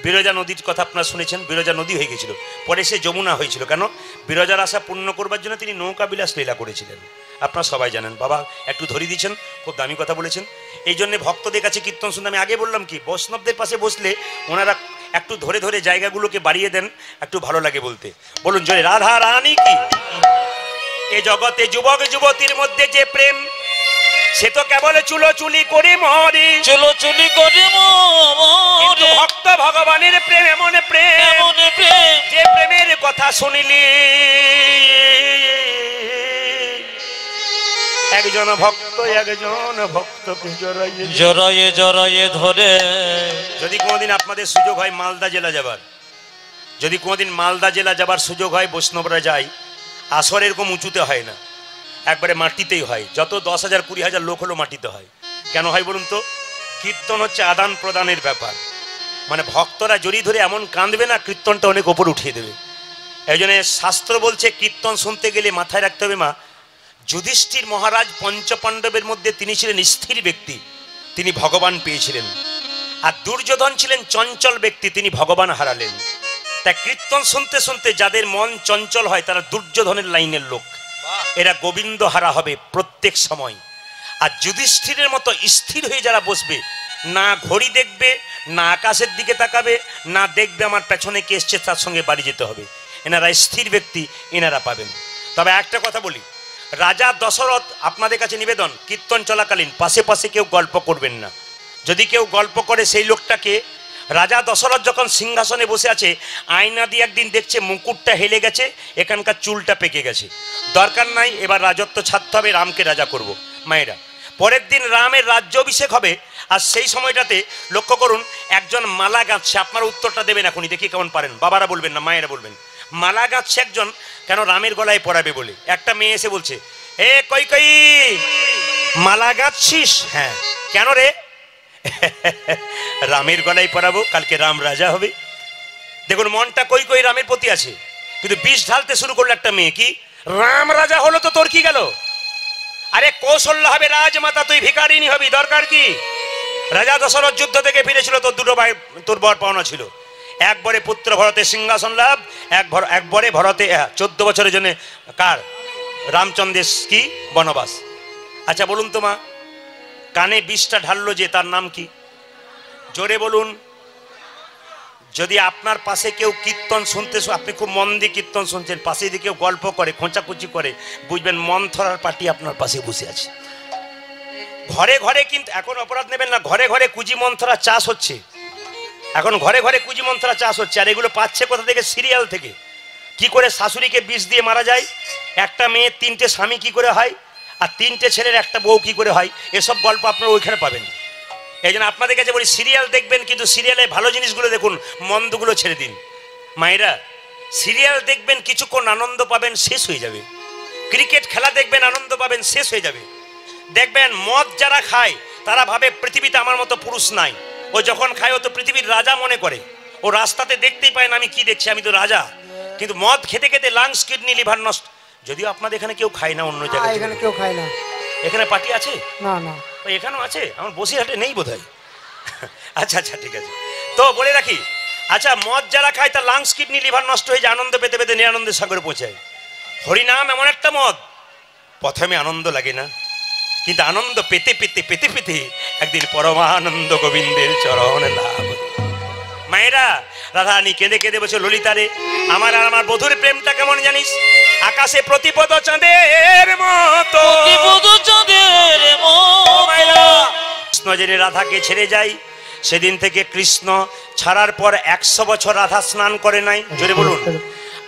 বিরজা নদীর কথা আপনারা শুনেছেন, বিরজা নদী হয়ে গেছিল, পরে সে যমুনা হয়েছিল। কেন? বিরজার আশা পূর্ণ করবার জন্য তিনি নৌকা বিলাস লীলা করেছিলেন, আপনারা সবাই জানেন। বাবা একটু ধরিয়ে দিচ্ছেন, খুব দামি কথা বলেছেন। এই জন্য ভক্তদের কাছে কীর্তন শুনতে, আমি আগে বললাম কি, বৈষ্ণবদের পাশে বসলে ওনারা একটু ধরে ধরে জায়গাগুলোকে বাড়িয়ে দেন, একটু ভালো লাগে বলতে। বলুন জয় রাধা রানী কি। এ জগতে যুবক যুবতীর মধ্যে যে প্রেম, সে তো কেবল চুলোচুলি করে মরে, চুলোচুলি করে কিন্তু ভক্ত ভগবানের প্রেম এমন প্রেম, যে প্রেমের কথা শুনিলি একজন ভক্তকে জড়াইয়ে জড়াইয়ে ধরে। যদি কোনোদিন আপনাদের সুযোগ হয় মালদা জেলা যাবার, যদি কোনোদিন মালদা জেলা যাবার সুযোগ হয়, বৈষ্ণবরা যায়, আসর এরকম উঁচুতে হয় না, একবারে মাটিতেই হয়। যত 10,000 20,000 লোক হলো মাটিতে হয়। কেন হয় বলুন তো? কীর্তন হচ্ছে আদান প্রদানের ব্যাপার। মানে ভক্তরা জড়িয়ে ধরে এমন কাঁদবে না, কীর্তনটা অনেক ওপর উঠিয়ে দেবে। এই জন্য শাস্ত্র বলছে কীর্তন শুনতে গেলে মাথায় রাখতে হবে মা, যুধিষ্ঠির মহারাজ পঞ্চপাণ্ডবের মধ্যে তিনি ছিলেন স্থির ব্যক্তি, তিনি ভগবান পেয়েছিলেন। আর দুর্যোধন ছিলেন চঞ্চল ব্যক্তি, তিনি ভগবান হারালেন। তাই কীর্তন শুনতে শুনতে যাদের মন চঞ্চল হয় তারা দুর্যোধনের লাইনের লোক, এরা গোবিন্দ হারা হবে প্রত্যেক সময়। আর যুধিষ্ঠিরের মতো স্থির হয়ে যারা বসবে, না ঘড়ি দেখবে, না আকাশের দিকে তাকাবে, না দেখবে আমার পেছনে কে এসছে তার সঙ্গে বাড়ি যেতে হবে, এনারা স্থির ব্যক্তি, এনারা পাবেন। তবে একটা কথা বলি, রাজা দশরথ, আপনাদের কাছে নিবেদন, কীর্তন চলাকালীন পাশে পাশে কেউ গল্প করবেন না। যদি কেউ গল্প করে সেই লোকটাকে, রাজা দশরথ যখন সিংহাসনে বসে আছে, আয়না দিয়ে একদিন দেখছে মুকুটটা হেলে গেছে, এখানকার চুলটা পেকে গেছে, দরকার নাই, এবার রাজত্ব ছাড়তে হবে, রামকে রাজা করব। মায়েরা, পরের দিন রামের রাজ্যাভিষেক হবে, আর সেই সময়টাতে লক্ষ্য করুন একজন মালা গাঁথছে। আপনারা উত্তরটা দেবেন এখনই, দেখি কেমন পারেন, বাবারা বলবেন না মায়েরা বলবেন। মালা গাঁথছে একজন, কেন? রামের গলায় পরাবে বলে। একটা মেয়ে এসে বলছে, এ কই কই মালা গাঁথছিস? হ্যাঁ। কেন রে? রামের গলায় পরাবো, কালকে রাম রাজা হবে। দেখুন মনটা কই কই রামের প্রতি আছে, কিন্তু বিষ ঢালতে শুরু করলো একটা মেয়ে। কি রাম রাজা হলো তো তোর কি গেল? আরে কৌশল্য হবে রাজমাতা, তুই ভিখারিনী হবি, দরকার কি? রাজা দশরথ যুদ্ধ থেকে ফিরেছিল, তোর দুটো ভাই, তোর বর পাওনা ছিল। একবারে পুত্র ভরতে সিংহাসন লাভ, একবারে ভরতে 14 বছরের জন্য কার রামচন্দ্রের কি বনবাস। আচ্ছা বলুন তো মা, কানে বিষটা ঢাললো যে, তার নাম কি? জোরে বলুন। যদি আপনার পাশে কেউ কীর্তন শুনতে, আপনি খুব মন দিয়ে কীর্তন শুনছেন, পাশে দিয়ে কেউ গল্প করে, খোঁচাকুচি করে, বুঝবেন মন্থরার পার্টি আপনার পাশে বসে আছে। ঘরে ঘরে, কিন্তু এখন অপরাধ নেবেন না, ঘরে ঘরে কুজি মন্থরা চাষ হচ্ছে। এখন ঘরে ঘরে কুজি মন্থরা চাষ হচ্ছে। আর এগুলো পাচ্ছে কোথা থেকে? সিরিয়াল থেকে। কি করে শাশুড়িকে বিষ দিয়ে মারা যায়, একটা মেয়ের 3টে স্বামী কি করে হয়, আর 3টে ছেলের একটা বউ কি করে হয়, এসব গল্প আপনারা ওইখানে পাবেন। এই জন্য আপনাদের কাছে বলি, সিরিয়াল দেখবেন কিন্তু সিরিয়ালে ভালো জিনিসগুলো দেখুন, মন্দগুলো ছেড়ে দিন। মায়েরা, সিরিয়াল দেখবেন কিছুক্ষণ আনন্দ পাবেন, শেষ হয়ে যাবে। ক্রিকেট খেলা দেখবেন, আনন্দ পাবেন, শেষ হয়ে যাবে। দেখবেন মদ যারা খায় তারা ভাবে পৃথিবীতে আমার মতো পুরুষ নাই। ও যখন খায় ও তো পৃথিবীর রাজা মনে করে। ও রাস্তাতে দেখতেই পায় না আমি কি দেখছি, আমি তো রাজা। কিন্তু মদ খেতে খেতে লাংস, কিডনি, লিভার নষ্ট। যদিও আপনাদের এখানে কেউ খায় না, অন্য জায়গায় এখানে কেউ খায় না। এখানে পার্টি আছে? না না, এখানেও আছে, আমার বসিরহাটে নেই বোধহয়। আচ্ছা আচ্ছা, ঠিক আছে। তো বলে রাখি, আচ্ছা মদ যারা খায় তার লাংস, কিডনি, লিভার নষ্ট হয়ে যায়, আনন্দ পেতে পেতে নিরানন্দের সাগরে পৌঁছায়। হরিনাম এমন একটা মদ, প্রথমে আনন্দ লাগে না, কিন্তু আনন্দ পেতে পেতে পেতে পেতে একদিন পরমানন্দ গোবিন্দের চরণ লাভ। মায়েরা, রাধারানী কেঁদে কেঁদে বলছে, ললিতারে আমার আর আমার বধুর প্রেমটা কেমন জানিস? আকাশে প্রতিপদ চাঁদের মতো, কৃষ্ণ যেদিন রাধাকে ছেড়ে যায়, সেদিন থেকে কৃষ্ণ ছাড়ার পর 100 বছর রাধা স্নান করে নাই। জোরে বলুন।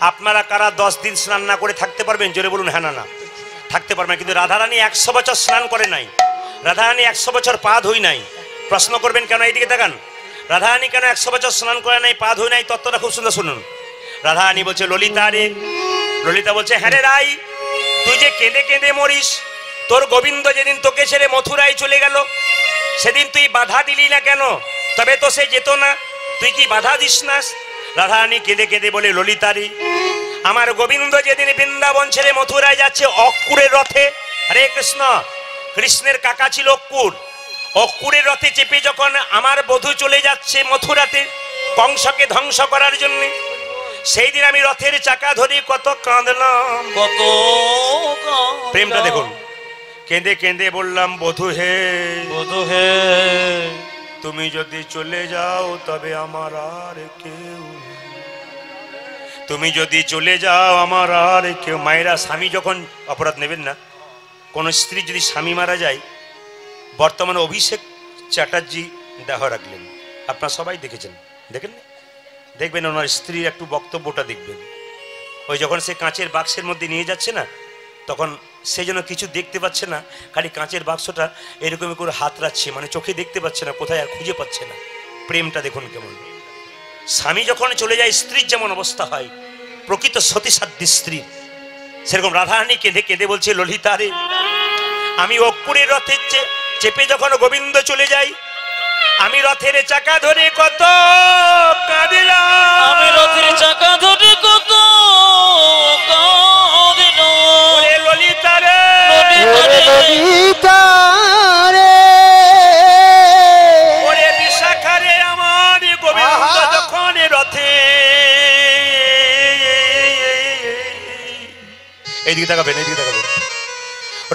আপনারা কারা 10 দিন স্নান না করে থাকতে পারবেন? জোরে বলুন। হ্যাঁ না না, থাকতে পারবেন। কিন্তু রাধারানী 100 বছর স্নান করে নাই, রাধারানী 100 বছর পা ধুই নাই। প্রশ্ন করবেন কেন? এইদিকে তাকান। রাধারানী কেন 100 বছর স্নান করে নাই, পা ধুই নাই? তত্ত্বটা খুব সুন্দর শুনুন। রাধারানী বলছে, ললিতা রে। ললিতা বলছে, হ্যাঁ রে রাই, তুই যে কেঁদে কেঁদে মরিস, তোর গোবিন্দ যেদিন তোকে ছেড়ে মথুরায় চলে গেল, সেদিন তুই বাধা দিলি না কেন? তবে তো সে যেত না, তুই কি বাধা দিস না? রাধারানী কেঁদে কেঁদে বলে, ললিতা রে, আমার গোবিন্দ যেদিন বৃন্দাবন ছেড়ে মথুরায় যাচ্ছে অক্কুরের রথে, হরে কৃষ্ণ, কৃষ্ণের কাকা ছিল অক্কুর, অক্কুরের রথে চেপে যখন আমার বধূ চলে যাচ্ছে মথুরাতে কংসকে ধ্বংস করার জন্য, সেই দিন আমি রথের চাকা ধরে কত কাঁদলাম, কত প্রেমটা দেখুন। কেঁদে কেঁদে বললাম, বধূ হে, বধূ হে, তুমি যদি চলে যাও তবে আমার আর কেউ, তুমি যদি চলে যাও আমার আর কেউ। মায়েরা, স্বামী যখন, অপরাধ নেবেন না, কোন স্ত্রী যদি স্বামী মারা যায়, বর্তমানে অভিষেক চ্যাটার্জি দেহ রাখলেন, আপনারা সবাই দেখেছেন, দেখেন? দেখবেন ওনার স্ত্রীর একটু বক্তব্যটা দেখবেন। ওই যখন সে কাঁচের বাক্সের মধ্যে নিয়ে যাচ্ছে না, তখন সে যেন কিছু দেখতে পাচ্ছে না, খালি কাঁচের বাক্সটা এরকম করে হাত রাখছে, মানে চোখে দেখতে পাচ্ছে না, কোথায় আর খুঁজে পাচ্ছে না। প্রেমটা দেখুন কেমন। স্বামী যখন চলে যায় স্ত্রীর যেমন অবস্থা হয়, প্রকৃত সতীসাধ্যী স্ত্রী, সেরকম রাধারানী কেঁদে কেঁদে বলছে, ললিতা রে, আমি অক্কুরের রথে চেপে যখন গোবিন্দ চলে যাই, আমি রথের চাকা ধরে কত কাঁদিলাম, আমি রথের চাকা ধরে কত কাঁদিলাম, ওরে ললিতা রে, ললিতা রে, ওরে বিশাখা রে, আমার গোবিন্দ যখন রথে, এইদিকে তাকাবেন, এইদিকে তাকাবেন,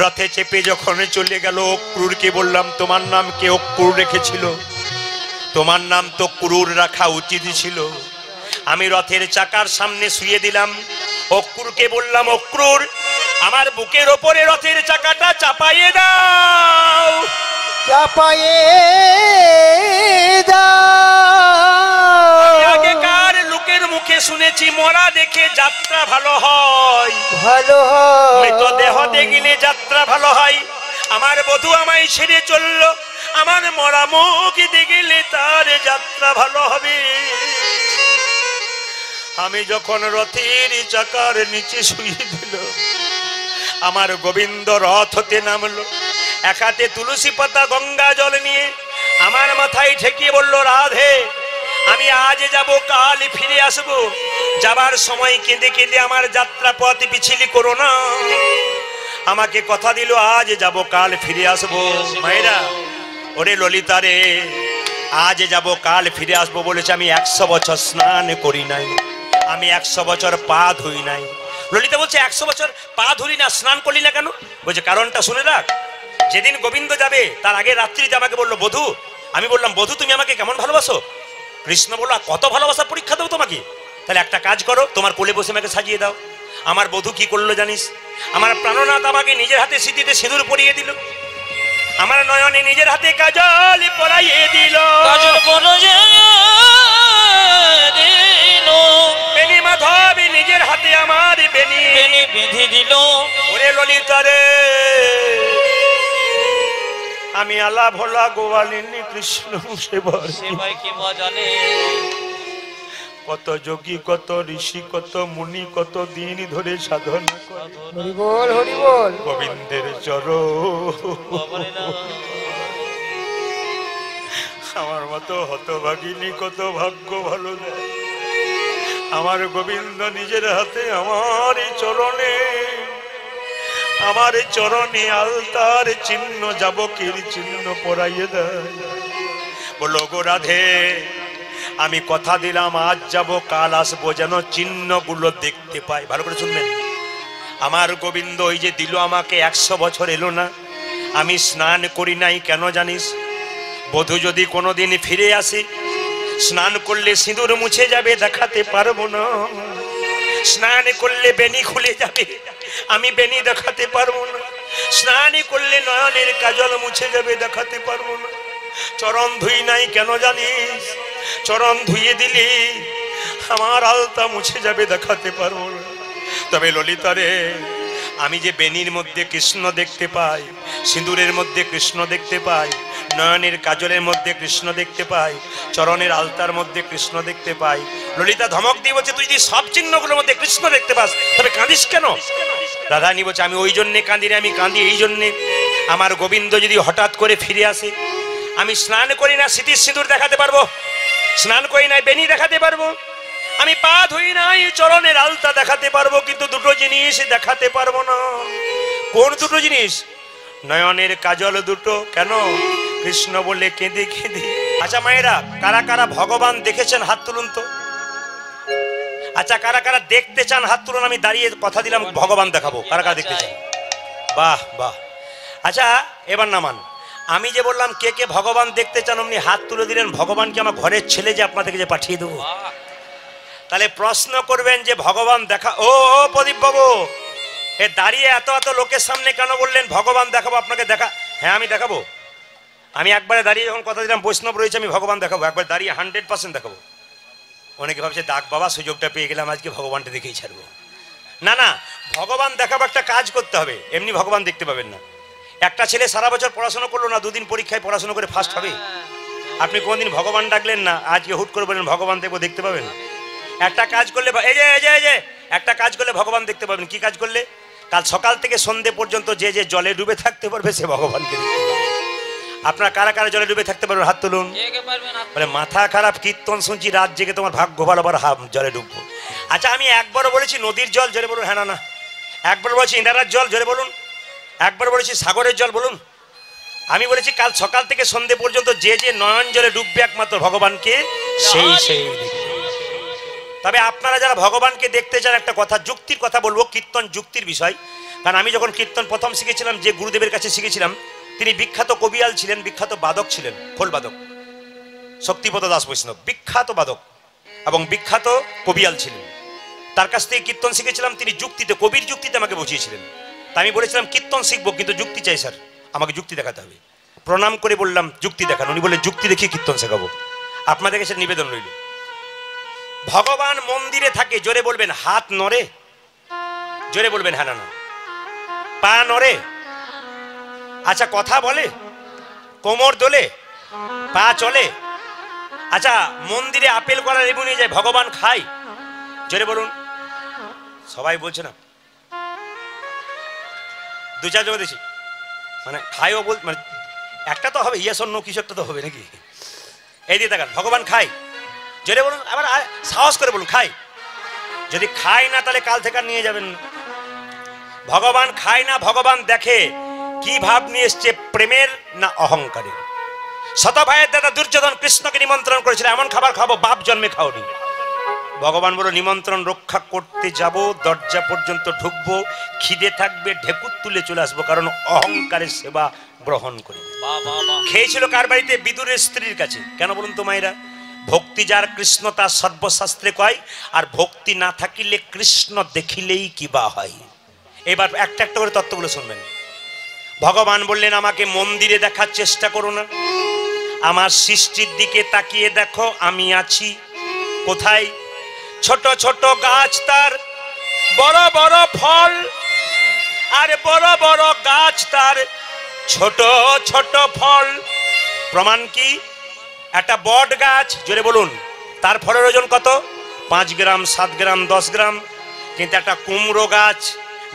রথে চেপে যখন চলে গেল, অক্রুরকে বললাম, তোমার নাম কে অক্রুর রেখেছিল? তোমার নাম তো ক্রুর রাখা উচিত ছিল। আমি রথের চাকার সামনে শুয়ে দিলাম, অক্রুরকে বললাম, অক্রুর, আমার বুকের ওপরে রথের চাকাটা চাপাইয়ে দাও, চাপায়ে দাও। আগেকার লোকের মুখে শুনেছি মরা দেখে যাত্রা ভালো হয়, ভালো হয়, মৃতদেহ দেখলে যাত্রা ভালো হয়। আমার বধূ আমায় ছেড়ে চললো, আমার মরা মুখ দেখলে তার যাত্রা ভালো হবে। আমি যখন রথের চাকার নিচে শুয়ে দিল, আমার গোবিন্দ রথ হতে নামলো, এক হাতে তুলসী পাতা গঙ্গা জল নিয়ে আমার মাথায় ঠেকিয়ে বলল, রাধে আমি আজ যাব, কাল ফিরে আসব। যাবার সময় কেঁদে কেঁদে আমার যাত্রা পথ পিছিলি করো না। আমাকে কথা দিল আজ যাব, কাল ফিরে আসবো। মায়েরা, ওরে ললিতা রে, আজ যাব, কাল ফিরে আসবো বলেছে। আমি 100 বছর স্নান করি নাই, আমি 100 বছর পা ধুই নাই। ললিতা বলছে 100 বছর পা ধুলি না, স্নান করলি না কেন? বলছে কারণটা শুনে রাখ। যেদিন গোবিন্দ যাবে তার আগে রাত্রিতে আমাকে বললো বধূ। আমি বললাম বধূ তুমি আমাকে কেমন ভালোবাসো? কৃষ্ণ বলল কত ভালোবাসার পরীক্ষা দেবো তোমাকে? তাহলে একটা কাজ করো, তোমার কোলে বসে আমাকে সাজিয়ে দাও। আমার বধূ কি করলো জানিস? আমার প্রাণনাথ আমাকে নিজের হাতে সিঁথিতে সিঁদুর পরিয়ে দিল, আমার নয়নে নিজের হাতে কাজল পরাইয়ে দিল, কাজল পরাইয়ে দিল, বেনি মাধবী নিজের হাতে আমার বেনি বেনি বেঁধে দিল। ওরে ললিতা রে, আমি আলা ভোলা গোয়ালিনী কৃষ্ণ সেবার সেবাই কি মা জানে। কত যোগী, কত ঋষি, কত মুনি, কত দিন ধরে সাধনা করে হরি বল, হরি বল। গোবিন্দের চরণ। বাবারে না। আমার মতো হতভাগিনী কত ভাগ্য ভালো দেয়। আমার গোবিন্দ নিজের হাতে আমার চরণে, আমার চরণে আলতার চিহ্ন, যাবকের চিহ্ন পরাইয়ে দেয়। বলো গো রাধে, আমি কথা দিলাম আজ যাব, কাল আসবো, যেন চিহ্নগুলো দেখতে পাই। ভালো করে শুনবেন, আমার গোবিন্দ ওই যে দিল আমাকে 100 বছর এলো না, আমি স্নান করি নাই কেন জানিস? বধূ যদি কোনোদিন ফিরে আসে, স্নান করলে সিঁদুর মুছে যাবে, দেখাতে পারবো না। স্নান করলে বেনি খুলে যাবে, আমি বেনি দেখাতে পারবো না। স্নান করলে নয়নের কাজল মুছে যাবে, দেখাতে পারবো না। চরণ ধুই নাই কেন জানিস? চরণ ধুইয়ে দিলি আমার আলতা মুছে যাবে, দেখাতে পারবো না। তবে ললিতা রে, আমি যে বেনির মধ্যে কৃষ্ণ দেখতে পাই, সিঁদুরের মধ্যে কৃষ্ণ দেখতে পাই, নয়নের কাজলের মধ্যে কৃষ্ণ দেখতে পাই, চরণের আলতার মধ্যে কৃষ্ণ দেখতে পাই। ললিতা ধমক দিয়ে বলছে, তুই যদি সব চিহ্নগুলোর মধ্যে কৃষ্ণ দেখতে পাস তবে কাঁদিস কেন? রাধারানী বলছে, আমি ওই জন্যে কাঁদি না, আমি কাঁদি এই জন্যে, আমার গোবিন্দ যদি হঠাৎ করে ফিরে আসে, আমি স্নান করি না সিঁথির সিঁদুর দেখাতে পারবো, স্নান করি না বেনি দেখাতে পারবো, আমি পা ধুই নাই চরণের আলতা দেখাতে পারবো, কিন্তু দুটো জিনিস দেখাতে পারবো না। কোন দুটো জিনিস? নয়নের কাজল দুটো। কেন? কৃষ্ণ বলে কেঁদে কেঁদে। আচ্ছা মায়েরা, কারা কারা ভগবান দেখেছেন হাত তুলুন তো। আচ্ছা কারা কারা দেখতে চান হাত তুলুন। আমি দাঁড়িয়ে কথা দিলাম ভগবান দেখাবো, কারা কারা দেখতে চান? বাহ বাহ। আচ্ছা এবার নামান। আমি যে বললাম কে কে ভগবান দেখতে চান, অমনি হাত তুলে দিলেন। ভগবান কি আমার ঘরের ছেলে যে আপনাদেরকে যে পাঠিয়ে দেবো? তাহলে প্রশ্ন করবেন যে ভগবান দেখা, ও প্রদীপ বাবু এ দাঁড়িয়ে এত এত লোকের সামনে কেন বললেন ভগবান দেখাবো আপনাকে? দেখা, হ্যাঁ আমি দেখাবো। আমি একবারে দাঁড়িয়ে যখন কথা দিলাম বৈষ্ণব রয়েছে, আমি ভগবান দেখাবো, একবার দাঁড়িয়ে 100% দেখাবো। অনেকে ভাবছে ডাক বাবা সুযোগটা পেয়ে গেলাম, আজকে ভগবানটা দেখেই ছাড়বো। না না, ভগবান দেখাবো একটা কাজ করতে হবে, এমনি ভগবান দেখতে পাবেন না। একটা ছেলে সারা বছর পড়াশোনা করলো না, দুদিন পরীক্ষায় পড়াশোনা করে ফার্স্ট হবে? আপনি কোনদিন ভগবান ডাকলেন না, আজকে হুট করে বলেন ভগবান দেখবো, দেখতে পাবেন? একটা কাজ করলে, এই যে একটা কাজ করলে ভগবান দেখতে পাবেন। কি কাজ করলে? কাল সকাল থেকে সন্ধে পর্যন্ত যে যে জলে ডুবে থাকতে পারবে সে ভগবানকে দেখতে পাবে। আপনার কারা কারা জলে ডুবে থাকতে পারবেন হাত তুলুন। বলে মাথা খারাপ, কীর্তন শুনছি রাত জেগে, তোমার ভাগ্য ভালো, আবার জলে ডুববো। আচ্ছা আমি একবারও বলেছি নদীর জল, জোরে বলুন। হ্যাঁ না না। একবার বলেছি ইন্দ্রার জল, জোরে বলুন। একবার বলেছি সাগরের জল, বলুন। আমি বলেছি কাল সকাল থেকে সন্ধে পর্যন্ত যে যে নয়ন জলে ডুববে একমাত্র ভগবানকে, সেই সেই দেখবে। তবে আপনারা যারা ভগবানকে দেখতে চান, একটা কথা যুক্তির কথা বলবো, কীর্তন যুক্তির বিষয়। কারণ আমি যখন কীর্তন প্রথম শিখেছিলাম, যে গুরুদেবের কাছে শিখেছিলাম, তিনি বিখ্যাত কবিয়াল ছিলেন, বিখ্যাত বাদক ছিলেন, খোল বাদক, শক্তিপদ দাস বৈষ্ণব, বিখ্যাত বাদক এবং বিখ্যাত কবিয়াল ছিলেন। তার কাছ থেকে কীর্তন শিখেছিলাম। তিনি যুক্তিতে, কবির যুক্তিতে আমাকে বুঝিয়েছিলেন। তা আমি বলেছিলাম কীর্তন শিখবো, কিন্তু যুক্তি চাই স্যার, আমাকে যুক্তি দেখাতে হবে। প্রণাম করে বললাম যুক্তি দেখান। উনি বলে যুক্তি দেখিয়ে কীর্তন শেখাবো। আপনাদের কাছে নিবেদন রইল, ভগবান মন্দিরে থাকে, জোরে বলবেন হাত নড়ে, জোরে বলবেন হ্যাঁ না না। পা নড়ে, আচ্ছা কথা বলে, কোমর দোলে, পা চলে। আচ্ছা মন্দিরে আপেল করা লেবু নিয়ে যায়, ভগবান খায়, জোরে বলুন। সবাই বলছে না, দু চার জগা দেখি। মানে খায়ও বল, মানে একটা তো হবে, ইয়েস অন্য কিছু একটা তো হবে নাকি? এই দিয়ে দেখান, ভগবান খায়, যদি বলুন, আবার সাহস করে বলুন খায়। যদি খায় না তাহলে কাল থেকে আর নিয়ে যাবেন না। ভগবান খায় না, ভগবান দেখে কি ভাব নিয়ে এসছে, প্রেমের না অহংকারের। শত ভাইয়ের দাদা দুর্যোধন কৃষ্ণকে নিমন্ত্রণ করেছিল, এমন খাবার খাবো বাপ জন্মে খাওনি। ভগবান বলো নিমন্ত্রণ রক্ষা করতে যাব, দরজা পর্যন্ত ঢুকবো, খিদে থাকবে ঢেকুর তুলে চলে আসবো, কারণ অহংকারের সেবা গ্রহণ করি। খেয়েছিল কার বাড়িতে? বিদুরের স্ত্রীর কাছে। কেন বলুন তো মায়েরা? ভক্তি যার কৃষ্ণ তার সর্বশাস্ত্রে কয়, আর ভক্তি না থাকিলে কৃষ্ণ দেখিলেই কিবা হয়। এবার একটা একটা করে তত্ত্বগুলো শুনবেন। ভগবান বললেন আমাকে মন্দিরে দেখার চেষ্টা করো না, আমার সৃষ্টির দিকে তাকিয়ে দেখো, আমি আছি কোথায়? ছোট ছোট গাছ তার বড় বড় ফল, আর বড় বড় গাছ তার ছোট ছোট ফল। প্রমাণ কি? একটা বট গাছ, জোরে বলুন, তার ফলের ওজন কত? 5 গ্রাম, 7 গ্রাম, 10 গ্রাম। কিন্তু একটা কুমড়ো গাছ,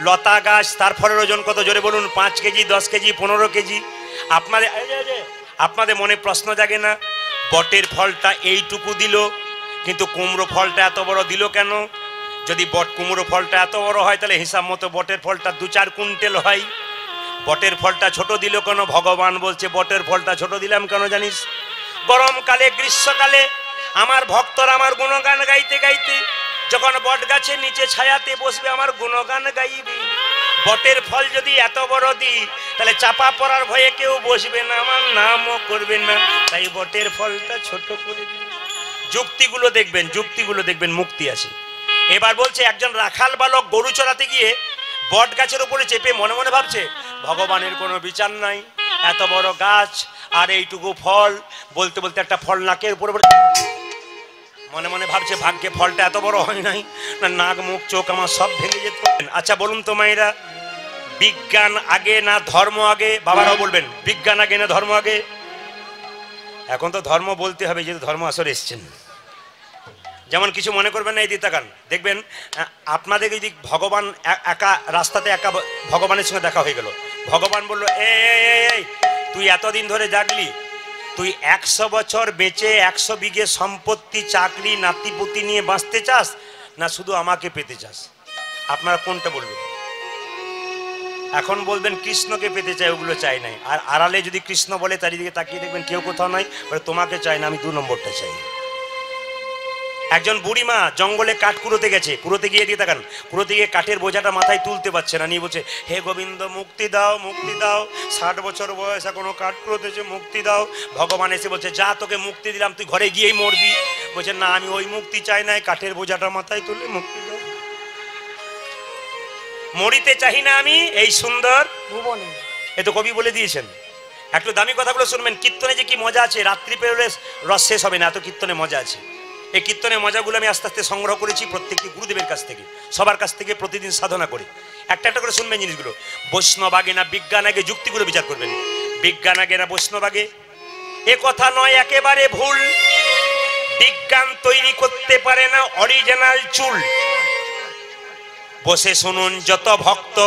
লতা গাছ, তার ফলের ওজন কত? জোরে বলুন, 5 কেজি, 10 কেজি, 15 কেজি। আপনাদের মনে প্রশ্ন জাগে না, বটের ফলটা এইটুকু দিল, কিন্তু কুমড়ো ফলটা এত বড় দিল কেন? যদি কুমড়ো ফলটা এত বড় হয়, তাহলে হিসাব মতো বটের ফলটা 2-4 কুইন্টাল হয়। বটের ফলটা ছোট দিল কেন? ভগবান বলছে বটের ফলটা ছোট দিলাম কেন জানিস? গরমকালে, গ্রীষ্মকালে আমার ভক্তরা আমার গুণগান গাইতে গাইতে যখন বট গাছের নিচে ছায়াতে বসবে, আমার গুণগান গাইবে। বটের ফল যদি এত বড় দিই, তাহলে চাপা পড়ার ভয়ে কেউ বসবে না, আমার নামও করবে না, তাই বটের ফলটা ছোট করে দিই। যুক্তিগুলো দেখবেন, যুক্তিগুলো দেখবেন, মুক্তি আছে। এবার বলছে একজন রাখাল বালক গরু চড়াতে গিয়ে বট গাছের উপরে চেপে মনে মনে ভাবছে ভগবানের কোনো বিচার নাই, এত বড় গাছ আর এইটুকু ফল। বলতে বলতে একটা ফল নাকের উপরে মনে মনে ভাবছে ভাগ্যে ফলটা এত বড় হয় নাই, না নাক মুখ চোখ আমার সব ভেঙে যেত। আচ্ছা বলুন তো মায়েরা, বিজ্ঞান আগে না ধর্ম আগে? বাবারাও বলবেন বিজ্ঞান আগে না ধর্ম আগে? এখন তো ধর্ম বলতে হবে, যেহেতু ধর্ম আসরে এসছেন। যেমন কিছু মনে করবেন না, এই দিয়ে তাকান, দেখবেন আপনাদের যদি ভগবান একা রাস্তাতে একা ভগবানের সঙ্গে দেখা হয়ে গেল, ভগবান বলল এই তুই এতদিন ধরে জাগলি, তুই 100 বছর বেঁচে 100 বিঘে সম্পত্তি, চাকরি, নাতিপুতি নিয়ে বাঁচতে চাস, না শুধু আমাকে পেতে চাস? আপনারা কোনটা বলবেন? এখন বলবেন কৃষ্ণকে পেতে চাই, ওগুলো চাই নাই। আর আড়ালে যদি কৃষ্ণ বলে, চারিদিকে তাকিয়ে দেখবেন কেউ কোথাও নাই, তোমাকে চাই না, আমি 2 নম্বরটা চাই। একজন বুড়িমা জঙ্গলে কাঠ কুড়োতে গেছে, কুড়োতে গিয়ে দিয়ে তাকান, কুড়োতে গিয়ে কাঠের বোঝাটা মাথায় তুলতে পারছে না, নিয়ে বলছে হে গোবিন্দ মুক্তি দাও, মুক্তি দাও, 60 বছর বয়স এখনো কাঠ কুড়োতেছে, মুক্তি দাও। ভগবান এসে বলছে যা তোকে মুক্তি দিলাম, তুই ঘরে গিয়েই মরবি। বলছে না, আমি ওই মুক্তি চাই নাই, কাঠের বোঝাটা মাথায় তুলে মুক্তি দাও। মরিতে চাই না আমি এই সুন্দর ভুবনে, এ তো কবি বলে দিয়েছেন। একটু দামি কথাগুলো শুনবেন। কীর্তনে যে কি মজা আছে, রাত্রি পেরোলে রস শেষ হবে না, এত কীর্তনে মজা আছে। এই কীর্তনের মজাগুলো আমি আস্তে আস্তে সংগ্রহ করেছি প্রত্যেকটি গুরুদেবের কাছ থেকে, সবার কাছ থেকে প্রতিদিন সাধনা করি। একটা একটা করে শুনবেন জিনিসগুলো। বৈষ্ণব আগে না বিজ্ঞান আগে? যুক্তিগুলো বিচার করবেন। বিজ্ঞান আগে না বৈষ্ণব আগে? এ কথা নয়, একেবারে ভুল। বিজ্ঞান তৈরি করতে পারে না অরিজিনাল চুল। বসে শুনুন যত ভক্ত,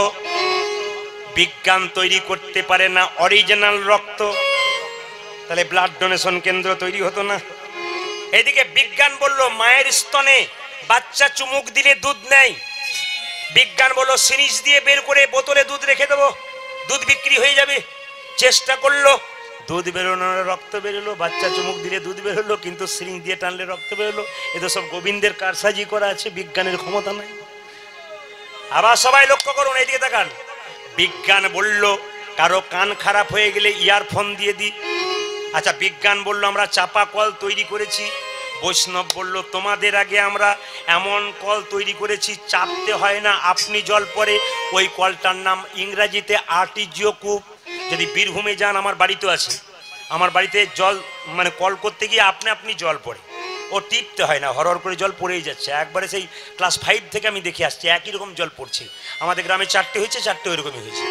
বিজ্ঞান তৈরি করতে পারে না অরিজিনাল রক্ত, তাহলে ব্লাড ডোনেশন কেন্দ্র তৈরি হতো না। এদিকে বিজ্ঞান বলল মায়ের স্তনে বাচ্চা চুমুক দিলে দুধ নেই, বিজ্ঞান বলল সিরিঞ্জ দিয়ে বের করে বোতলে দুধ রেখে দেবো, দুধ বিক্রি হয়ে যাবে। চেষ্টা করলো, দুধ বেরোনো, রক্ত বেরোলো, বাচ্চা চুমুক দিলে দুধ বেরোলো, কিন্তু সিরিঞ্জ দিয়ে টানলে রক্ত বেরোলো। এ তো সব গোবিন্দের কারসাজি করা আছে, বিজ্ঞানের ক্ষমতা নাই। আবার সবাই লক্ষ্য করুন, এইদিকে তাকান। বিজ্ঞান বলল কারো কান খারাপ হয়ে গেলে ইয়ারফোন দিয়ে দিই। আচ্ছা, বিজ্ঞান বলল আমরা চাপা কল তৈরি করেছি। বৈষ্ণব বলল তোমাদের আগে আমরা এমন কল তৈরি করেছি চাপতে হয় না, আপনি জল পড়ে। ওই কলটার নাম ইংরাজিতে আর্টিজিও কূপ। যদি বীরভূমে যান, আমার বাড়িতে আছে, আমার বাড়িতে জল মানে কল করতে গিয়ে আপনি জল পড়ে, ও টিপতে হয় না, হরহর করে জল পড়েই যাচ্ছে। একবারে সেই ক্লাস 5 থেকে আমি দেখে আসছি একই রকম জল পড়ছে। আমাদের গ্রামে 4টে হয়েছে, 4টে ওইরকমই হয়েছে।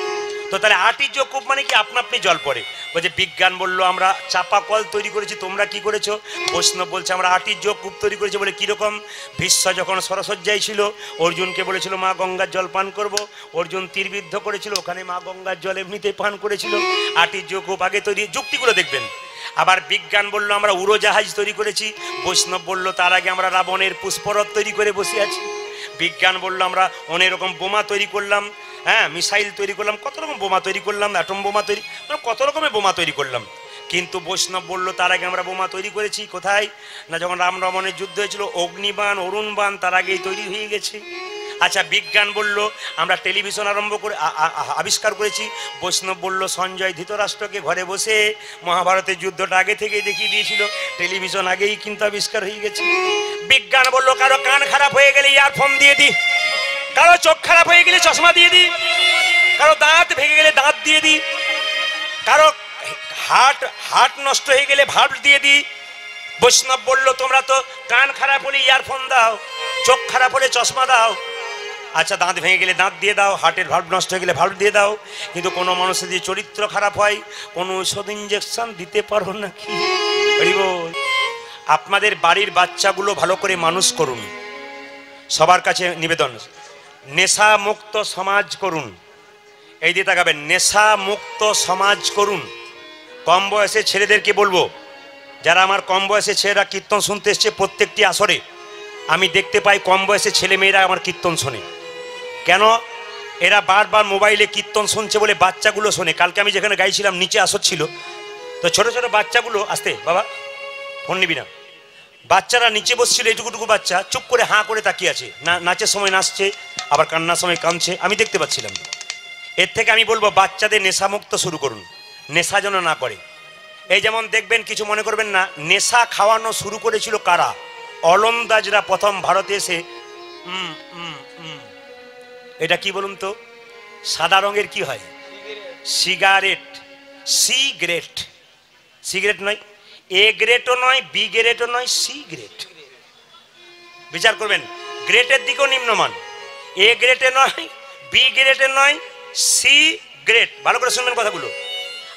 তো তাহলে আটির কূপ মানে কি আপনা আপনি জল পড়ে। বলছে বিজ্ঞান বললো আমরা চাপা কল তৈরি করেছি, তোমরা কি করেছো? বৈষ্ণব বলছে আমরা আটির কূপ তৈরি করেছি। বলে কিরকম? ভীষ্ম যখন সরসজ্জায় ছিল, অর্জুনকে বলেছিল মা গঙ্গার জল পান করব, অর্জুন তীরবিদ্ধ করেছিল, ওখানে মা গঙ্গার জল এমনিতে পান করেছিল। আটির কূপ আগে তৈরি, যুক্তিগুলো দেখবেন। আবার বিজ্ঞান বললো আমরা উড়োজাহাজ তৈরি করেছি, বৈষ্ণব বললো তার আগে আমরা রাবণের পুষ্পরথ তৈরি করে বসে আছি। বিজ্ঞান বললো আমরা অনেক রকম বোমা তৈরি করলাম, হ্যাঁ মিসাইল তৈরি করলাম, কত রকম বোমা তৈরি করলাম, অ্যাটম বোমা তৈরি, কত রকমের বোমা তৈরি করলাম। কিন্তু বৈষ্ণব বললো তার আগে আমরা বোমা তৈরি করেছি কোথায়? না যখন রাম রাবণের যুদ্ধ হয়েছিল, অগ্নিবাণ অরুণ বাণ তার আগেই তৈরি হয়ে গেছে। আচ্ছা বিজ্ঞান বলল আমরা টেলিভিশন আবিষ্কার করেছি, বৈষ্ণব বলল সঞ্জয় ধৃতরাষ্ট্রকে ঘরে বসে মহাভারতের যুদ্ধটা আগে থেকেই দেখিয়ে দিয়েছিল, টেলিভিশন আগেই কিন্তু আবিষ্কার হয়ে গেছে। বিজ্ঞান বলল কারো কান খারাপ হয়ে গেলে ইয়ারফোন দিয়ে দিই, কারো চোখ খারাপ হয়ে গেলে চশমা দিয়ে দিই, কারো দাঁত ভেঙে গেলে দাঁত দিয়ে দিই, কারো হার্ট নষ্ট হয়ে গেলে ভাল্ব দিয়ে দিই। বৈষ্ণব বলল তোমরা তো কান খারাপ হলে ইয়ারফোন দাও, চোখ খারাপ হলে চশমা দাও, আচ্ছা দাঁত ভেঙে গেলে দাঁত দিয়ে দাও, হার্টের ভাল্ব নষ্ট হয়ে গেলে ভাল্ব দিয়ে দাও, কিন্তু কোনো মানুষের যদি চরিত্র খারাপ হয় কোনো ঔষধ ইঞ্জেকশন দিতে পারো নাকি? আপনাদের বাড়ির বাচ্চাগুলো ভালো করে মানুষ করুন, সবার কাছে নিবেদন, নেশা মুক্ত সমাজ করুন। এই দিয়ে তাকাবেন, নেশা মুক্ত সমাজ করুন। কম বয়সে ছেলেদেরকে বলবো, যারা আমার কম বয়সে ছেলেরা কীর্তন শুনতে এসছে, প্রত্যেকটি আসরে আমি দেখতে পাই কম বয়সে ছেলে মেয়েরা আমার কীর্তন শোনে। কেন? এরা বারবার মোবাইলে কীর্তন শুনছে বলে বাচ্চাগুলো শোনে। কালকে আমি যেখানে গাইছিলাম নিচে আসর ছিল, তো ছোট ছোট বাচ্চাগুলো, আসতে বাবা ফোন নিবি না, বাচ্চারা নিচে বসছিল, এইটুকুটুকু বাচ্চা চুপ করে হাঁ করে তাকিয়ে আছে, নাচের সময় নাচছে আবার কান্নার সময় কাঁদছে, আমি দেখতে পাচ্ছিলাম। এর থেকে আমি বলবো বাচ্চাদের নেশামুক্ত শুরু করুন, নেশা যেন না করে। এই যেমন দেখবেন, কিছু মনে করবেন না, নেশা খাওয়ানো শুরু করেছিল কারা? অলন্দাজরা প্রথম ভারতে এসে এটা কি বলুন তো, সাদা রঙের কি হয়? সিগারেট, সিগারেট, সিগারেট নয়, এ গ্রেটও নয়, বি গ্রেটও নয়, সিগারেট। বিচার করবেন, গ্রেটের দিকেও নিম্নমান, এ গ্রেটে নয়, বি গ্রেটে নয়, সি গ্রেট। ভালো করে শুনবেন কথাগুলো।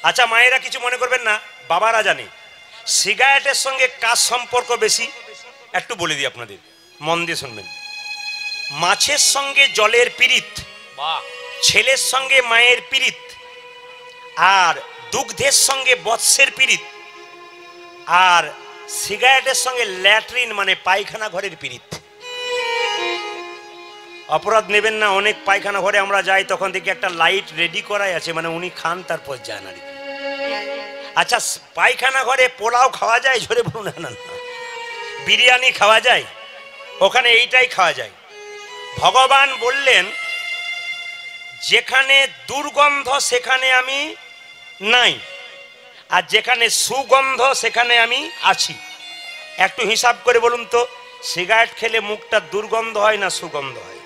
আচ্ছা মায়েরা কিছু মনে করবেন না, বাবারা জানে সিগারেটের সঙ্গে কার সম্পর্ক বেশি, একটু বলে দিই আপনাদের, মন দিয়ে শুনবেন। মাছের সঙ্গে জলের পীড়িত, ছেলের সঙ্গে মায়ের পীড়িত, আর দুগ্ধের সঙ্গে বৎসের পীড়িত, আর সিগারেটের সঙ্গে ল্যাট্রিন মানে পায়খানা ঘরের পীড়িত। অপরাধ নেবেন না, অনেক পায়খানা ঘরে আমরা যাই তখন দেখি একটা লাইট রেডি করাই আছে, মানে উনি খান তারপর যান আর কি। আচ্ছা পায়খানা ঘরে পোলাও খাওয়া যায়? ঝরে বলুন না, না বিরিয়ানি খাওয়া যায়, ওখানে এইটাই খাওয়া যায়। ভগবান বললেন যেখানে দুর্গন্ধ সেখানে আমি নাই, আর যেখানে সুগন্ধ সেখানে আমি আছি। একটু হিসাব করে বলুন তো, সিগারেট খেলে মুখটা দুর্গন্ধ হয় না সুগন্ধ হয়?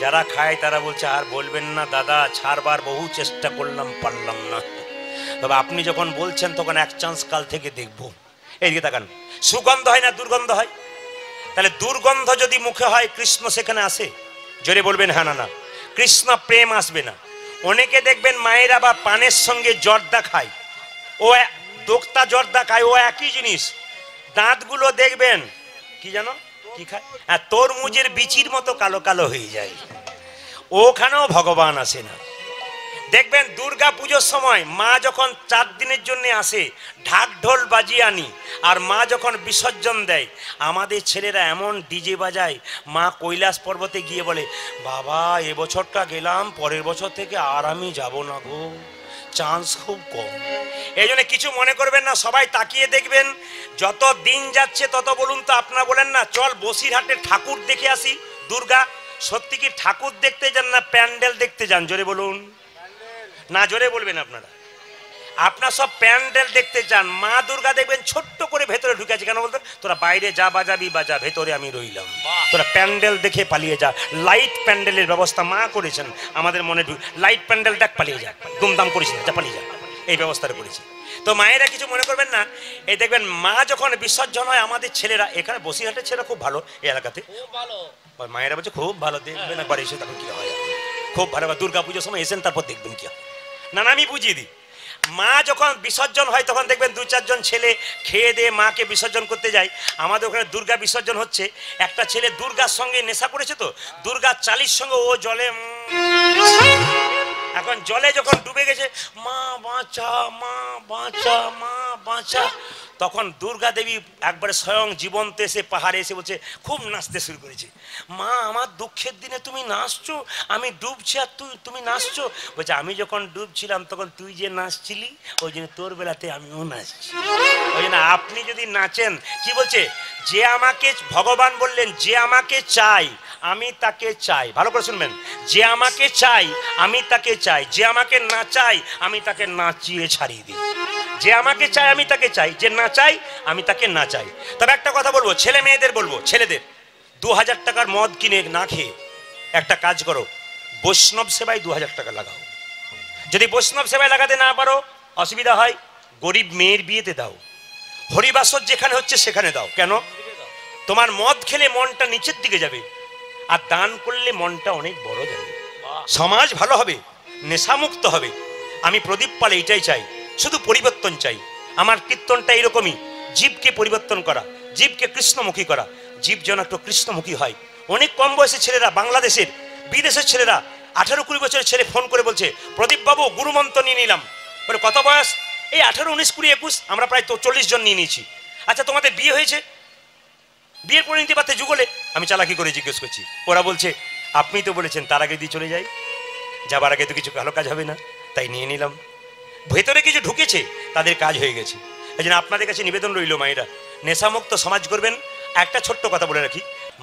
যারা খায় তারা বলছে আর বলবেন না দাদা, ছাড়বার বহু চেষ্টা করলাম পারলাম না। তবে আপনি যখন বলছেন তখন এক চান্স কাল থেকে দেখব। এইদিকে তাকান, সুগন্ধ হয় না দুর্গন্ধ হয়? তাহলে দুর্গন্ধ যদি মুখে হয় কৃষ্ণ সেখানে আসে? জোরে বলবেন হ্যাঁ না না, কৃষ্ণ প্রেম আসবে না। অনেকে দেখবেন মায়েরা বা পানের সঙ্গে জর্দা খায়, ও দোক্তা জর্দা খায়, ও একই জিনিস। দাঁতগুলো দেখবেন কি জানো কি খায়, হ্যাঁ তরমুজের বিচির মতো কালো কালো হয়ে যায়। ওখানেও ভগবান আসে না। দেখবেন দুর্গা পুজোর সময় মা যখন 4 দিনের জন্য আসে, ঢাক ঢোল বাজিয়ে আনি, আর মা যখন বিসর্জন দেয়, আমাদের ছেলেরা এমন ডিজে বাজায়, মা কৈলাস পর্বতে গিয়ে বলে বাবা এবছরটা গেলাম, পরের বছর থেকে আর আমি যাব না গো, চান্স খুব কম। এই জন্য কিছু মনে করবেন না, সবাই তাকিয়ে দেখবেন। যত দিন যাচ্ছে তত বলুন তো, আপনারা বলেন না চল বসিরহাটের ঠাকুর দেখে আসি দুর্গা, সত্যি কি ঠাকুর দেখতে যান না প্যান্ডেল দেখতে যান? জোরে বলুন না, জোরে বলবেন আপনারা। আপনার সব প্যান্ডেল দেখতে যান। মা দুর্গা দেখবেন ছোট্ট করে ভেতরে ঢুকে আছে, কেন বলতো তোরা বাইরে যা বাজাবি বাজা, ভেতরে আমি রইলাম, তোরা প্যান্ডেল দেখে পালিয়ে যা। লাইট প্যান্ডেলের ব্যবস্থা মা করেছেন আমাদের মনে, লাইট প্যান্ডেল দেখ পালিয়ে যা, দুমদাম করিস না, যা পালিয়ে যা, এই ব্যবস্থাটা করেছে। তো মায়েরা কিছু মনে করবেন না, এই দেখবেন মা যখন বিসর্জন হয়, আমাদের ছেলেরা, এখানে বসিরহাটের ছেলেরা খুব ভালো, এই এলাকাতে মায়েরা বলছে খুব ভালো, দেখবেন একবার এসে তখন কি হয়, খুব ভালো, দুর্গা পুজোর সময় এসেন, তারপর দেখবেন কি হয়। না আমি বুঝিয়ে দিই। মা যখন বিসর্জন হয় তখন দেখবেন 2-4 জন ছেলে খেয়ে দিয়ে মাকে বিসর্জন করতে যায়। আমাদের ওখানে দুর্গা বিসর্জন হচ্ছে, একটা ছেলে দুর্গার সঙ্গে নেশা করেছে, তো দুর্গার চালির সঙ্গে ও জলে এখন জলে যখন ডুবে গেছে, মা বাঁচা, মা বাঁচা, মা বাঁচা, তখন দুর্গা দেবী একবারে স্বয়ং জীবন্ত এসে পাহাড়ে এসে বলছে, খুব নাচতে শুরু করেছে। মা আমার দুঃখের দিনে তুমি নাচছো, আমি ডুবছি আর তুমি নাচছো। বলছে আমি যখন ডুবছিলাম তখন তুই যে নাচছিলি, ওই জন্য তোর বেলাতে আমিও নাচছি। ওই জন্য আপনি যদি নাচেন, কি বলছে, যে আমাকে ভগবান বললেন যে আমাকে চাই আমি তাকে চাই, ভালো করে শুনবেন, যে আমাকে চাই আমি তাকে চাই, যে আমাকে না চাই আমি তাকে নাচিয়ে ছাড়িয়ে দিই। যে আমাকে চাই আমি তাকে চাই, যে না চাই আমি তাকে না চাই। তবে একটা কথা বলবো, ছেলে মেয়েদের বলবো, ছেলেদের 2000 টাকার মদ কিনে না খেয়ে একটা কাজ করো, বৈষ্ণব সেবায় 2000 টাকা লাগাও। যদি বৈষ্ণব সেবায় লাগাতে না পারো, অসুবিধা হয়, গরিব মেয়ের বিয়েতে দাও, হরিবাসর যেখানে হচ্ছে সেখানে দাও। কেন? তোমার মদ খেলে মনটা নিচের দিকে যাবে, আর দান করলে মনটা অনেক বড় যাবে, সমাজ ভালো হবে, নেশামুক্ত হবে। আমি প্রদীপ পাল এইটাই চাই, শুধু পরিবর্তন চাই। আমার কীর্তনটা এরকমই, জীবকে পরিবর্তন করা, জীবকে কৃষ্ণমুখী করা, জীব যেন একটু কৃষ্ণমুখী হয়। অনেক কম বয়সের ছেলেরা, বাংলাদেশের বিদেশের ছেলেরা, 18-20 বছরের ছেলে ফোন করে বলছে, প্রদীপ বাবু গুরুমন্ত্র নিয়ে নিলাম। বলে কত বয়স? এই 18, 19, 20, 21, আমরা প্রায় তো 40 জন নিয়ে নিয়েছি। আচ্ছা তোমাদের বিয়ে হয়েছে? বিয়ের পরে নিতে পারতে যুগলে? আমি চালাকি করে জিজ্ঞেস করছি, ওরা বলছে আপনি তো বলেছেন তার আগে দিয়ে চলে যাই, যাবার আগে তো কিছু ভালো কাজ হবে না, তাই নিয়ে নিলাম। ভেতরে কিছু ঢুকেছে, তাদের কাজ হয়ে গেছে। এই জন্য আপনাদের কাছে নিবেদন রইল, মায়েরা নেশামুক্ত সমাজ করবেন। একটা ছোট্ট কথা বলে রাখি,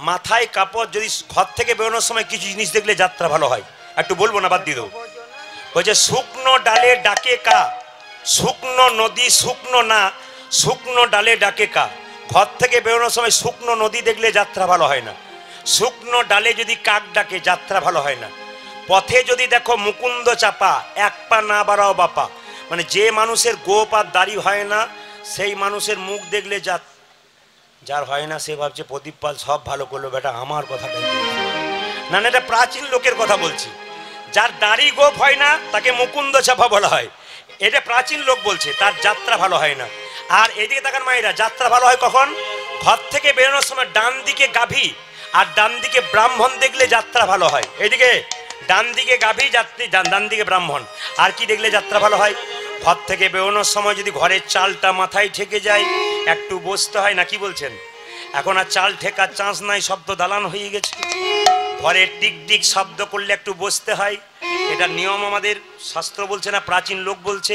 মাথায় কাপড়, যদি ঘর থেকে বেরোনোর সময় কিছু জিনিস দেখলে যাত্রা ভালো হয়, একটু বলবো না বাদ দিয়ে দেবো। ওই যে শুকনো ডালে ডাকে কা, শুকনো নদী শুকনো না, শুকনো ডালে ডাকে কা। ঘর থেকে বেরোনোর সময় শুকনো নদী দেখলে যাত্রা ভালো হয় না, শুকনো ডালে যদি কাক ডাকে যাত্রা ভালো হয় না। পথে যদি দেখো মুকুন্দ চাপা, এক পা না বাড়াও বাপা, মানে যে মানুষের গোপ আর দাড়ি হয় না সেই মানুষের মুখ দেখলে যার হয় না সে ভাবছে প্রদীপ পাল সব ভালো করলো, বেটা আমার কথাটাই না, না এটা প্রাচীন লোকের কথা বলছি। যার দাড়ি গোপ হয় না তাকে মুকুন্দ চাপা বলা হয়, এটা প্রাচীন লোক বলছে, তার যাত্রা ভালো হয় না। আর এদিকে তাকান মায়েরা, যাত্রা ভালো হয় কখন? ঘর থেকে বেরোনোর সময় ডান দিকে গাভী আর ডান দিকে ব্রাহ্মণ দেখলে যাত্রা ভালো হয়। এদিকে ডান দিকে গাভী, যাত্রী ডান দিকে ব্রাহ্মণ। আর কি দেখলে যাত্রা ভালো হয়? ঘর থেকে বেরোনোর সময় যদি ঘরের চালটা মাথায় ঠেকে যায়, একটু বসতে হয় না, কি বলছেন? এখন আর চাল ঠেকার চান্স নাই, শব্দ দালান হয়ে গেছে। ঘরে টিক টিক শব্দ করলে একটু বসতে হয়, এটা নিয়ম আমাদের শাস্ত্র বলছে না, প্রাচীন লোক বলছে।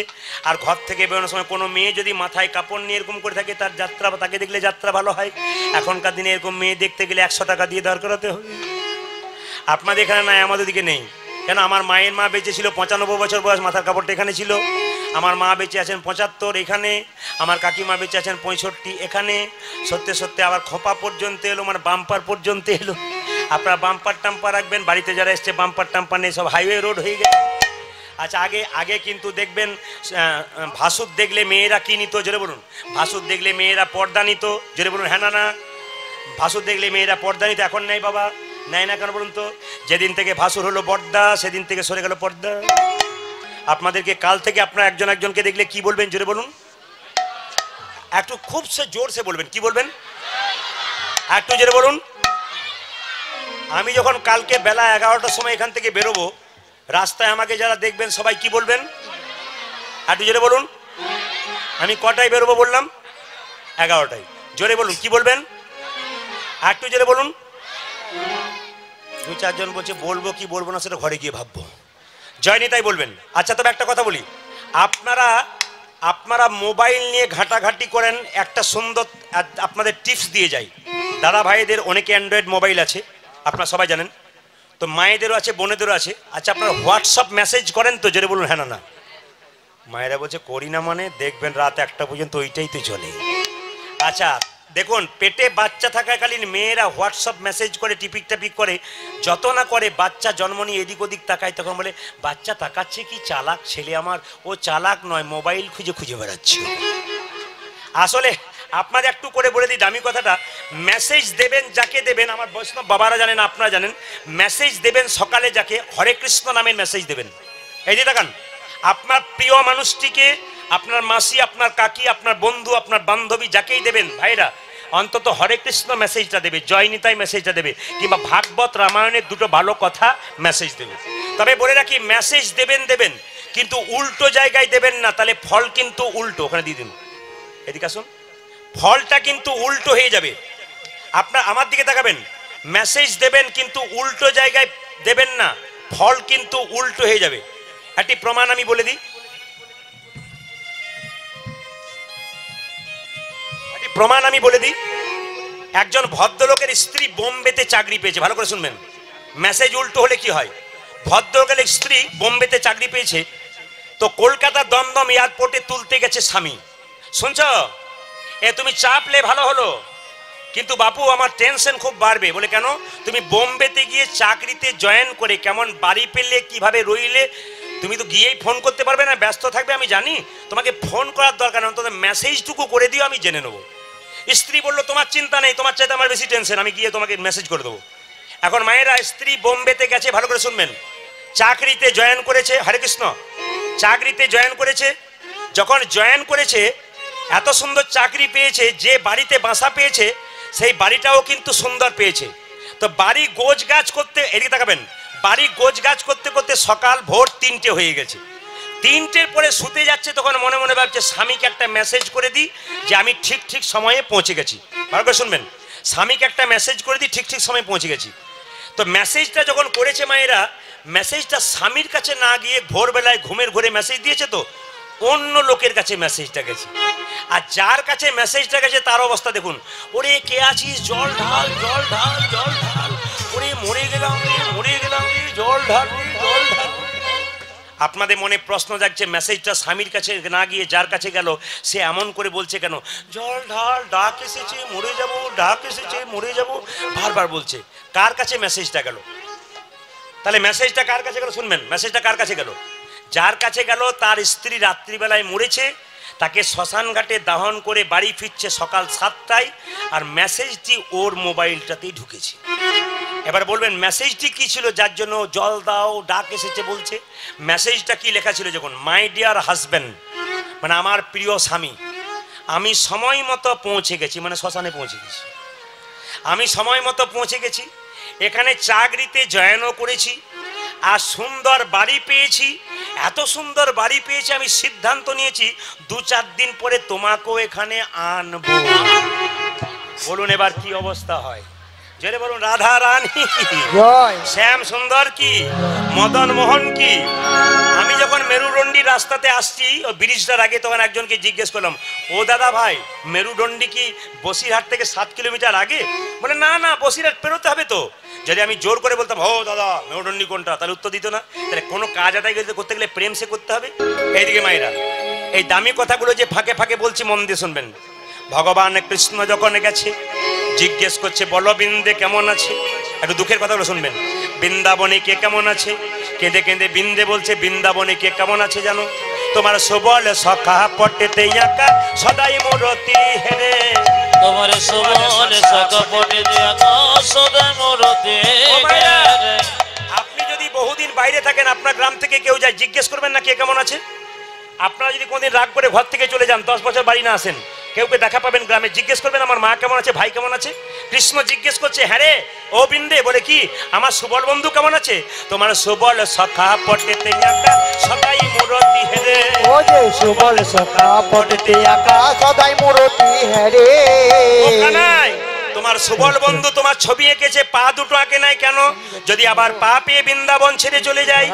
আর ঘর থেকে বেরোনোর সময় কোনো মেয়ে যদি মাথায় কাপড় নিয়ে এরকম করে থাকে, তার যাত্রা, তাকে দেখলে যাত্রা ভালো হয়। এখনকার দিনে এরকম মেয়ে দেখতে গেলে 100 টাকা দিয়ে দাঁড় করাতে হবে। আপনাদের এখানে নাই, আমাদের দিকে নেই। কেন? আমার মায়ের মা বেঁচে ছিল 95 বছর বয়স, মাথার কাপড়টা এখানে ছিল। আমার মা বেঁচে আছেন 75 এখানে, আমার কাকিমা বেঁচে আছেন 65 এখানে। সত্যি সত্যি আবার খোপা পর্যন্ত এলো, মানে বাম্পার পর্যন্ত এলো। আপনারা বাম্পার টাম্পার রাখবেন, বাড়িতে যারা এসছে বাম্পার টাম্পার নেই, সব হাইওয়ে রোড হয়ে গেছে। আচ্ছা আগে কিন্তু দেখবেন ভাসুর দেখলে মেয়েরা কি নিত, জোরে বলুন। ভাসুর দেখলে মেয়েরা পর্দা নিত, জোরে বলুন। হ্যাঁ না? ভাসুর দেখলে মেয়েরা পর্দা নিত, এখন নেই বাবা। নেয় না কেন বলুন তো? যেদিন থেকে ভাসুর হলো বর্দা, সেদিন থেকে সরে গেল পর্দা। আপনাদেরকে কাল থেকে আপনারা একজনকে দেখলে কি বলবেন, জোরে বলুন। একটু খুব জোরসে বলবেন, কি বলবেন? একটু জোরে বলুন। আমি যখন কালকে বেলা 11টার সময় এখান থেকে বেরোবো, রাস্তায় আমাকে যারা দেখবেন সবাই কি বলবেন? একটু জোরে বলুন। আমি কটায় বেরোবো বললাম? 11টায়। জোরে বলুন, কি বলবেন? একটু জোরে বলুন। 2-4 জন বলছে বলবো কি বলবো না সেটা ঘরে গিয়ে ভাববো, জয় নিতাই বলবেন। আচ্ছা তবে একটা কথা বলি, আপনারা মোবাইল নিয়ে ঘাটাঘাটি করেন, একটা সুন্দর আপনাদের টিপস দিয়ে যাই। দাদা ভাইদের অনেকে অ্যান্ড্রয়েড মোবাইল আছে, আপনারা সবাই জানেন তো, মায়েদেরও আছে, বোনেদেরও আছে। আচ্ছা আপনারা হোয়াটসঅ্যাপ মেসেজ করেন তো, জোরে বলুন। হ্যাঁ না? মায়েরা বলছে করি না, মানে দেখবেন রাত 1টা পর্যন্ত ওইটাই তো চলে। আচ্ছা দেখুন, পেটে বাচ্চা থাকাকালীন মেয়েরা হোয়াটসঅ্যাপ মেসেজ করে, টিপিক টাপিক করে, যত না করে বাচ্চা জন্ম নিয়ে এদিক ওদিক তাকায়, তখন বলে বাচ্চা তাকাচ্ছে কি চালাক ছেলে আমার। ও চালাক নয়, মোবাইল খুঁজে বেড়াচ্ছে। আপনাদের একটু করে বলে দিই দামি কথাটা, মেসেজ দেবেন যাকে দেবেন, আমার বৈষ্ণব বাবারা জানেন, আপনারা জানেন, মেসেজ দেবেন সকালে যাকে হরে কৃষ্ণ নামের মেসেজ দেবেন। এই যে দেখান, আপনার প্রিয় মানুষটিকে, আপনার মাসি, আপনার কাকি, আপনার বন্ধু, আপনার বান্ধবী, যাকেই দেবেন ভাইরা, অন্তত হরে কৃষ্ণ মেসেজটা দেবে, জয় নিতাই মেসেজটা দেবে, কিংবা ভাগবত রামায়ণের দুটো ভালো কথা মেসেজ দেবে। তবে বলে রাখি, মেসেজ দেবেন দেবেন, কিন্তু উল্টো জায়গায় দেবেন না, তাহলে ফল কিন্তু উল্টো। ওখানে দিয়ে দিন, এদিকে আসুন, ফলটা কিন্তু উল্টো হয়ে যাবে। আপনার আমার দিকে তাকাবেন, মেসেজ দেবেন কিন্তু উল্টো জায়গায় দেবেন না, ফল কিন্তু উল্টো হয়ে যাবে। একটি প্রমাণ আমি বলে দিই, একজন ভদ্রলোকের স্ত্রী বোম্বেতে চাকরি পেয়েছে, ভালো করে শুনবেন, মেসেজ উল্টো হলে কি হয়। ভদ্রলোকের স্ত্রী বোম্বেতে চাকরি পেয়েছে, তো কলকাতা দমদম এয়ারপোর্টে তুলতে গেছে স্বামী। শুনছ, তুমি চাপলে ভালো হলো, কিন্তু বাপু আমার টেনশন খুব বাড়বে। বলে কেন? তুমি বোম্বেতে গিয়ে চাকরিতে জয়েন করে কেমন বাড়ি পেলে, কিভাবে রইলে, তুমি তো গিয়েই ফোন করতে পারবে না, ব্যস্ত থাকবে আমি জানি, তোমাকে ফোন করার দরকার নেই, অন্তত মেসেজটুকু করে দিও, আমি জেনে নেবো। স্ত্রী বললো তোমার চিন্তা নেই, তোমার চাইতে আমার বেশি টেনশন, আমি গিয়ে তোমাকে মেসেজ করে দেবো। এখন মায়েরা, স্ত্রী বোম্বেতে গেছে, ভালো করে শুনবেন, চাকরিতে জয়েন করেছে, হরে কৃষ্ণ, চাকরিতে জয়েন করেছে। যখন জয়েন করেছে, এত সুন্দর চাকরি পেয়েছে, যে বাড়িতে বাসা পেয়েছে সেই বাড়িটাও কিন্তু সুন্দর পেয়েছে। তো বাড়ি গোছ গাছ করতে, এদিকে তাকাবেন, বাড়ি গোছ গাছ করতে করতে সকাল ভোর 3টে হয়ে গেছে। 3টের পরে শুতে যাচ্ছে, তখন মনে মনে ভাবছে স্বামীকে একটা মেসেজ করে দিই যে আমি ঠিক ঠিক সময়ে পৌঁছে গেছি। ভালো করে শুনবেন, স্বামীকে একটা মেসেজ করে দিই ঠিক ঠিক সময়ে পৌঁছে গেছি। তো মেসেজটা যখন করেছে মায়েরা, মেসেজটা স্বামীর কাছে না গিয়ে ভোরবেলায় ঘুমের ঘরে মেসেজ দিয়েছে, তো অন্য লোকের কাছে মেসেজটা গেছে। আর যার কাছে মেসেজটা গেছে তার অবস্থা দেখুন, ওরে কে আছিস, জল ঢাল, জল ঢাল, জল ঢাল, ওরে মরে গেলাম রে, মরে গেলাম রে, জল ঢাল, জল ঢাল। আপনাদের মনে প্রশ্ন জাগছে, মেসেজটা স্বামীর কাছে না গিয়ে যার কাছে গেল, সে এমন করে বলছে কেন? জল ঢাল, ডাক এসেছে মরে যাব, ডাক এসেছে মরে যাব, বারবার বলছে। কার কাছে মেসেজটা গেল? তাহলে মেসেজটা কার কাছে গেল? শুনবেন, মেসেজটা কার কাছে গেল? যার কাছে গেল তার স্ত্রী রাত্রিবেলায় মরেছে, তাকে শ্মশান ঘাটে দাহন করে বাড়ি ফিরছে সকাল 7টায়, আর মেসেজটি ওর মোবাইলটাতেই ঢুকেছে। এবার বলবেন মেসেজটি কি ছিল যার জন্য জল দাও, ডাক এসেছে বলছে? মেসেজটা কি লেখা ছিল? যখন মাই ডিয়ার হাজব্যান্ড, মানে আমার প্রিয় স্বামী, আমি সময় মতো পৌঁছে গেছি, মানে শ্মশানে পৌঁছে গেছি, আমি সময় মতো পৌঁছে গেছি, এখানে চাকরিতে জয়েনও করেছি, আর সুন্দর বাড়ি পেয়েছি। এত সুন্দর বাড়ি পেয়েছি, আমি সিদ্ধান্ত নিয়েছি 2-4 দিন পরে তোমাকেও এখানে আনবো। বলুন এবার কি অবস্থা হয়? জেনে বলুন, রাধা রানী কি, শ্যাম সুন্দর কি, মদন মোহন কি। আমি যখন মেরুদণ্ডী রাস্তাতে আসছি, ও ব্রিজটার আগে, তখন একজনকে জিজ্ঞেস করলাম, ও দাদা ভাই, মেরুদণ্ডী কি বসিরহাট থেকে 7 কিলোমিটার আগে? বলে না না, বসিরহাট পেরোতে হবে তো। যদি আমি জোর করে বলতাম, ও দাদা মেরুদণ্ডী কোনটা, তাহলে উত্তর দিত না। তাহলে কোনো কাজ আদায় করতে গেলে প্রেম সে করতে হবে। এইদিকে মায়েরা, এই দামি কথাগুলো যে ফাঁকে ফাঁকে বলছি, মন দিয়ে শুনবেন। ভগবান কৃষ্ণ যখন গেছে, জিজ্ঞেস করছে বলো বৃন্দে কেমন আছে। একটু দুঃখের কথাগুলো শুনবেন। বৃন্দাবনে কে কেমন আছে? কেঁদে কেঁদে বৃন্দে বলছে, বৃন্দাবনে কে কেমন আছে জানো? তোমার সবল সখা পটেতে আঁকা সদাই মূরতি হেরে, তোমার সবল সখা পটেতে আঁকা সদাই মূরতি হেরে। আপনি যদি বহুদিন বাইরে থাকেন, আপনার গ্রাম থেকে কেউ যায়, জিজ্ঞেস করবেন না কে কেমন আছে? আপনারা যদি কোনদিন রাগ করে ঘর থেকে চলে যান, 10 বছর বাড়ি না আসেন, কেউকে দেখা পাবেন গ্রামে, জিজ্ঞেস করবেন আমার মা কেমন আছে, ভাই কেমন আছে? কৃষ্ণ জিজ্ঞেস করছে, হ্যাঁ রে ও বৃন্দে, বলে কি আমার সুবল বন্ধু কেমন আছে? তোমার সুবল সখা পটেতে আঁকা সদাই মূরতি হেরে, ও যে সুবল সখা পটেতে আঁকা সদাই মূরতি হেরে। ও কানাই, তোমার সুবল বন্ধু তোমার ছবি এঁকেছে, পা দুটো আঁকে নাই কেন? যদি আবার পা পেয়ে বৃন্দাবন ছেড়ে চলে যায়,